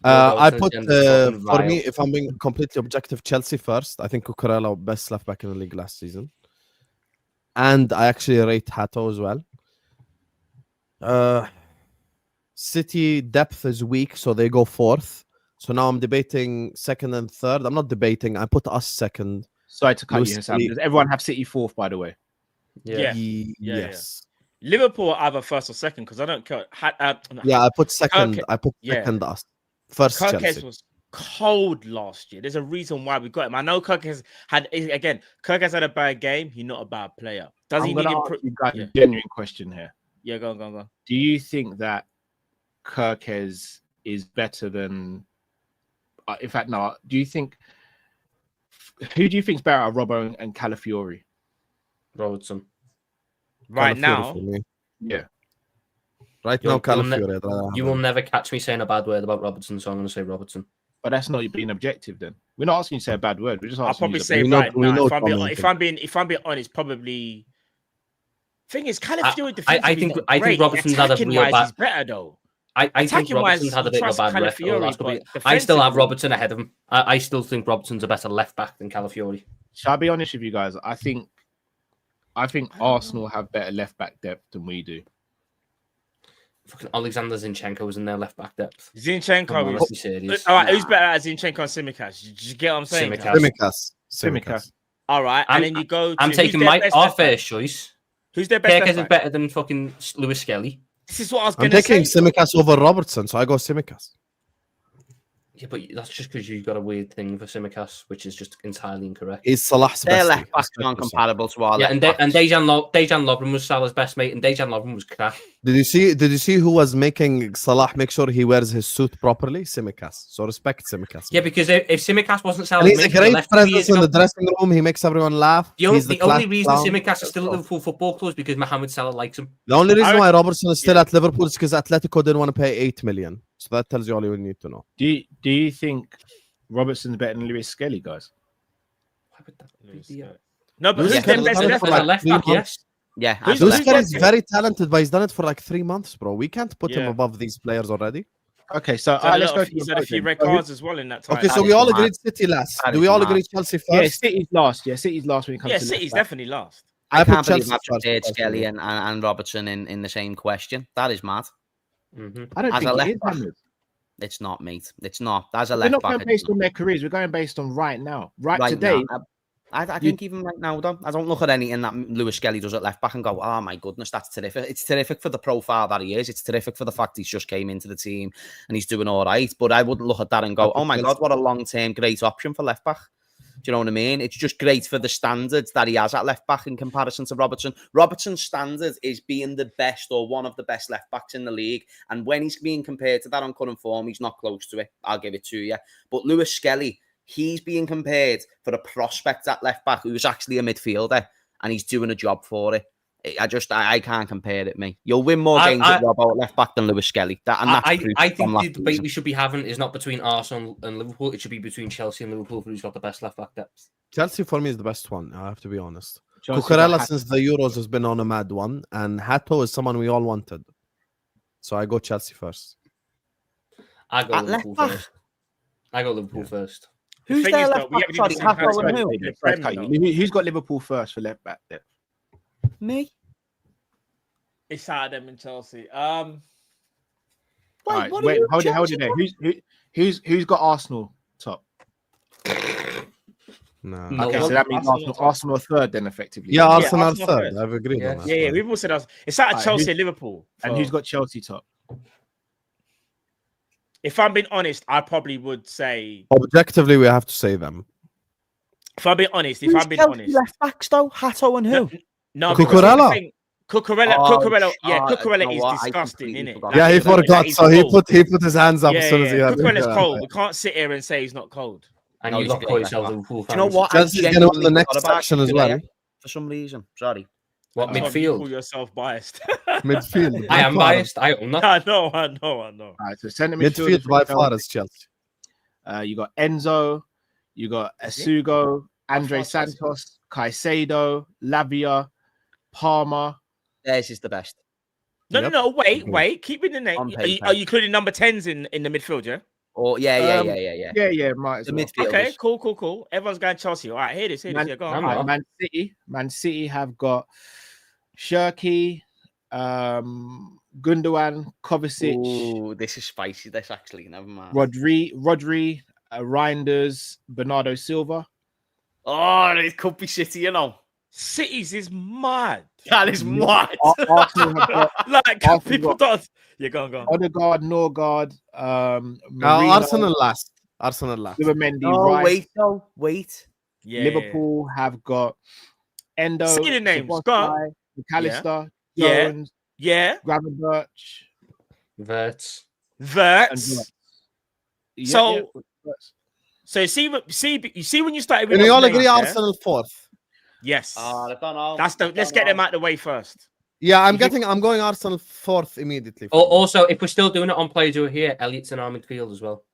I put for me, if I'm being completely objective, Chelsea first. I think Cucurella best left back in the league last season, and I actually rate Hato as well. City depth is weak, so they go fourth. So now I'm debating second and third. I'm not debating. I put us second. Sorry to cut you, Sam. Does everyone have City fourth, by the way? Yeah. Yes. Liverpool either first or second because I don't care. Yeah, I put second. I put second us. First, Kirkes Chelsea. was cold last year. There's a reason why we got him. I know Kirkes had a bad game. He's not a bad player. Does he need a genuine question here? Yeah, go on. Do you think that Kirkes is better than? In fact, no. Do you think? Who do you think is better, Robbo and Calafiori? Robertson. Right now, yeah. Right now, Calafiori. You will never catch me saying a bad word about Robertson, so I'm going to say Robertson. But that's not you being objective. Then we're not asking you to say a bad word. We're just asking. I'll probably say right now. If I'm being honest, probably. Thing is, Calafiori. I think Robertson's had a real bad. He's better though. I think Robertson's had a bit of a bad rep. I still have Robertson ahead of him. I still think Robertson's a better left back than Calafiori. Shall I be honest with you guys? I think Arsenal have better left back depth than we do. Fucking Alexander Zinchenko was in their left back depth. Zinchenko. All right, who's better at Zinchenko and Tsimikas? Did you get what I'm saying? Tsimikas. All right, and then you go. I'm taking our first choice. Who's their best? Kirkes is better than fucking Lewis Skelly. This is what I was going to say. I'm taking Tsimikas over Robertson, so I go Tsimikas. Yeah, but that's just because you've got a weird thing for Tsimikas, which is just entirely incorrect. Is Salah's Their best? left backs aren't comparable to our and Dejan Lovren was Salah's best mate, and Dejan Lovren was crap. Did you see who was making Salah make sure he wears his suit properly? Tsimikas. So respect Tsimikas. Yeah, because if Tsimikas wasn't Salah's mate, he's a great presence in the dressing room. He makes everyone laugh. The only reason Tsimikas is still at Liverpool Football Club is because Mohamed Salah likes him. The only reason why Robertson is still at Liverpool is because Atletico didn't want to pay 8 million. So that tells you all you need to know. Do you think Robertson's better than Lewis Skelly, guys? Why would that be? No, but who's their best left back? Yes. Yeah, Lewis Skelly is very talented, but he's done it for like 3 months, bro. We can't put him above these players already. Okay, so let's go. He's had a few red cards as well in that time. Okay, so we all agreed City last. Do we all agree Chelsea first? Yeah, City's last. Yeah, City's last when it comes to City's definitely last. I can't believe I've prepared Skelly and Robertson in the same question. That is mad. I don't think it is. It's not, mate. It's not. That's a left back. We're not going based on their careers. We're going based on right now. Right today. Now. I think even right now, though, I don't look at anything that Lewis Skelly does at left back and go, oh my goodness, that's terrific. It's terrific for the profile that he is. It's terrific for the fact he's just came into the team and he's doing all right. But I wouldn't look at that and go, oh my God, what a long-term great option for left back. Do you know what I mean? It's just great for the standards that he has at left back in comparison to Robertson. Robertson's standard is being the best or one of the best left backs in the league. And when he's being compared to that on current form, he's not close to it. I'll give it to you. But Lewis Skelly, he's being compared for a prospect at left back who's actually a midfielder and he's doing a job for it. I can't compare it, mate. You'll win more games with Robbo at left back than Lewis Skelly. I think the debate we should be having is not between Arsenal and Liverpool. It should be between Chelsea and Liverpool for who's got the best left back depth. Chelsea for me is the best one. I have to be honest. Cucurella since the Euros has been on a mad one, and Hato is someone we all wanted. So I go Chelsea first. I go Liverpool first. Who's their left back? Sorry, Hato and who? Who's got Liverpool first for left back depth? Me? It's out of them in Chelsea. Hold it there. Who's got Arsenal top? No. Okay, so that means Arsenal third then, effectively. Yeah, Arsenal third. I've agreed on that. Yeah, we've all said it's out of Chelsea and Liverpool. And who's got Chelsea top? If I'm being honest, I probably would say objectively we have to say them. If I'm being honest, left backs though, Hato and who? No, Cucurella. Cucurella is disgusting, isn't it? Yeah, he forgot, so he put his hands up as soon as he had. Cucurella's cold. We can't sit here and say he's not cold. And you look for yourself Liverpool fans. Do you know what? Chelsea's going to win the next section as well. for some reason. Sorry. What, You midfield? call yourself biased. Midfield. I am biased. I own that. I know. All right, so centre Midfield midfielders by from far Chelsea. is Chelsea. You got Enzo, you got Asugo, Andre Santos, Caicedo, Lavia, Palmer. Theirs is the best. No. Wait. Keep in the name. On Are you paper. including number 10s in the midfield? Yeah. Oh, yeah. Might as The well. midfielders. Okay. Cool. Everyone's going Chelsea. All right. Hear this. Yeah, go on. All right, Man City have got Shirky, Gundogan, Kovacic, Oh, this is spicy. This actually, never mind. Rodri, Reinders, Bernardo Silva. Oh, it could be City, you know. Cities is mad. That is mad. Arsenal have got Like Arsenal people got- don't. Yeah, go on. Odegaard, Norgard, Now Marino, Arsenal last. Livermendy, No, Rice. wait. Yeah. Liverpool have got Endo, Say the names, go on. Szoboszlai, McAllister, Yeah. Jones, Yeah. Gravenberch, Verts. and Verts. Wirtz. So- Wirtz. So you see when you started. Can with we all those agree names, yeah? Arsenal fourth? Yes. I don't know. Let's get them out the way first. Yeah, I'm going Arsenal fourth immediately. Also, if we're still doing it on players who are here, Elliot's in our midfield as well.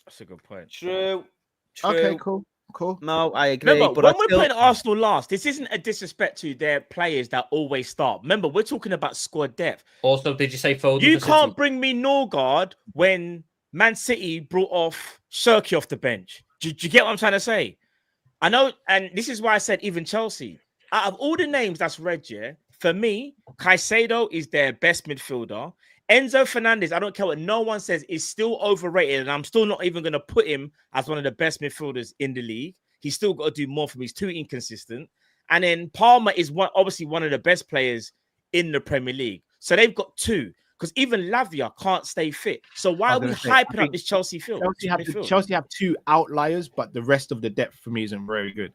That's a good point. True. Okay, cool. No, I agree. Remember, but when I we're still... playing Arsenal last, this isn't a disrespect to their players that always start. Remember, we're talking about squad depth. Also, did you say Foden? You for can't City? bring me Norgard when Man City brought off Shirky off the bench. Do you get what I'm trying to say? I know, and this is why I said even Chelsea. Out of all the names that's read, yeah, for me, Caicedo is their best midfielder. Enzo Fernandez, I don't care what no one says, is still overrated, and I'm still not even going to put him as one of the best midfielders in the league. He's still got to do more for me. He's too inconsistent. And then Palmer is obviously one of the best players in the Premier League. So they've got two, because even Lavia can't stay fit. So why are we hyping up this Chelsea field? Chelsea have two outliers, but the rest of the depth for me isn't very good.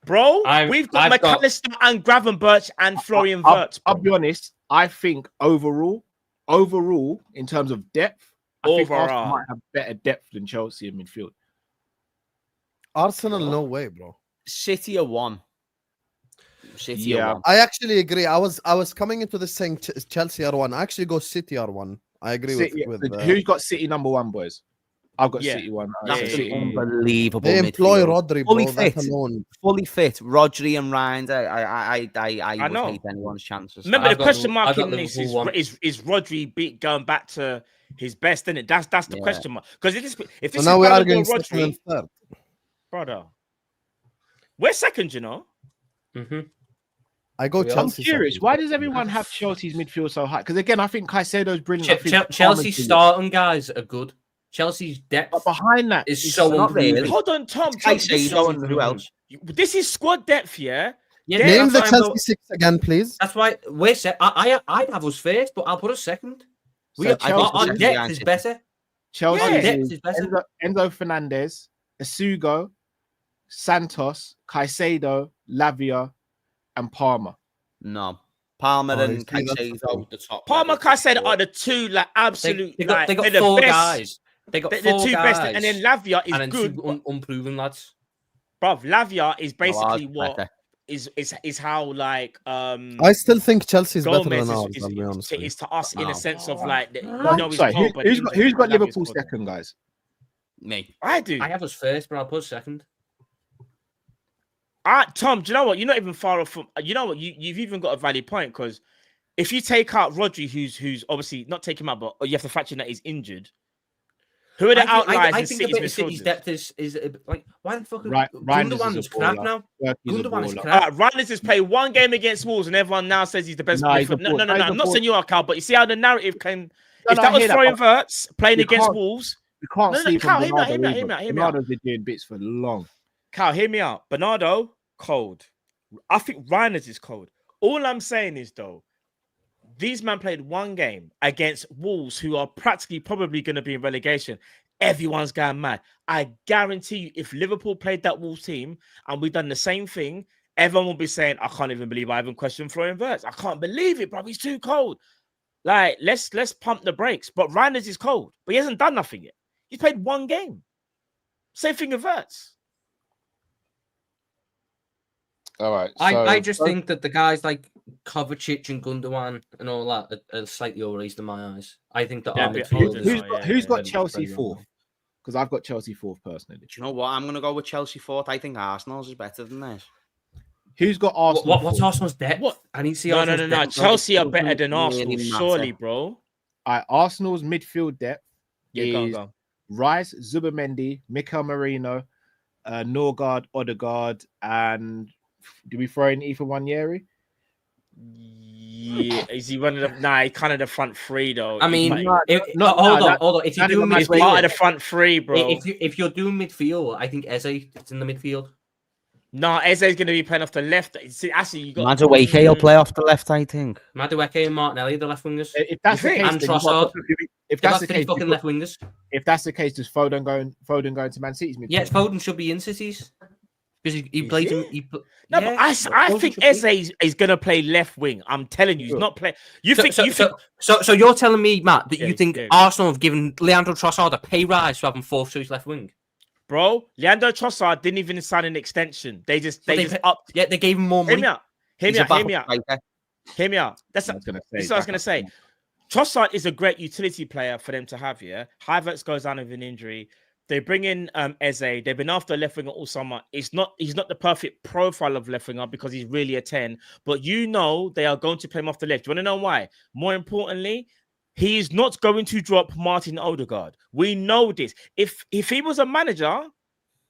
Bro, we've got McAllister and Gravenberch and Florian Wirtz. I'll be honest. I think overall, in terms of depth, I think Arsenal might have better depth than Chelsea in midfield. Arsenal, no way, bro. City are one. I actually agree. I was coming into this saying Chelsea are one. I actually go City are one. I agree with who's got City number one, boys? I've got City one. That's unbelievable. They employ Rodrigo. Fully fit. Rodri and Ryan. I know. would hate anyone's chances. Remember, the question mark in this is Rodri going back to his best, isn't it? That's the question mark. Because if this now is we're arguing Rodri, and third. Brother, we're second, you know. I go Chelsea. I'm curious. Why does everyone have Chelsea's midfield so high? Because again, I think Caicedo's brilliant. Chelsea's starting guys are good. Chelsea's depth, but behind that is so unbelievable. Hold on, Tom. Caicedo and who else? This is squad depth, yeah. Name the Chelsea six again, please. That's why we're set. I'd have us first, but I'll put us second. Our depth is better. Chelsea is better. Enzo Fernandez, Asugo, Santos, Caicedo, Lavia, and Palmer. No. Palmer and Caicedo, the top. Palmer, Caicedo are the two absolute. They got four guys. They got the four two guys. best, and then Lavia is and good. Two unproven lads. Bruv, Lavia is basically is how like I still think Chelsea's better than ours. Is to us in a sense of like who's got Liverpool second, guys? Me. I do. I have us first, but I'll put second. Tom, do you know what? You're not even far off from. You know what? You've even got a valid point, because if you take out Rodri, who's obviously not taking him out, but you have to factor in that he's injured. Who are the outliers? I think a bit of City's depth is like, why the fuck? Gundogan's crap now. Gundogan's crap. Reinders has played one game against Wolves, and everyone now says he's the best. No. I'm not saying you are, Cal, but you see how the narrative came. If that was Florian Wirtz playing against Wolves, you can't see. Cal, hear me out. Bernardo's been doing bits for long. Cal, hear me out. Bernardo, cold. I think Reinders is cold. All I'm saying is, though, these men played one game against Wolves, who are practically probably going to be in relegation. Everyone's going mad. I guarantee you, if Liverpool played that Wolves team and we've done the same thing, everyone will be saying, I can't even believe I haven't questioned Florian Wirtz. I can't believe it, bro. He's too cold. Like, let's pump the brakes. But Reinders is cold, but he hasn't done nothing yet. He's played one game. Same thing with Wirtz. All right. I just think that the guys like Kovacic and Gundogan and all that are slightly overrated in my eyes. I think that our midfield who's got Chelsea fourth? Because I've got Chelsea fourth personally. Do you know what? I'm going to go with Chelsea fourth. I think Arsenal's is better than this. Who's got Arsenal? What's Arsenal's depth? What? I need to see. No. Chelsea are better than Arsenal, surely, bro. Arsenal's midfield depth is go. Rice, Zubimendi, Mikel Merino, Norgard, Odegaard, and do we throw in Ethan Wanyeri? Yeah, is he one of the? Nah, he's kind of the front three though. I mean, hold on. If you're doing midfield, part of the front three, bro. If you're doing midfield, I think Eze is in the midfield. No, Eze's going to be playing off the left. See, actually, you got Madueke will play off the left, I think. Madueke and Martinelli, the left wingers. If that's the case, and Trossard. If that's the case, fucking left wingers. If that's the case, does Foden going to Man City's midfield? Yes, Foden should be in City's because he played him. But I think Eze is going to play left wing. I'm telling you, he's not playing. So you're telling me, Matt, that you think Arsenal have given Leandro Trossard a pay rise for having fourth choice left wing? Bro, Leandro Trossard didn't even sign an extension. They just upped. Yeah, they gave him more money. Hear me out. That's what I was going to say. Trossard is a great utility player for them to have. Yeah, Havertz goes down with an injury. They bring in Eze. They've been after left winger all summer. He's not the perfect profile of left winger because he's really a 10. But you know they are going to play him off the left. Do you want to know why? More importantly, he is not going to drop Martin Odegaard. We know this. If he was a manager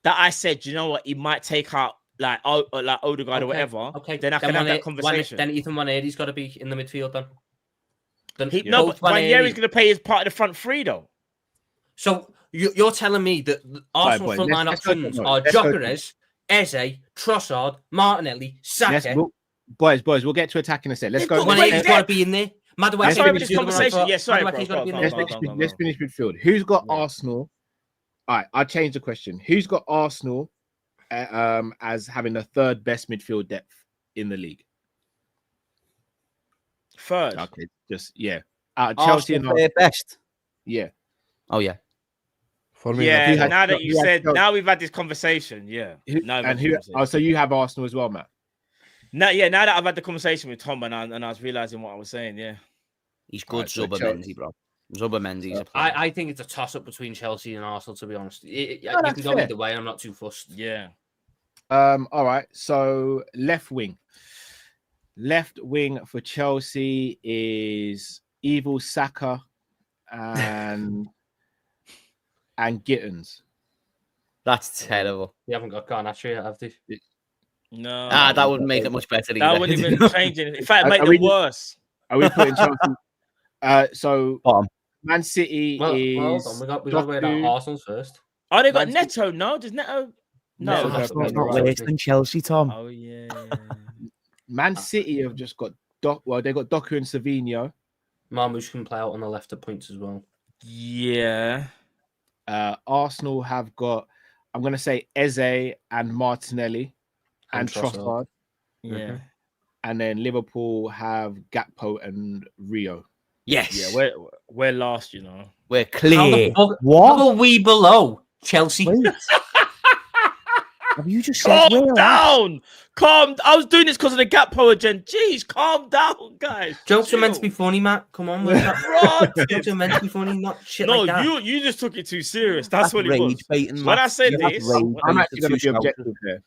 that I said, you know what, he might take out like Odegaard or whatever. Okay, then I can have that conversation. Then Ethan Waneri's got to be in the midfield then. But Waneri's going to play as part of the front three though. So you're telling me that Arsenal frontline options are Gyökeres, Eze, Trossard, Martinelli, Saka. Boys, we'll get to attacking in a second. Let's go. Waneri's got to be in there. Let's finish midfield. Who's got Arsenal? All right, I'll change the question. Who's got Arsenal as having the third best midfield depth in the league? Third. Okay, Chelsea and Arsenal best. Yeah. Oh yeah. For me, now that you said, now we've had this conversation. Yeah. So you have Arsenal as well, Matt. Now that I've had the conversation with Tom and I was realizing what I was saying, yeah. He's good, Zubimendi, bro. Zubimendi. I think it's a toss-up between Chelsea and Arsenal, to be honest. You can go either way, I'm not too fussed. Yeah. All right, so left wing. Left wing for Chelsea is Evil Saka and Gittins. That's terrible. You haven't got Garnacho yet, have they? No. That wouldn't make it much better. That wouldn't even change it. In fact, it make it worse. Are we putting Chelsea? So bottom. Man City is. Hold on, we got to wait out Arsenal first. Oh, they got Neto. No, does Neto? No, that's not worse than Chelsea, Tom. Oh yeah. Man City have just got they got Doku and Savinho. Marmoush can play out on the left at points as well. Yeah. Arsenal have got, I'm going to say Eze and Martinelli and Trossard. Yeah. And then Liverpool have Gakpo and Rio. Yes. Yeah, we're last, you know. We're clear. What are we below Chelsea? Have you just calm down? I was doing this because of the Gakpo agenda. Jeez, calm down, guys. Jokes are meant to be funny, Matt. Come on, jokes are meant to be funny, not shit like that. No, you just took it too serious. That's what it was. Baiting, when I said this, I'm actually going to be objective here.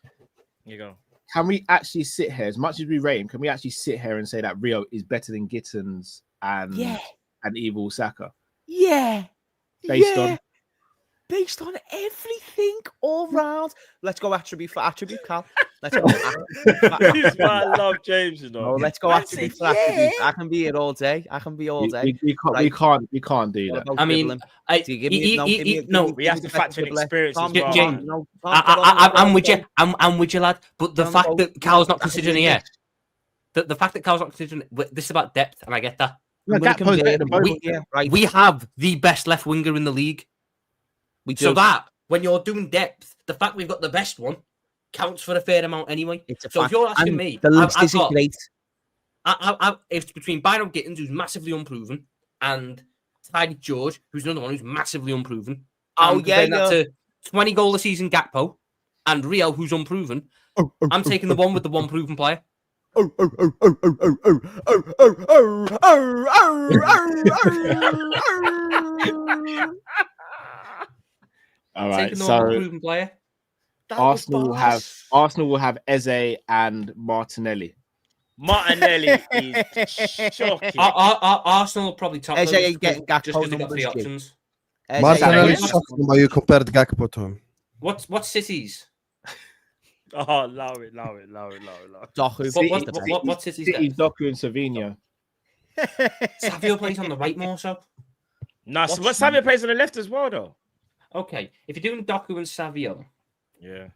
You go. Can we actually sit here, as much as we rate him, can we actually sit here and say that Rio is better than Gittins and Evil Saka? Yeah. Based on everything all round. Let's go attribute for attribute, Cal. Let's go. This is why I love James, you know. Let's go attribute for attribute. I can be here all day. We can't do that. I mean, we have to factor in experience as well. James, I'm with you. I'm with you, lad. But the fact that Cal's not considering it yet, the fact that Cal's not considering it, this is about depth, and I get that. We have the best left winger in the league. So that when you're doing depth, the fact we've got the best one counts for a fair amount anyway. So if you're asking me, the list isn't great. It's between Byron Gittins, who's massively unproven, and Tyreek George, who's another one who's massively unproven. That to 20 goal a season Gakpo and Rio, who's unproven. I'm taking the one with the one proven player. All right, Taking the one with the proven player. Arsenal will have Eze and Martinelli. Martinelli is shocking. Arsenal will probably top Eze those ain't getting Gakpo just because they got numbers, three G. options. Martinelli Eze- shocking, but you compared Gakpo to him. What's City's? Oh, allow it. Doku. What's City's? City's Doku and Savinho. Savio plays on the right more so. No, but Savio plays on the left as well, though. Okay, if you're doing Doku and Savio, Yeah.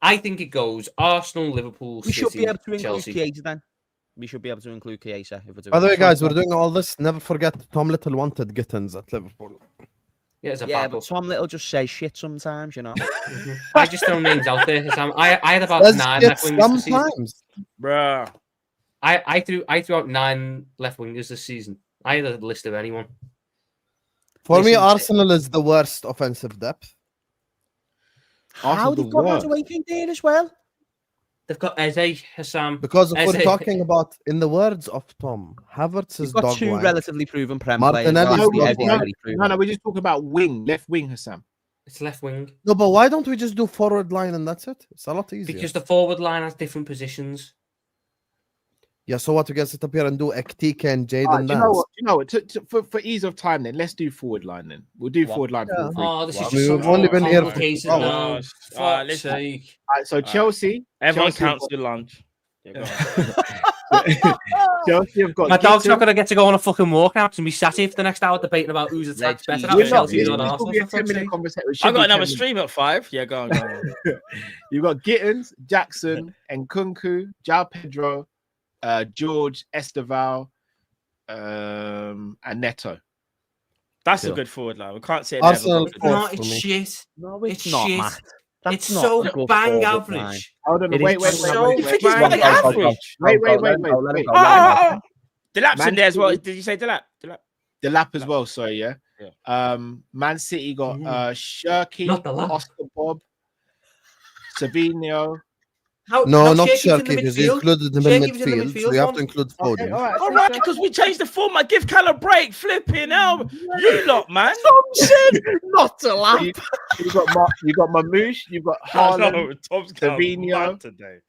I think it goes Arsenal, Liverpool, We should City, be able to include Chelsea. Chiesa then. We should be able to include Chiesa if we're doing By the way, that. guys, we're doing all this. Never forget Tom Little wanted Gittins at Liverpool. Yeah, it's a Yeah, backup. but Tom Little just says shit sometimes, you know. I just throw names out there. I had about Let's 9 get left wingers this season. sometimes. Bruh. I threw out 9 left wingers this season. I had a list of anyone. For me, Listen, Arsenal is the worst offensive depth. How they've got Rodrigo there as well? They've got Eze, Hassam. Because if Eze. we're talking about, in the words of Tom, Havertz He's is got dog 2 wank. relatively proven Prem players. Martinelli Well, is actually, dog very proven. No, we're just talking about left wing, Hassam. It's left wing. No, but why don't we just do forward line and that's it? It's a lot easier. Because the forward line has different positions. Yeah, so what, we get sit up here and do Ektika and Jaden Do you know Dance? what? You know what? For ease of time, then let's do forward line. Then we'll do forward line. Yeah. Oh, this is Well, just so we've only been here for- complicated Oh, now. let's- Fuck's sake. All right, so Chelsea. Everyone Chelsea counts have the lunch. Chelsea have got My dog's Gittins. not going to get to go on a fucking walk now to be sat here for the next hour debating about who's attacked better. That was Chelsea's on Arsenal. For fuck's sake. I got another stream at 5. Yeah, go on. You've got Gittins, Jackson, Nkunku, João Pedro, George, Esteval, and Neto. That's a Yeah. good forward line. We can't say Arsenal it. fourth No, for it's me. shit. No, It's not, shit. Matt. That's It's not so a good bang forward average. line. Hold on, It wait. is so You think he's bang bang average. average? Wait. Delap's in Man there as well. City- Did you say Delap? The lap as well, sorry, yeah. Yeah. Man City got Not Shirky, the lap. Oscar Bob, Savinho. No, not Shaky's in the Sherky, because midfield. included him in Shaky's in the midfield, so midfield you have one. to include Okay, Foden. all All right, because we changed the format. Give Cal a break. Flipping hell. You lot, man. Not a lap. You got Mamouche, you've got I know, Haaland, Tom's Savinho. mad today.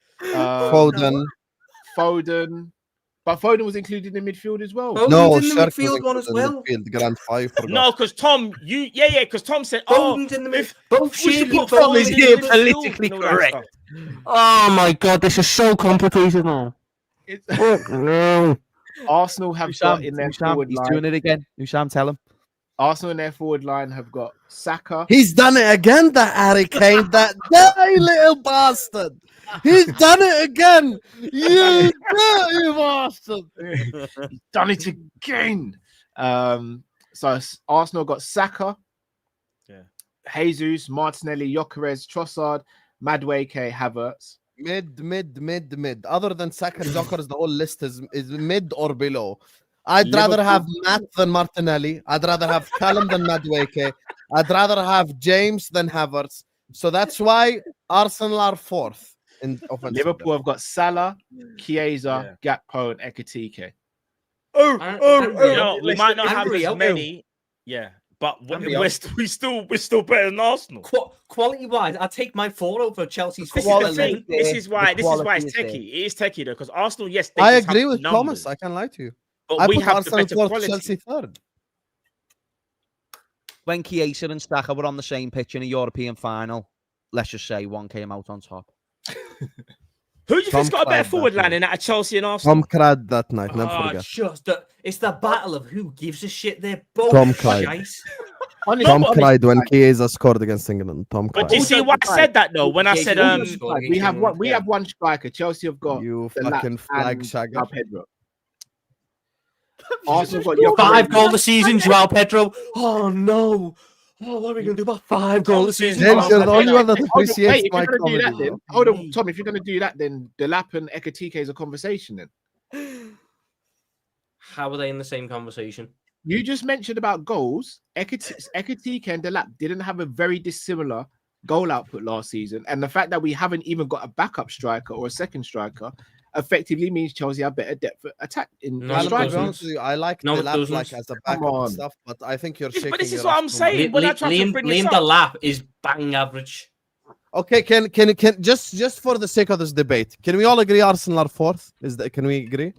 Foden. But Foden was included in midfield as well. Foden's No, in the Sherky was midfield one as included in well. midfield, Grand 5. forgot. No, because Tom, because Tom said, Foden's in the mid. Both we should Shaky put Foden Foden in in the the midfield. politically and all that correct. stuff. Oh my god, this is so complicated now. No. Arsenal have got in their Usam, forward he's line. doing it again. Usam, tell him. Arsenal in their forward line have got Saka. He's done it again, that Harry Kane, that dirty little bastard. He's done it again. You dirty bastard. He's done it again. So Arsenal got Saka, Jesus, Martinelli, Gyökeres, Trossard, Madueke, Havertz. Mid. Other than Saka and Gyökeres, the whole list is mid or below. I'd rather have Matt than Martinelli. I'd rather have Callum than Madueke. I'd rather have James than Havertz. So that's why Arsenal are fourth in offensive. Liverpool have got Salah, Chiesa, Gakpo, and Ekitike. We might not have Henry, as okay. many. Yeah, but Henry, we're still better than Arsenal. Quality wise, I'd take my 4 over Chelsea's This 4. is the thing. This is why it's quality is techie. It is techie though, because Arsenal, yes, they I just have agree with numbers, Thomas. I can't lie to you. but I we put have the Arsenal better fourth, quality. Chelsea third. When Chiesa and Saka were on the same pitch in a European final, let's just say one came out on top. Who do you think's Tom got a better Clyde forward that line night. in that of Chelsea and Arsenal? Tom Crad that night, never Oh, forget. it's the battle of who gives a shit. They're both Tom Clyde. shite. Tom cried when Chiesa scored against England. Tom But cried. do you see why I said that though? When I said We have one striker. Chelsea have got You the Lap fucking flag and shagger. João Pedro. Arsenal got 5 goal a season, João Pedro. Oh no. Oh, what are we going to do about 5 goals a season? James, you're the only one that Wait, appreciates if my you're gonna do that, comedy. then hold on, Tom. If you're going to do that, then Delap and Ekitike is a conversation. Then How are they in the same conversation? you just mentioned about goals. Ekitike and Delap didn't have a very dissimilar goal output last season, and the fact that we haven't even got a backup striker or a second striker effectively means Chelsea have better depth of attack in No, the it To be striker. honest with you, I like No, it Delap doesn't. like as a Come backup on. and stuff, but I think you're shaking. But this is your what ass I'm too saying. much. When I try to bring this Liam up- Delap is bang average. Okay, can just for the sake of this debate, can we all agree Arsenal are fourth? Can we agree?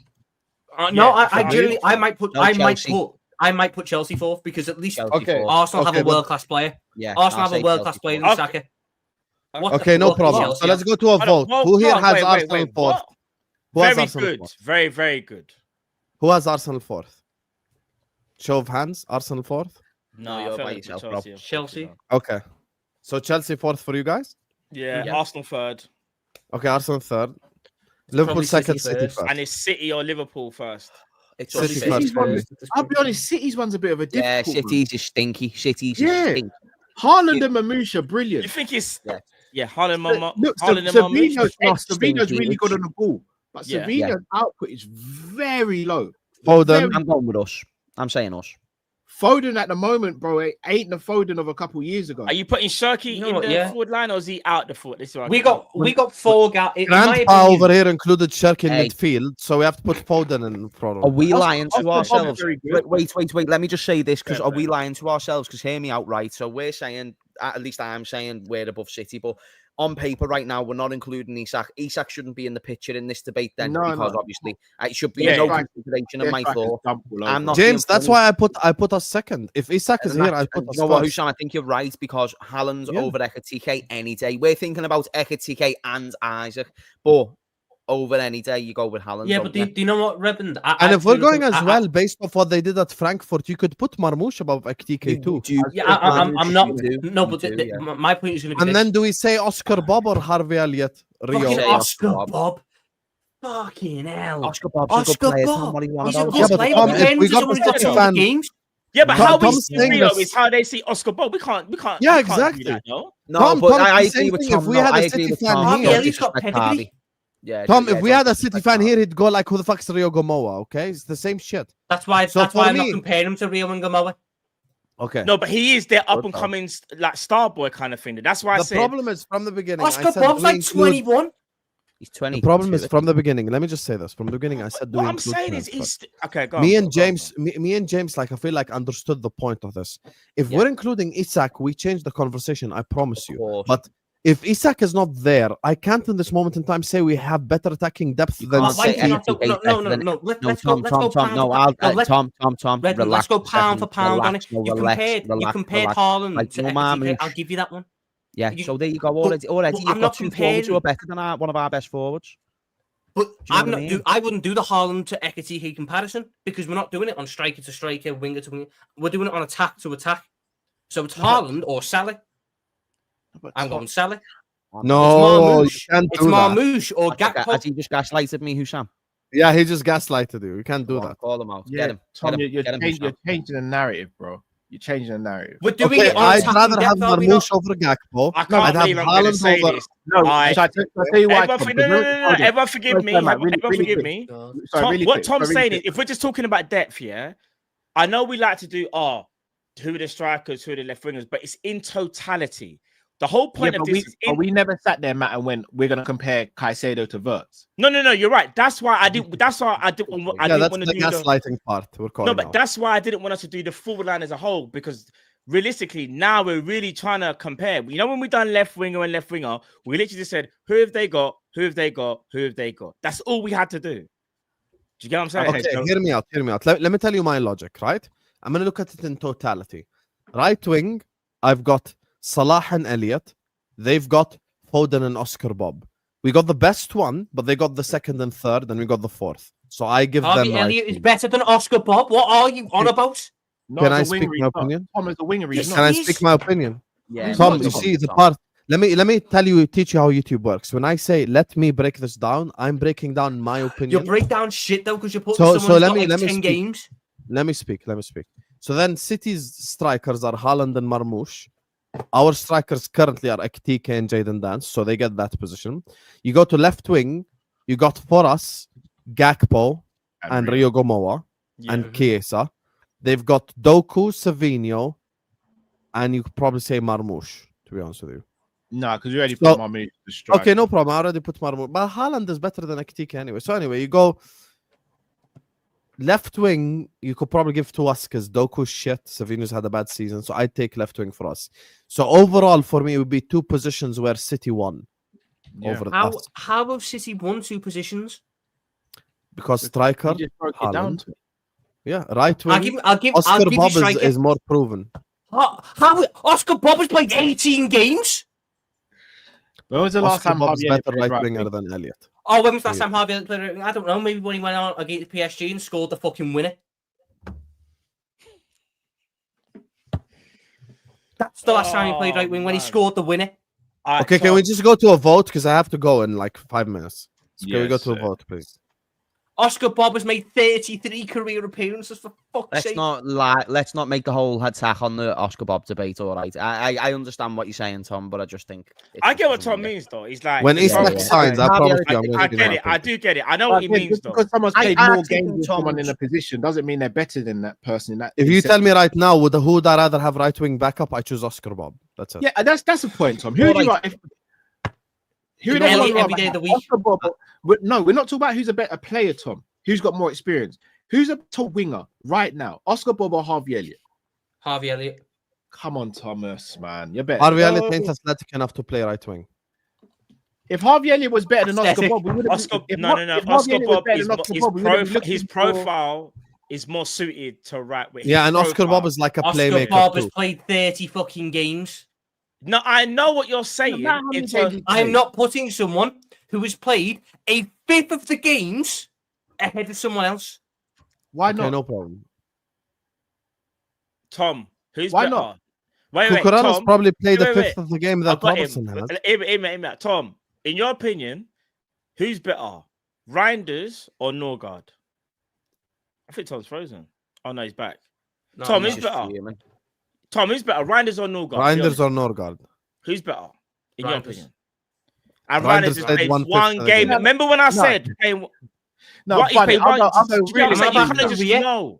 No, Yeah, I generally, I might put, No, Chelsea. I might put Chelsea fourth because at least Chelsea Okay. fourth. Arsenal have Okay, a but- world class player. Yeah, Arsenal I'll have a say world class Chelsea player in fourth. Saka. What the Okay, no fuck is problem. Chelsea So let's have? go to a vote. Who here has Arsenal fourth? What? Who has Very Arsenal good. fourth? Very, very good. Who has Arsenal fourth? Show of hands. Arsenal fourth. No, I you're feel by like yourself, Chelsea. bro. Chelsea. Okay. So Chelsea fourth for you guys. Yeah, Yeah. Arsenal third, Okay, Arsenal third. Liverpool Probably second, City City first. first. and it's City or Liverpool first. It's City City first first. for me. I'll be honest, City's one's a bit of a Yeah, difficult one. City's is stinky. City's Yeah. is stinky. Haaland and Mamouche are You brilliant. think it's Yeah. Haaland, Mama, Look, Haaland and Savinho's Mamouche? really good on the ball, but Yeah. Savinho's output is very low. Foden. Very- I'm going with us. I'm saying us. Foden at the moment, bro, ain't the Foden of a couple years ago. Are you putting Shirky You know in what, the yeah. forward line or is he out the foot? This is what I We get. got four guys. In my Grandpa opinion, over here included Shirk in Hey. midfield, so we have to put Foden in front Are of him. we lying Oscar to Bob's ourselves? very good. Wait. Let me just say this because Yeah, are we lying to ourselves? Because hear me out, right? So we're saying, at least I'm saying, we're above City, but on paper right now, we're not including Isak. Isak shouldn't be in the picture in this debate then, No, because no. obviously it should be Yeah, no right. consideration Their in my strikers thought. dump all over. I'm not James, being that's funny. why I put us second. If Isak is And here, that's- I put and us you know what, first. Hushan? I think you're right because Haaland's Yeah. over Ekatike any day. We're thinking about Ekatike and Isaac, but over any day you go with Haaland. yeah, don't but do you? you know what, Redmond? And if we're going as well, based off what they did at Frankfurt, you could put Marmoush above Ekitike too. Yeah, I'm not. You do, No, you but do, yeah. my point is going to be And this. then do we say Oscar Bob or Harvey Elliott? Fucking Rio. say Oscar Oscar Bob. Fucking hell. Oscar Bob's a good Oscar player. Tell him Bob. what he He's wants. a Yeah, good but player. Tom, But if then we to got someone the who's got City 200 fan- games. Yeah, but Tom- how Tom's is saying Rio this- is how they see Oscar Bob. We can't. Yeah, we can't do exactly. that, no? No, Tom, but I the same agree with thing, Tom. if we no, had a I agree City with fan Tom. Harvey here- Don't Elliott's got disrespect pedigree. Harvey. Yeah, Tom, yeah, if we don't had a disrespect City fan Harvey. here, he'd go like, who the fuck's Rio Gomoa? Okay, it's the same shit. That's why. So That's why for I'm not me- comparing him to Rio and Gamoa. Okay. No, but he is their up Good and call. coming like star boy kind of thing. That's why I The said problem is from the beginning. I Oscar said Bob's do we like include- 21. He's 20. The problem is from the beginning. Let me just say this. From the beginning, I said, do what we I'm include saying is, transfer? okay. Go Me on, and go on, James, me and James, like I feel like understood the point of this. If Yeah. we're including Isak, we change the conversation. I promise you. course. But if Isak is not there, I can't in this moment in time say we have better attacking depth You than can't Why say do City. you not go? anything No, better no, no, than- no. Let's No, go. Tom, Let's go Tom, pound no, for I'll, pound. No, Tom, Redmond, let's relax. go pound for Redmond, pound on relax, it. no, You relax, compared relax. Haaland Like, to no, Ekatike. Marmoush. I'll give you that one. Yeah, You- so there you go. but Already, I'm you've not got two forwards who comparing- are better than one of our best forwards. But know I'm what not. I mean? I wouldn't do the Haaland to Ekatike comparison because we're not doing it on striker to striker, winger to winger. We're doing it on attack to attack. So it's Haaland or Salah. I'm going Salah. No, you Marmoush. can't It's do that. Marmouche or Gakpo. Has he just gaslighted me, Hussam? Yeah, he just gaslighted you. You can't do Go on, that. Call him out. Yeah, Get him. Tom, Get him. you're, Get him, you're Hussam. changing the narrative, bro. You're changing the narrative. We're doing Okay, it on I'd attacking rather have depth, are we not? Marmoush over Gakpo. I can't I'd have believe I'm going to Haaland say over. this. No, I- shall I tell you why. Everyone, Tom? no. Everyone forgive me. Sorry, Everyone really forgive quick. me. Sorry, Tom, really what quick. Tom's Sorry, saying really is, if we're just talking about depth, yeah, I know we like to do who are the strikers, who are the left wingers, but it's in totality. The whole quick. point of this is but we never sat there, Matt, and went, we're going to compare Caicedo to Wirtz. no. You're right. That's why I didn't. That's why I didn't. I Yeah, didn't that's want the to do the. gaslighting part we're calling No, but out. that's why I didn't want us to do the forward line as a whole because realistically, now we're really trying to compare. You know, when we done left winger and left winger, we literally just said, who have they got? Who have they got? Who have they got? That's all we had to do. Do you get what I'm saying? Okay, So- hear me out. Let me tell you my logic, right? I'm going to look at it in totality. Right wing, I've got Salah and Elliott. They've got Foden and Oscar Bob. We got the best one, but they got the second and third, and we got the fourth. So I give Harvey them. Elliott right is wing. better than Oscar Bob. What are you on about? Not Can as I a speak winger, my he's not. opinion? Tom as a winger, he's Yes, not. Can I He's- speak my opinion? Yeah, Tom, he's you not see the Tom. part. Let me teach you how YouTube works. When I say let me break this down, I'm breaking down my You opinion. break down shit though because you're putting So someone let who's me- got let me 10 speak. games. Let me speak. So then City's strikers are Haaland and Marmoush. Our strikers currently are Ekitike and Jadon Dance, so they get that position. You go to left wing, you got for us Gakpo and Rio Gomoa and Chiesa. They've got Doku, Savinho, and you could probably say Marmoush, to be honest with you. No, because you already put Marmoush to strike. Okay, no problem. I already put Marmoush. But Haaland is better than Ekitike anyway. So anyway, you go left wing. You could probably give to us because Doku's shit. Savinho's had a bad season. So I'd take left wing for us. So overall, for me, it would be 2 positions where City won. Over us. How have City won 2 positions? Because striker, You just broke it down Haaland. Yeah, right wing. I'll give Oscar you Bob striker. is more proven. How Oscar Bob has played 18 games? When was the last Oscar time Bob's Javier better played right winger than Elliot? Oh, when was the last time Javier played? I don't know. Maybe when he went out against PSG and scored the fucking winner. That's the last time he played right wing, when he scored the winner. Okay, can we just go to a vote? Because I have to go in like 5 minutes. So can we go to a vote, please? Oscar Bob has made 33 career appearances, for fuck's sake. Let's not make the whole attack on the Oscar Bob debate. All right, I understand what you're saying, Tom, but I just think I get what Tom means, though. He's like, when Isak signs, I promise you, I get it. I do get it. I know what he means, though. Because someone's played more games than someone in a position doesn't mean they're better than that person. In that if you tell me right now, who would I rather have right wing backup? I choose Oscar Bob. That's it. Yeah, that's the point, Tom. Who do you like? Who every day of the week. Oscar Bob, no, we're not talking about who's a better player, Tom. Who's got more experience? Who's a top winger right now? Oscar Bob or Harvey Elliott? Harvey Elliott. Come on, Thomas, man. You're better. Harvey Elliott ain't athletic enough to play right wing. If Harvey Elliott was better than Oscar Bob, we would have... Oscar Bob, his profile is more suited to right wing. Yeah, and Oscar Bob is like a playmaker. Oscar Bob has played 30 fucking games. No, I know what you're saying. I'm not putting someone who has played a fifth of the games ahead of someone else. Why not? No problem. Tom, who's why better? not? Wait, Cucurella's Tom, probably played a fifth of the game that Robertson has. Tom, in your opinion, who's better, Reinders or Norgard? I think Tom's frozen. Oh no, he's back. No, Tom, who's better? Tom, who's better, Reinders or Norgard? Reinders or Norgard? Who's better, in your opinion? And Reinders has played one game. Remember when I said? No,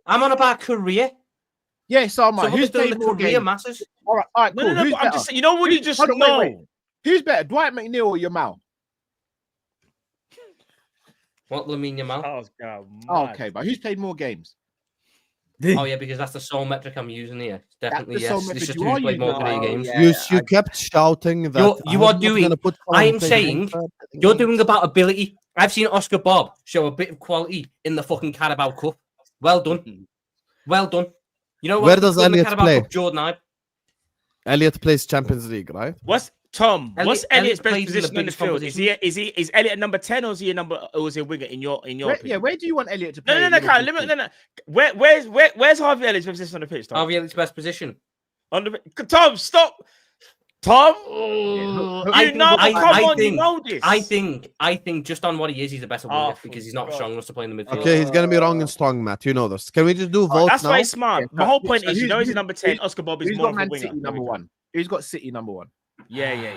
I'm on about career. Yeah, so am I. Who's played more games? Masses? All right, cool. No, I'm just saying, you know what you just know. Wait. Who's better, Dwight McNeil or Yamal? What, Lamine Yamal? Oh, okay, but who's played more games? Oh yeah, because that's the sole metric I'm using here. Definitely yes. This is who's played more career games. You kept shouting that you are doing. I am saying you're doing about ability. I've seen Oscar Bob show a bit of quality in the fucking Carabao Cup. Well done. Well done. You know what? Where does Elliot play? Cup, Jordan Ibe. Elliot plays Champions League, right? What's Elliot's best position in the field? Is Elliot number 10 or is he a winger in your opinion? Yeah, where do you want Elliot to play? No. Where's Harvey Elliott's best position on the pitch, Tom? Harvey Elliott's best position. Tom, stop. Tom, I know this. I think just on what he is, he's a better winger because he's not strong enough to play in the midfield. Okay, he's gonna be wrong and strong, Matt. You know this. Can we just do votes that's now? why he's smart. My whole point is, he's number 10. Oscar Bob is more of a winger. City number 1? Who's got City number 1? Yeah.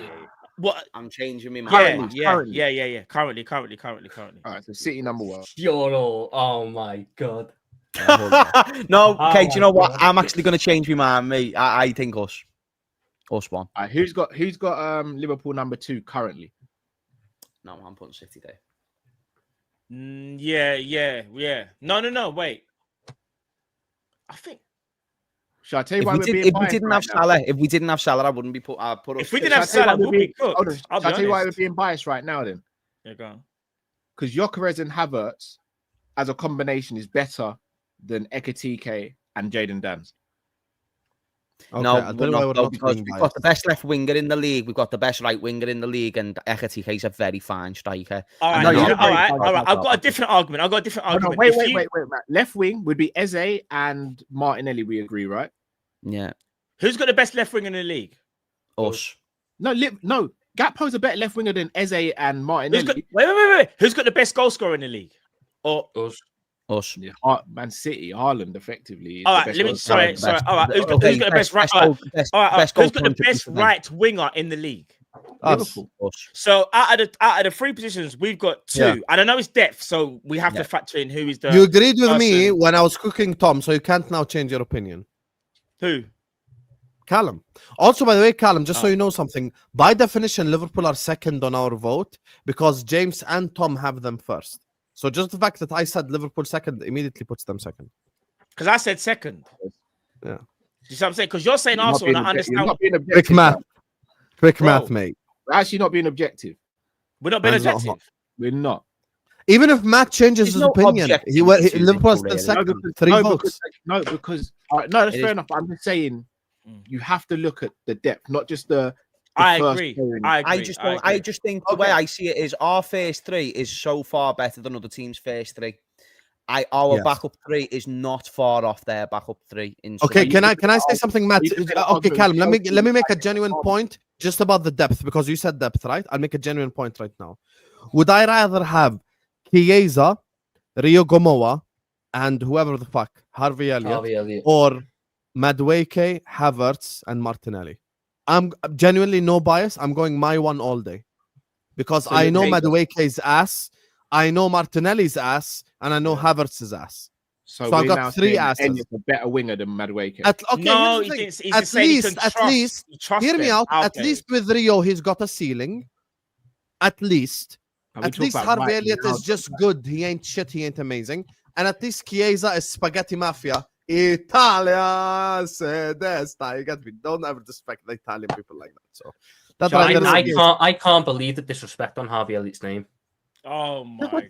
What? I'm changing my mind. Yeah. Currently. All right, so City number 1. Oh my god. No, okay. Do you know what? I'm actually going to change my mind, mate. I think us one. All right, who's got Liverpool number 2 currently? No, I'm putting City there. Yeah. No. Wait. I think. Shall I tell you why if we didn't have Salah, if we didn't have Salah, I wouldn't be put. If we didn't have Salah, we'd be cooked. Shall I tell you why we're being biased right now then? Yeah, go on. Because Gyökeres and Havertz as a combination is better than Ekitike and Jadon Danns. Okay, no, because we've got the best left winger in the league, we've got the best right winger in the league, and Ekitike is a very fine striker. All right. I've got a different argument. Wait, Matt. Left wing would be Eze and Martinelli. We agree, right? Yeah. Who's got the best left winger in the league? Us. No. Gakpo's a better left winger than Eze and Martinelli. Wait. Who's got the best goal scorer in the league? Or us. Yeah, Man City, Haaland, effectively. All right, sorry. All right, who's got the best right? All right, who's got the best right winger in the league? Liverpool. So out of the 3 positions, we've got 2, and I know it's depth, so we have to factor in who is the. You agreed with me when I was cooking Tom, so you can't now change your opinion. Who? Callum. Also, by the way, Callum, just so you know something, by definition, Liverpool are second on our vote because James and Tom have them first. So just the fact that I said Liverpool second immediately puts them second. Because I said second. Yeah. You see what I'm saying? Because you're saying Arsenal, and I understand. Quick math. Quick math, mate. We're actually not being objective. We're not being objective. We're not. Even if Matt changes his opinion, Liverpool is still second. Three votes. Because that's fair enough. I'm just saying you have to look at the depth, not just the I agree. I just think the way I see it is our first three is so far better than other teams' first three. Our backup three is not far off their backup three. Okay, can I say something, Matt? Okay, Callum, let me make a genuine point just about the depth, because you said depth, right? I'll make a genuine point right now. Would I rather have Chiesa, Rio Gomoa, and whoever the fuck, Harvey Elliott, or Madueke, Havertz, and Martinelli? I'm genuinely no bias. I'm going my one all day because I know Madueke's ass, I know Martinelli's ass, and I know Havertz's ass. So I've got three asses. Elliot's a better winger than Madueke. At least, hear me out. Okay. At least with Rio, he's got a ceiling. At least Harvey Elliott is just good. He ain't shit. He ain't amazing. And at least Chiesa is spaghetti mafia. Italia se desta. You got me. Don't ever respect the Italian people like that. So that's I can't believe the disrespect on Harvey Elliott's name. Oh my God.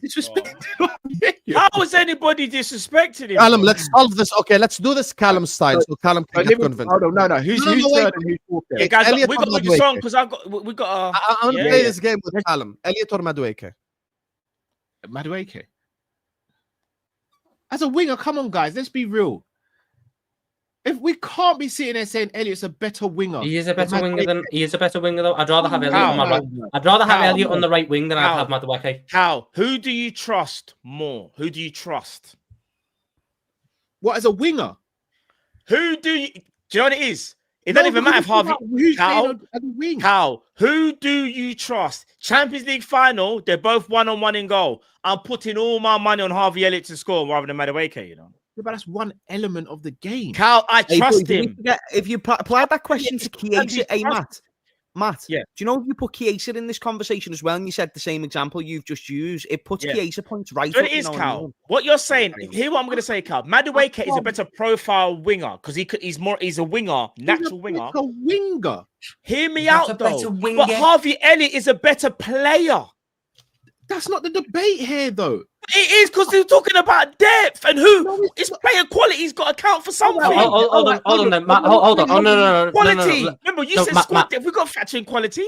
How is anybody disrespecting him? Callum, let's solve this. Okay, let's do this Callum style. So Callum can get convinced. No. Who's third and who's fourth? Yeah, guys, we got to make a song because I'm gonna play this game with Callum. Elliott or Madueke? Madueke. As a winger, come on, guys. Let's be real. If we can't be sitting there saying Elliott's a better winger, he is a better winger though. I'd rather have Elliott on my right. I'd rather have Elliott on the right wing than I'd have Madueke. Who do you trust more? Who do you trust? What, as a winger? Do you know what it is? It doesn't even matter if Harvey. Who do you trust? Champions League final, they're both 1-on-1 in goal. I'm putting all my money on Harvey Elliott to score rather than Madueke, you know. Yeah, but that's one element of the game. I trust him. If you apply that question to Chiesa, Matt, do you know if you put Chiesa in this conversation as well, and you said the same example you've just used, it puts Chiesa points right up. It is, Cal. What you're saying, hear what I'm going to say, Cal. Madueke is a better profile winger because he's a winger, natural winger. A winger. Hear me out, though. But Harvey Elliott is a better player. That's not the debate here, though. It is because they're talking about depth and his player quality's got to count for something. Hold on, Matt. Hold on. No. Quality. Remember, you said squad depth. We've got to factor in quality.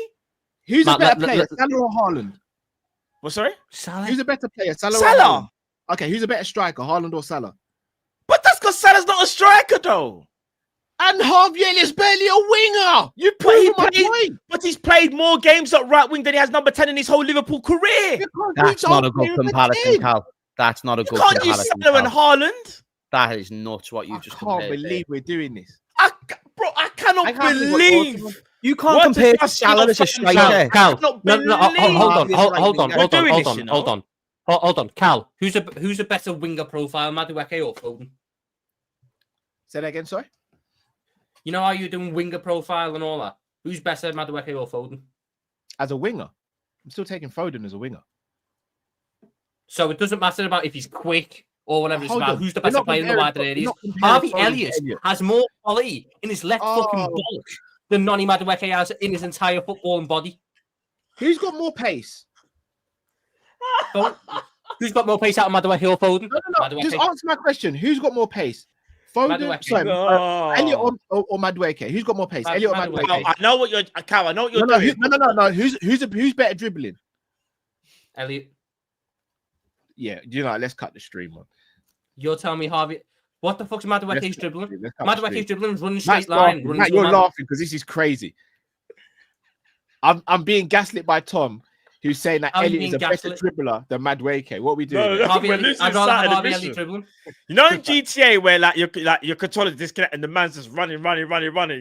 Who's a better player, Salah or Haaland? What, sorry? Salah. Who's a better player, Salah or Haaland? Okay, who's a better striker, Haaland or Salah? But that's because Salah's not a striker, though. And Harvey Elliott's barely a winger. You played, but he's played more games at right wing than he has number 10 in his whole Liverpool career. That's not a good comparison, Cal. That's not a good comparison. You can't use Salah and Haaland. That is nuts what you just compared. I can't believe we're doing this. I cannot believe you can't compare Salah as a striker. Cal, hold on. Cal, who's a better winger profile, Madueke or Foden? Say that again, sorry. You know how you're doing winger profile and all that? Who's better, Madueke or Foden? As a winger? I'm still taking Foden as a winger. So it doesn't matter about if he's quick or whatever. It's about who's the better player in the wider areas. Harvey Elliott has more quality in his left fucking bulk than Noni Madueke has in his entire footballing body. Who's got more pace? Who's got more pace out of Madueke or Foden? No. Just answer my question. Who's got more pace? Foden, Elliott or Madueke? Who's got more pace? Elliott or Madueke? I know what you're doing. No. Who's better dribbling? Elliott. Yeah, let's cut the stream on. You're telling me Harvey. What the fuck's Madueke's dribbling? Madueke's dribbling running straight line. Matt, you're laughing because this is crazy. I'm being gaslit by Tom, who's saying that Elliott is a better dribbler than Madueke. What are we doing? I'd rather have Harvey Elliott dribbling. You know in GTA where your controller disconnect and the man's just running.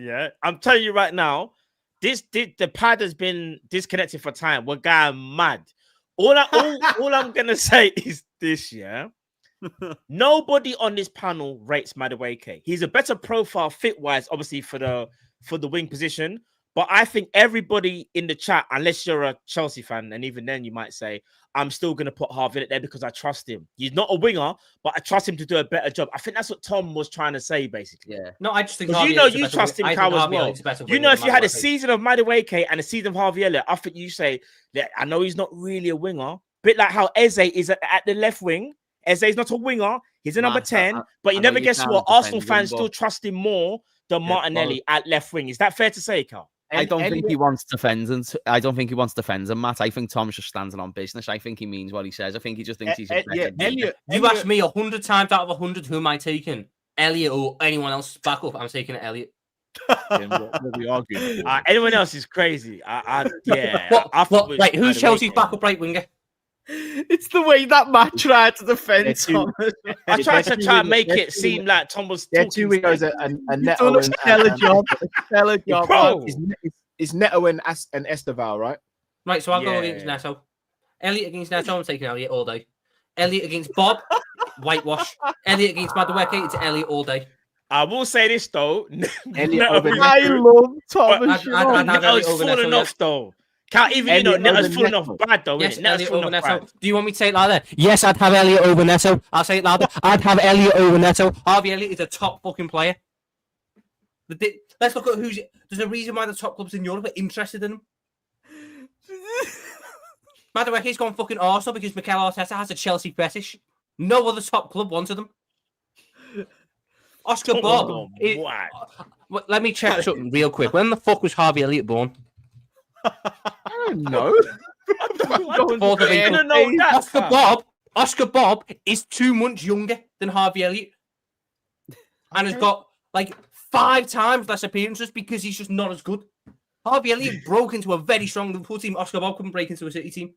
Yeah, I'm telling you right now, the pad has been disconnected for time. We're going mad. All I'm gonna say is this, yeah. Nobody on this panel rates Madueke. He's a better profile fit-wise, obviously for the for the wing position. But I think everybody in the chat, unless you're a Chelsea fan, and even then you might say, I'm still going to put Harvey there because I trust him. He's not a winger, but I trust him to do a better job. I think that's what Tom was trying to say, basically. Yeah. No, I just think because you trust him, Cal, as well. You know, if you had a season of Madueke and a season of Harvey Elliott, I think you say that I know he's not really a winger. Bit like how Eze is at the left wing. Eze is not a winger. He's a number 10. But you never guess what? Arsenal fans still trust him more than Martinelli at left wing. Is that fair to say, Cal? I don't think he wants defending. I don't think he wants defending, Matt. I think Tom's just standing on business. I think he means what he says. I think he just thinks he's a Elliot. You asked me 100 times out of 100 who am I taking? Elliot or anyone else back up? I'm taking Elliot. What we arguing? Anyone else is crazy. Wait, who's Chelsea's backup right winger? It's the way that Matt tried to defend Tom. I tried to make it seem like Tom was talking. Two wingers and Neto and stellar job. Bro. It's Neto and Esteval, right? Right, so I'll go against Neto. Elliot against Neto, I'm taking Elliot all day. Elliot against Bob, whitewash. Elliot against Madueke, it's Elliot all day. I will say this though. I love Thomas. I'd falling off though. Can't even, Neto's falling off bad though. Yes, Elliot over Neto. Do you want me to say it louder? Yes, I'd have Elliot over Neto. I'll say it louder. I'd have Elliot over Neto. Harvey Elliott is a top fucking player. Let's look at who's. There's a reason why the top clubs in Europe are interested in him. Madueke's gone fucking Arsenal because Mikel Arteta has a Chelsea fetish. No other top club wanted him. Oscar Bob. Let me check something real quick. When the fuck was Harvey Elliott born? I don't know. Oscar Bob is 2 months younger than Harvey Elliott, and has got like 5 times less appearances because he's just not as good. Harvey Elliott broke into a very strong Liverpool team. Oscar Bob couldn't break into a City team.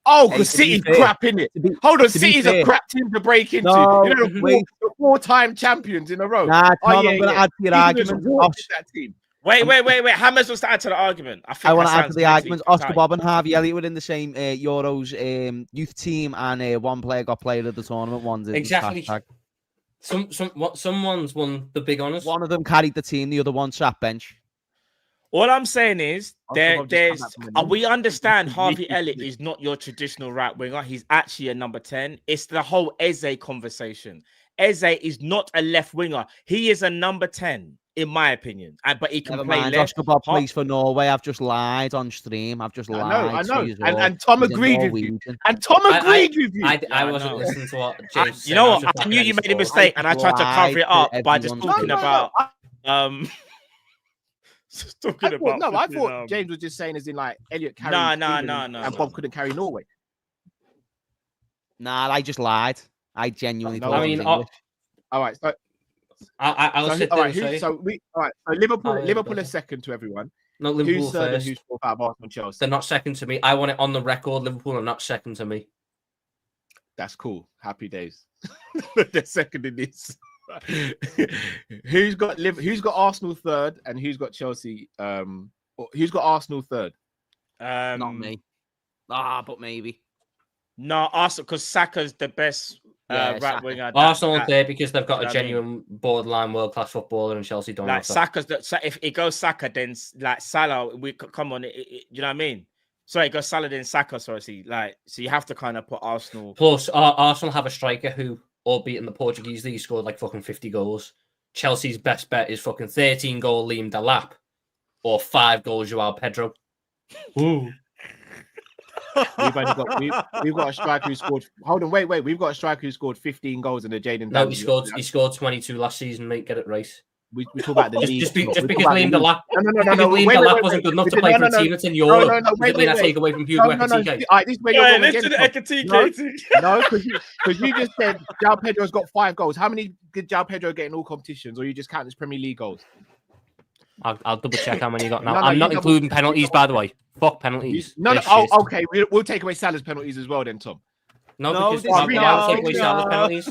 Oh, because City's crap, innit? Hold on, City's a crap team to break into. No, the 4-time champions in a row. Nah, Tom, I'm going to add to your argument. That team. Wait. Hammers wants to add to the argument. I want to add to the argument. Oscar Bob and Harvey Elliott were in the same Euros youth team, and one player got player of the tournament. One didn't. Exactly. Someone's won the big honours. One of them carried the team. The other one sat bench. All I'm saying is we understand Harvey Elliott is not your traditional right winger. He's actually a number 10. It's the whole Eze conversation. Eze is not a left winger. He is a number 10. In my opinion, but he can play left. Oscar Bob plays for Norway. I've just lied on stream. I've just lied. I know. And Tom agreed with you. I wasn't listening to what James said. You know what? I knew you made a mistake, and I tried to cover it up by just talking about. I thought James was just saying as in like Elliot carried. No. And Bob couldn't carry Norway. Nah, I just lied. I genuinely. All right. So. So Liverpool is second to everyone. No, Liverpool who's third first. And who's fourth out of Arsenal, Chelsea? They're not second to me. I want it on the record. Liverpool are not second to me. That's cool. Happy days. They're second in this. Who's got Arsenal third and who's got Chelsea? Who's got Arsenal third? Not me. But maybe. No, Arsenal, because Saka's the best. Right winger. Arsenal there because they've got a genuine borderline world class footballer, and Chelsea don't. Like Saka's if it goes Saka, then like Salah, we come on. You know what I mean? Sorry, it goes Salah then Saka. So you have to kind of put Arsenal. Plus, Arsenal have a striker who, albeit in the Portuguese league, scored like fucking 50 goals. Chelsea's best bet is fucking 13-goal Liam Delap or 5-goal Joao Pedro. Ooh. We've got a striker who scored. Hold on, wait. We've got a striker who scored 15 goals in the Jaden. No, he scored 22 last season. Mate, get it right. We talk about the league. Just because Liam Delap. No. Liam Delap wasn't good enough to play for a team that's in Europe. Wait. Take away from Hugo Ekitike. This way you're No, because you just said Joao Pedro's got 5 goals. How many did Joao Pedro get in all competitions, or you just count as Premier League goals? I'll double check how many you got now. I'm not including penalties, by the way. Fuck penalties. Okay. We'll take away Salah's penalties as well, then, Tom. Because I'll take away Salah's penalties.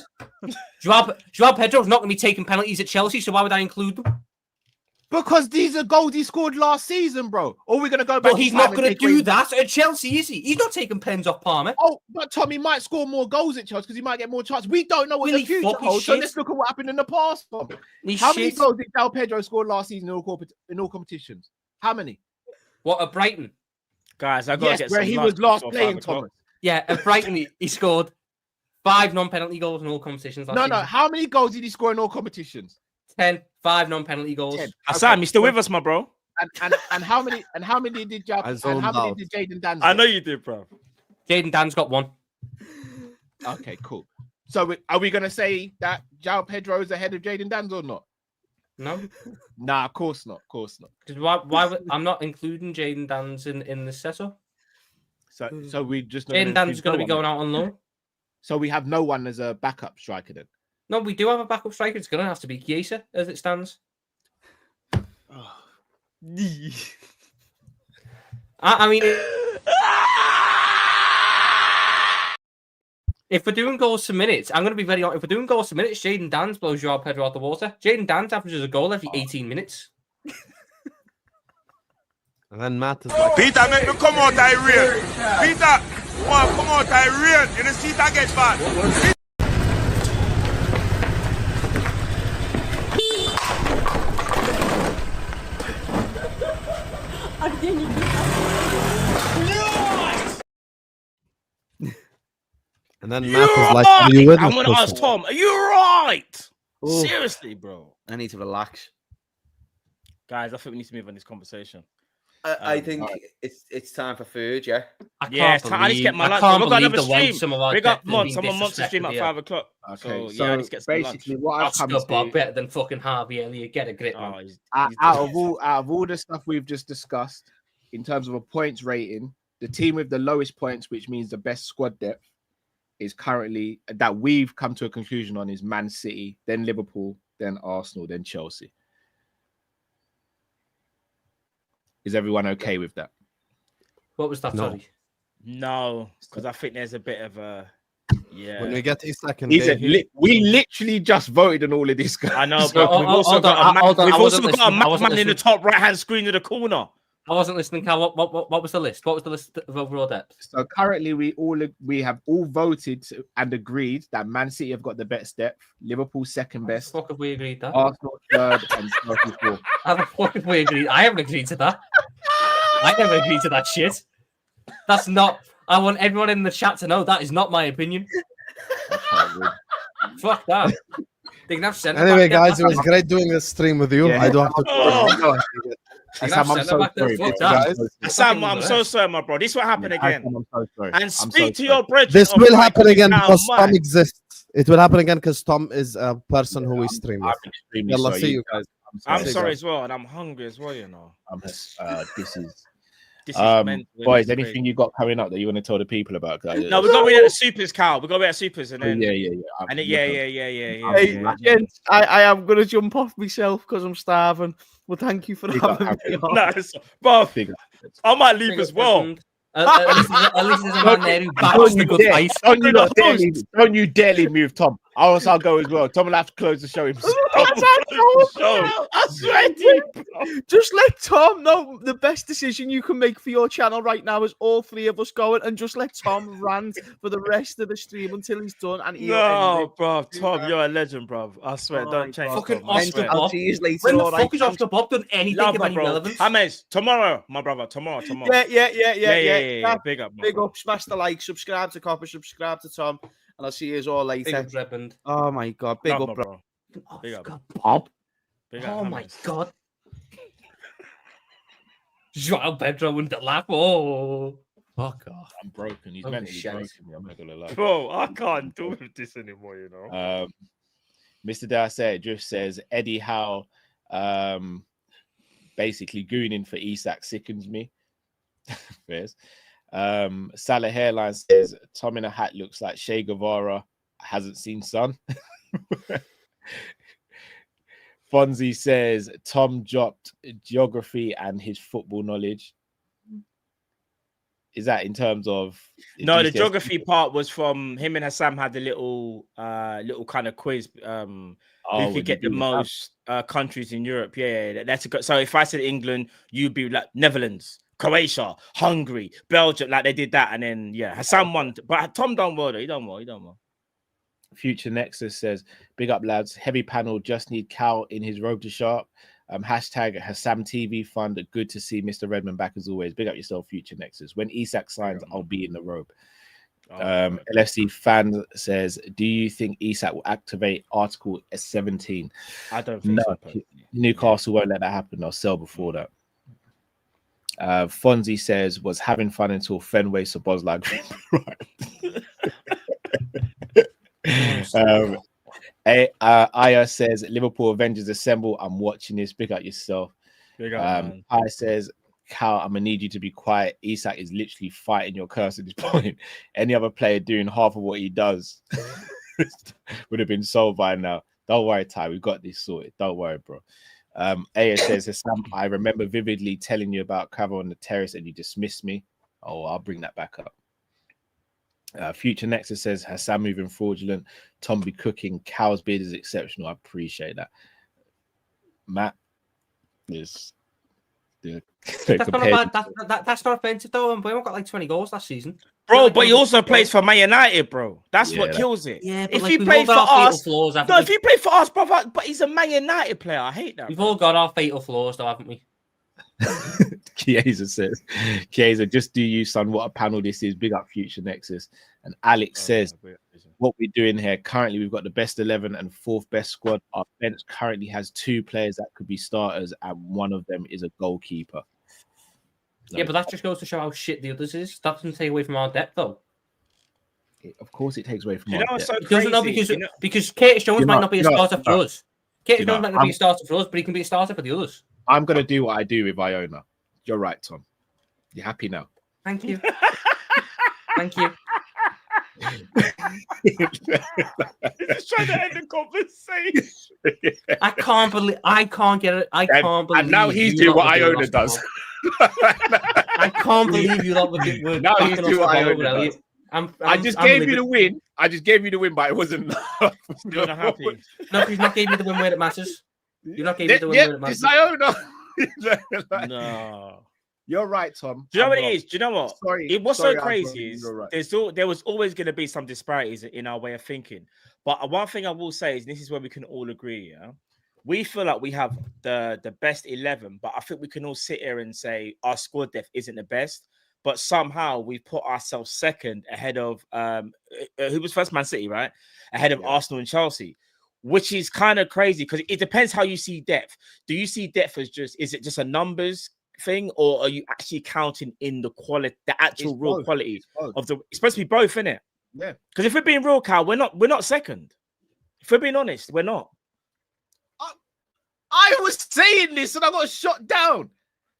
Joao Pedro's not going to be taking penalties at Chelsea, so why would I include them? Because these are goals he scored last season, bro. Or we're gonna go back. But he's not going to do that at Chelsea, is he? He's not taking pens off Palmer. Oh, but Tommy might score more goals at Chelsea because he might get more chances. We don't know what the future holds. So let's look at what happened in the past. How many goals did João Pedro score last season in all competitions? How many? What, at Brighton? Guys, I got to get where he was last playing, Thomas. Yeah, at Brighton, he scored 5 non-penalty goals in all competitions last season. No. How many goals did he score in all competitions? 10. 5 non-penalty goals. 10. Sam, you still with us, my bro? And how many did Jaden Dan? I know you did, bro. Jaden Dan's got 1. Okay, cool. So are we gonna say that João Pedro is ahead of Jaden Dan's or not? No. Nah, of course not. Because why would, I'm not including Jaden Dan's in the setup. So we just Jaden Dan's going to be going out on loan. So we have no one as a backup striker then. No, we do have a backup striker. It's going to have to be Chiesa as it stands. I mean, if we're doing goals to minutes, I'm going to be very honest. If we're doing goals to minutes, Jaden Dan's blows João Pedro out the water. Jaden Dan's averages a goal every 18 minutes. And then Matt is like, Peter, make me come out I real. Peter, come out I real. You know, see that get bad. and then Matt is like, are you with I'm us, going to ask Tom, are you right? Ooh. Seriously, bro. I need to relax. Guys, I think we need to move on this conversation. I think it's time for food, yeah. I need to get my lunch. We've got another stream. We got someone wants to stream at 5 o'clock. Okay, so I need to get some basically lunch. what I've come to Bob better than fucking Harvey Elliott. Get a grip, man. Out of all the stuff we've just discussed, in terms of a points rating, the team with the lowest points, which means the best squad depth, is currently that we've come to a conclusion on is Man City, then Liverpool, then Arsenal, then Chelsea. Is everyone okay with that? What was that? No. Sorry. No, because I think there's a bit of a When we get Isak and we literally just voted on all of this, guys. I know, but we've also got a man in the top right-hand screen of the corner. I wasn't listening, Cal. What was the list? What was the list of overall depth? So currently, we have all voted and agreed that Man City have got the best depth, Liverpool second best. What have we agreed that? Arsenal third, and Chelsea fourth. How the fuck have we agreed? I haven't agreed to that. I never agreed to that shit. That's not. I want everyone in the chat to know that is not my opinion. Fuck that. They can have anyway, guys, it was great doing this stream with you. Yeah. I don't have to. Sam, I'm so sorry, guys. Sam, I'm so sorry, my bro. This will happen again. I'm so sorry. And speak to your brethren. This will happen again because Tom exists. It will happen again because Tom is a person who we stream with. I'll see you guys. I'm sorry as well, and I'm hungry as well. You know. This is boys. Anything you got coming up that you want to tell the people about, guys? No, we got to be at the supers, Cal. We got to be at supers, and then yeah. Hey, I am gonna jump off myself because I'm starving. Well, thank you for having me on. Nice, bro. I might leave as well. At least there's a man there who backs the good face. Don't you dare move, Tom. I'll go as well. Tom will have to close the show himself. I swear to you, just let Tom know the best decision you can make for your channel right now is all 3 of us going, and just let Tom rant for the rest of the stream until he's done. And bro, Tom, you're a legend, bro. I swear, don't change. Fucking Oscar Bob. I'll see you later. When the fuck is Oscar Bob done anything of any relevance? James, tomorrow, my brother. Tomorrow. Yeah. Big up, big up. Smash the like, subscribe to Kopish, subscribe to Tom, and I'll see you all later. Big up, oh my god, big up, bro. Big up, Bob. Oh my god. João Pedro in the lap. Oh, fuck off. I'm broken. He's mentally broken. I'm not gonna lie. Bro, I can't do with this anymore, you know. Mr. Darcy just says Eddie Howe basically gooning for Isak sickens me. Fairs. Salah Hairline says Tom in a hat looks like Che Guevara hasn't seen sun. Fonzie says Tom dropped geography and his football knowledge. Is that in terms of no? The geography part was from him and Hassam had a little kind of quiz. Who could get the most countries in Europe? Yeah, that's a good. So if I said England, you'd be like Netherlands, Croatia, Hungary, Belgium. Like they did that, and then Hassam won. But Tom done well though. He done well. Future Nexus says, "Big up lads. Heavy panel. Just need Cal in his robe to sharp." Hashtag Hassam TV Fund. Good to see Mr. Redmond back as always. Big up yourself, Future Nexus. When Isak signs, I'll be in the robe. LFC fan says, do you think Isak will activate Article 17? I don't think so. Newcastle won't let that happen. They'll sell before that. Fonzie says, was having fun until Fenway Sobozlai. Aya says, Liverpool Avengers assemble. I'm watching this. Big up yourself. Big up, Aya says, Cal, I'm gonna need you to be quiet. Isak is literally fighting your curse at this point. Any other player doing half of what he does would have been sold by now. Don't worry, Ty. We've got this sorted. Don't worry, bro. Aya says, Hassam, I remember vividly telling you about Cravo on the terrace and you dismissed me. Oh, I'll bring that back up. Future Nexus says, Hassam moving fraudulent. Tom be cooking. Cal's beard is exceptional. I appreciate that. Matt is that's not offensive though. And we got like 20 goals last season, bro. But he also plays for Man United, bro. That's what kills it. Yeah, if he played for us, if he played for us, bro, but he's a Man United player. I hate that. We've all got our fatal flaws, though, haven't we? Chiesa says, Chiesa, just do you, son. What a panel this is. Big up Future Nexus. And Alex says, what we're doing here currently, we've got the best 11 and fourth best squad. Our bench currently has 2 players that could be starters, and one of them is a goalkeeper. Yeah, but that just goes to show how shit the others is. That doesn't take away from our depth, though. Of course, it takes away from our depth. So because Curtis Jones might not be a starter for us. Curtis Jones might not be a starter for us, but he can be a starter for the others. I'm going to do what I do with Iona. You're right, Tom. You're happy now. Thank you. Thank you. He's trying to end the conversation. I can't get it. I can't believe. And now he's doing what Iona does. I can't believe you lot with it. Now he's doing what Iona does. I just gave you the win. I just gave you the win, but it wasn't enough. You're not happy. No, because you not gave me the win where it matters. You're not giving me the win where it matters. It's Iona. No. You're right, Tom. Do you know what it is? Do you know what? What's so crazy is right. there was always going to be some disparities in our way of thinking. But one thing I will say is, this is where we can all agree, yeah? We feel like we have the best 11, but I think we can all sit here and say our squad depth isn't the best. But somehow we put ourselves second ahead of who was first? Man City, right? Ahead of Arsenal and Chelsea, which is kind of crazy because it depends how you see depth. Do you see depth as is it just a numbers thing, or are you actually counting in the quality, the actual real quality of the? It's supposed to be both, isn't it? Yeah. Because if we're being real, Cal, we're not second. If we're being honest, we're not. I was saying this and I got shot down.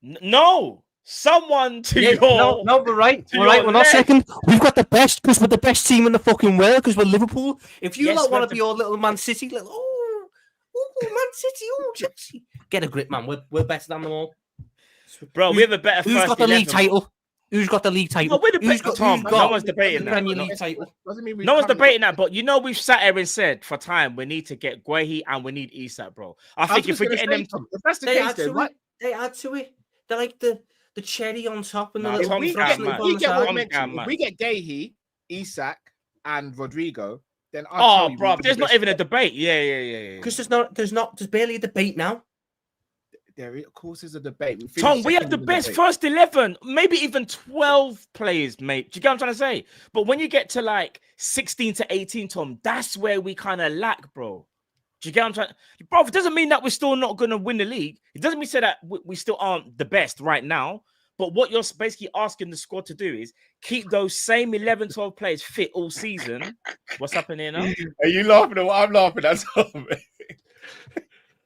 No, someone to your no, we're right. We're not second. We've got the best because we're the best team in the fucking world because we're Liverpool. If you want to be your little Man City, like Man City, Chelsea, get a grip, man. We're better than them all. Bro, we have a better. Who's got the league title? Who's got the league title? Oh, we're the no one's debating that. Premier League title. No one's debating that, but we've sat here and said for time we need to get Guehi and we need Isak, bro. I think if we're getting them, if that's the case, then right? They add to it. They're like the cherry on top and the little we get Guehi, Isak, and Rodrigo. Then bro, there's not even a debate. Yeah. Because there's barely a debate now. There, of course, is a debate. Tom, we have the best first 11, maybe even 12 players, mate. Do you get what I'm trying to say? But when you get to like 16 to 18, Tom, that's where we kind of lack, bro. Do you get what I'm trying? Bro, it doesn't mean that we're still not going to win the league. It doesn't mean that we still aren't the best right now. But what you're basically asking the squad to do is keep those same 11, 12 players fit all season. What's happening now? Are you laughing at what I'm laughing at, Tom?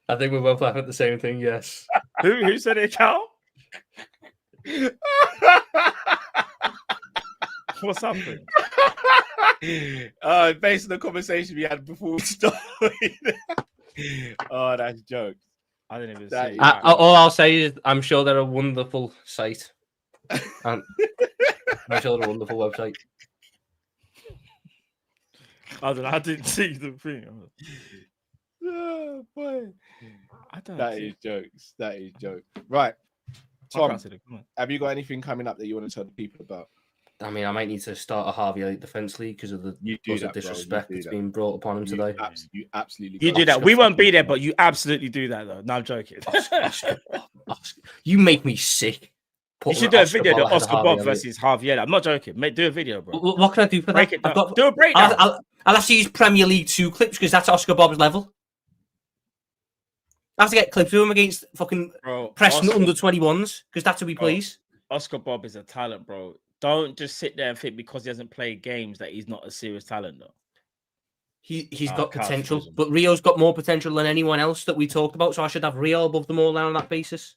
I think we're both laughing at the same thing, yes. Who said it, Cal? What's happening? Based on the conversation we had before we started. Oh, that's jokes. I didn't even say all I'll say is I'm sure they're a wonderful sight. And That's a wonderful website. I don't know. I didn't see the thing. Oh, boy. I don't. That is jokes. That is jokes. Right, Tom. Have you got anything coming up that you want to tell the people about? I mean, I might need to start a Harvey Elliott defence league because of the disrespect that's being brought upon him today. You absolutely. You do that. We won't be there, but you absolutely do that, though. No, I'm joking. Oscar. You make me sick. You should do a video of Oscar Bob versus Harvey Elliott. I'm not joking. Mate, do a video, bro. What can I do for that? Do a breakdown. I'll have to use Premier League 2 clips because that's Oscar Bob's level. I have to get clips of him against fucking Preston under 21s because that's who we plays. Oscar Bob is a talent, bro. Don't just sit there and think because he hasn't played games that he's not a serious talent, though. He's got potential, but Rio's got more potential than anyone else that we talked about, so I should have Rio above them all on that basis.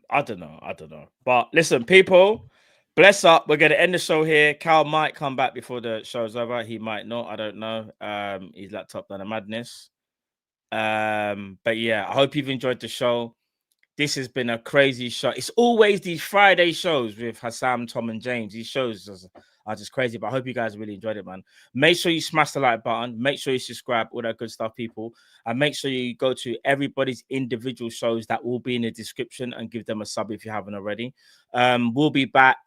I don't know. But listen, people, bless up. We're going to end the show here. Cal might come back before the show's over. He might not. I don't know. His laptop done a madness. But yeah, I hope you've enjoyed the show. This has been a crazy show. It's always these Friday shows with Hassam, Tom, and James. These shows are just crazy, but I hope you guys really enjoyed it, man. Make sure you smash the like button. Make sure you subscribe, all that good stuff, people. And make sure you go to everybody's individual shows that will be in the description and give them a sub if you haven't already. We'll be back.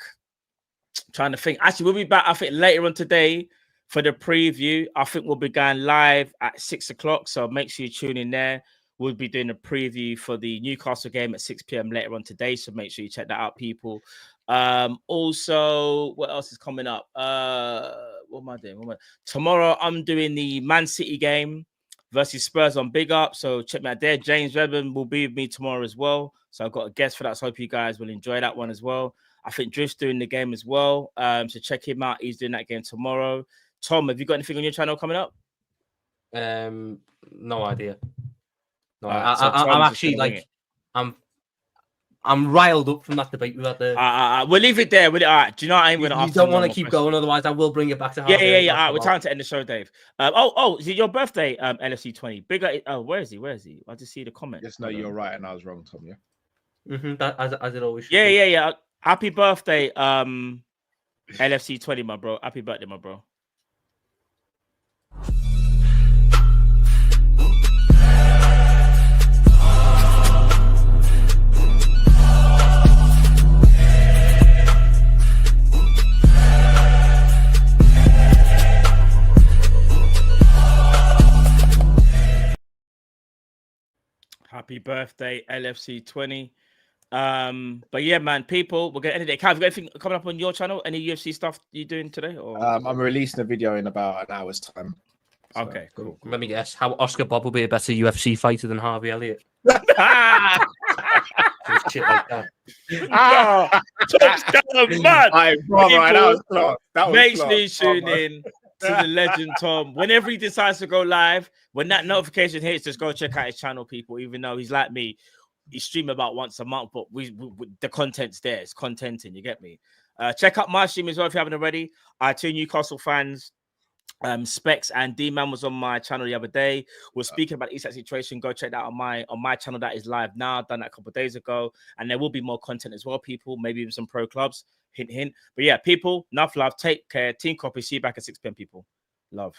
Trying to think. Actually, we'll be back, I think, later on today for the preview. I think we'll be going live at 6 o'clock, so make sure you tune in there. We'll be doing a preview for the Newcastle game at 6 p.m. later on today, so make sure you check that out, people. Also, what else is coming up? What am I doing? Tomorrow, I'm doing the Man City game versus Spurs on Big Up, so check me out there. James Redmond will be with me tomorrow as well, so I've got a guest for that, so I hope you guys will enjoy that one as well. I think Drift's doing the game as well, so check him out. He's doing that game tomorrow. Tom, have you got anything on your channel coming up? No idea. No, I'm actually like, I'm riled up from that debate we had there. We'll leave it there. All right. Do you know what I ain't gonna? You don't want to keep going, otherwise I will bring it back to. Yeah. All right, we're trying to end the show, Dave. Is it your birthday? LFC 20. Bigger. Oh, where is he? I just see the comment. Yes, no, you're right, and I was wrong, Tom. Yeah. That, as it always. Yeah. Happy birthday, LFC 20, my bro. Happy birthday, my bro. Happy birthday, LFC 20. But yeah, man, people, we're gonna end it. Have you got anything coming up on your channel? Any UFC stuff you doing today? Or I'm releasing a video in about an hour's time. So, okay, cool. Let me guess. How Oscar Bob will be a better UFC fighter than Harvey Elliott? Shit like that. Make sure you tune in to the legend Tom. Whenever he decides to go live, when that notification hits, just go check out his channel, people. Even though he's like me, he stream about once a month, but we the content's there. It's contenting. You get me? Check out my stream as well if you haven't already. Two Newcastle fans, Specs and D-Man was on my channel the other day. We're speaking about the Isak situation. Go check that out on my channel that is live now. Done that a couple of days ago, and there will be more content as well, people. Maybe even some pro clubs. Hint, hint. But yeah, people, enough love. Take care. Team Kopish. See you back at 6 p.m. people. Love.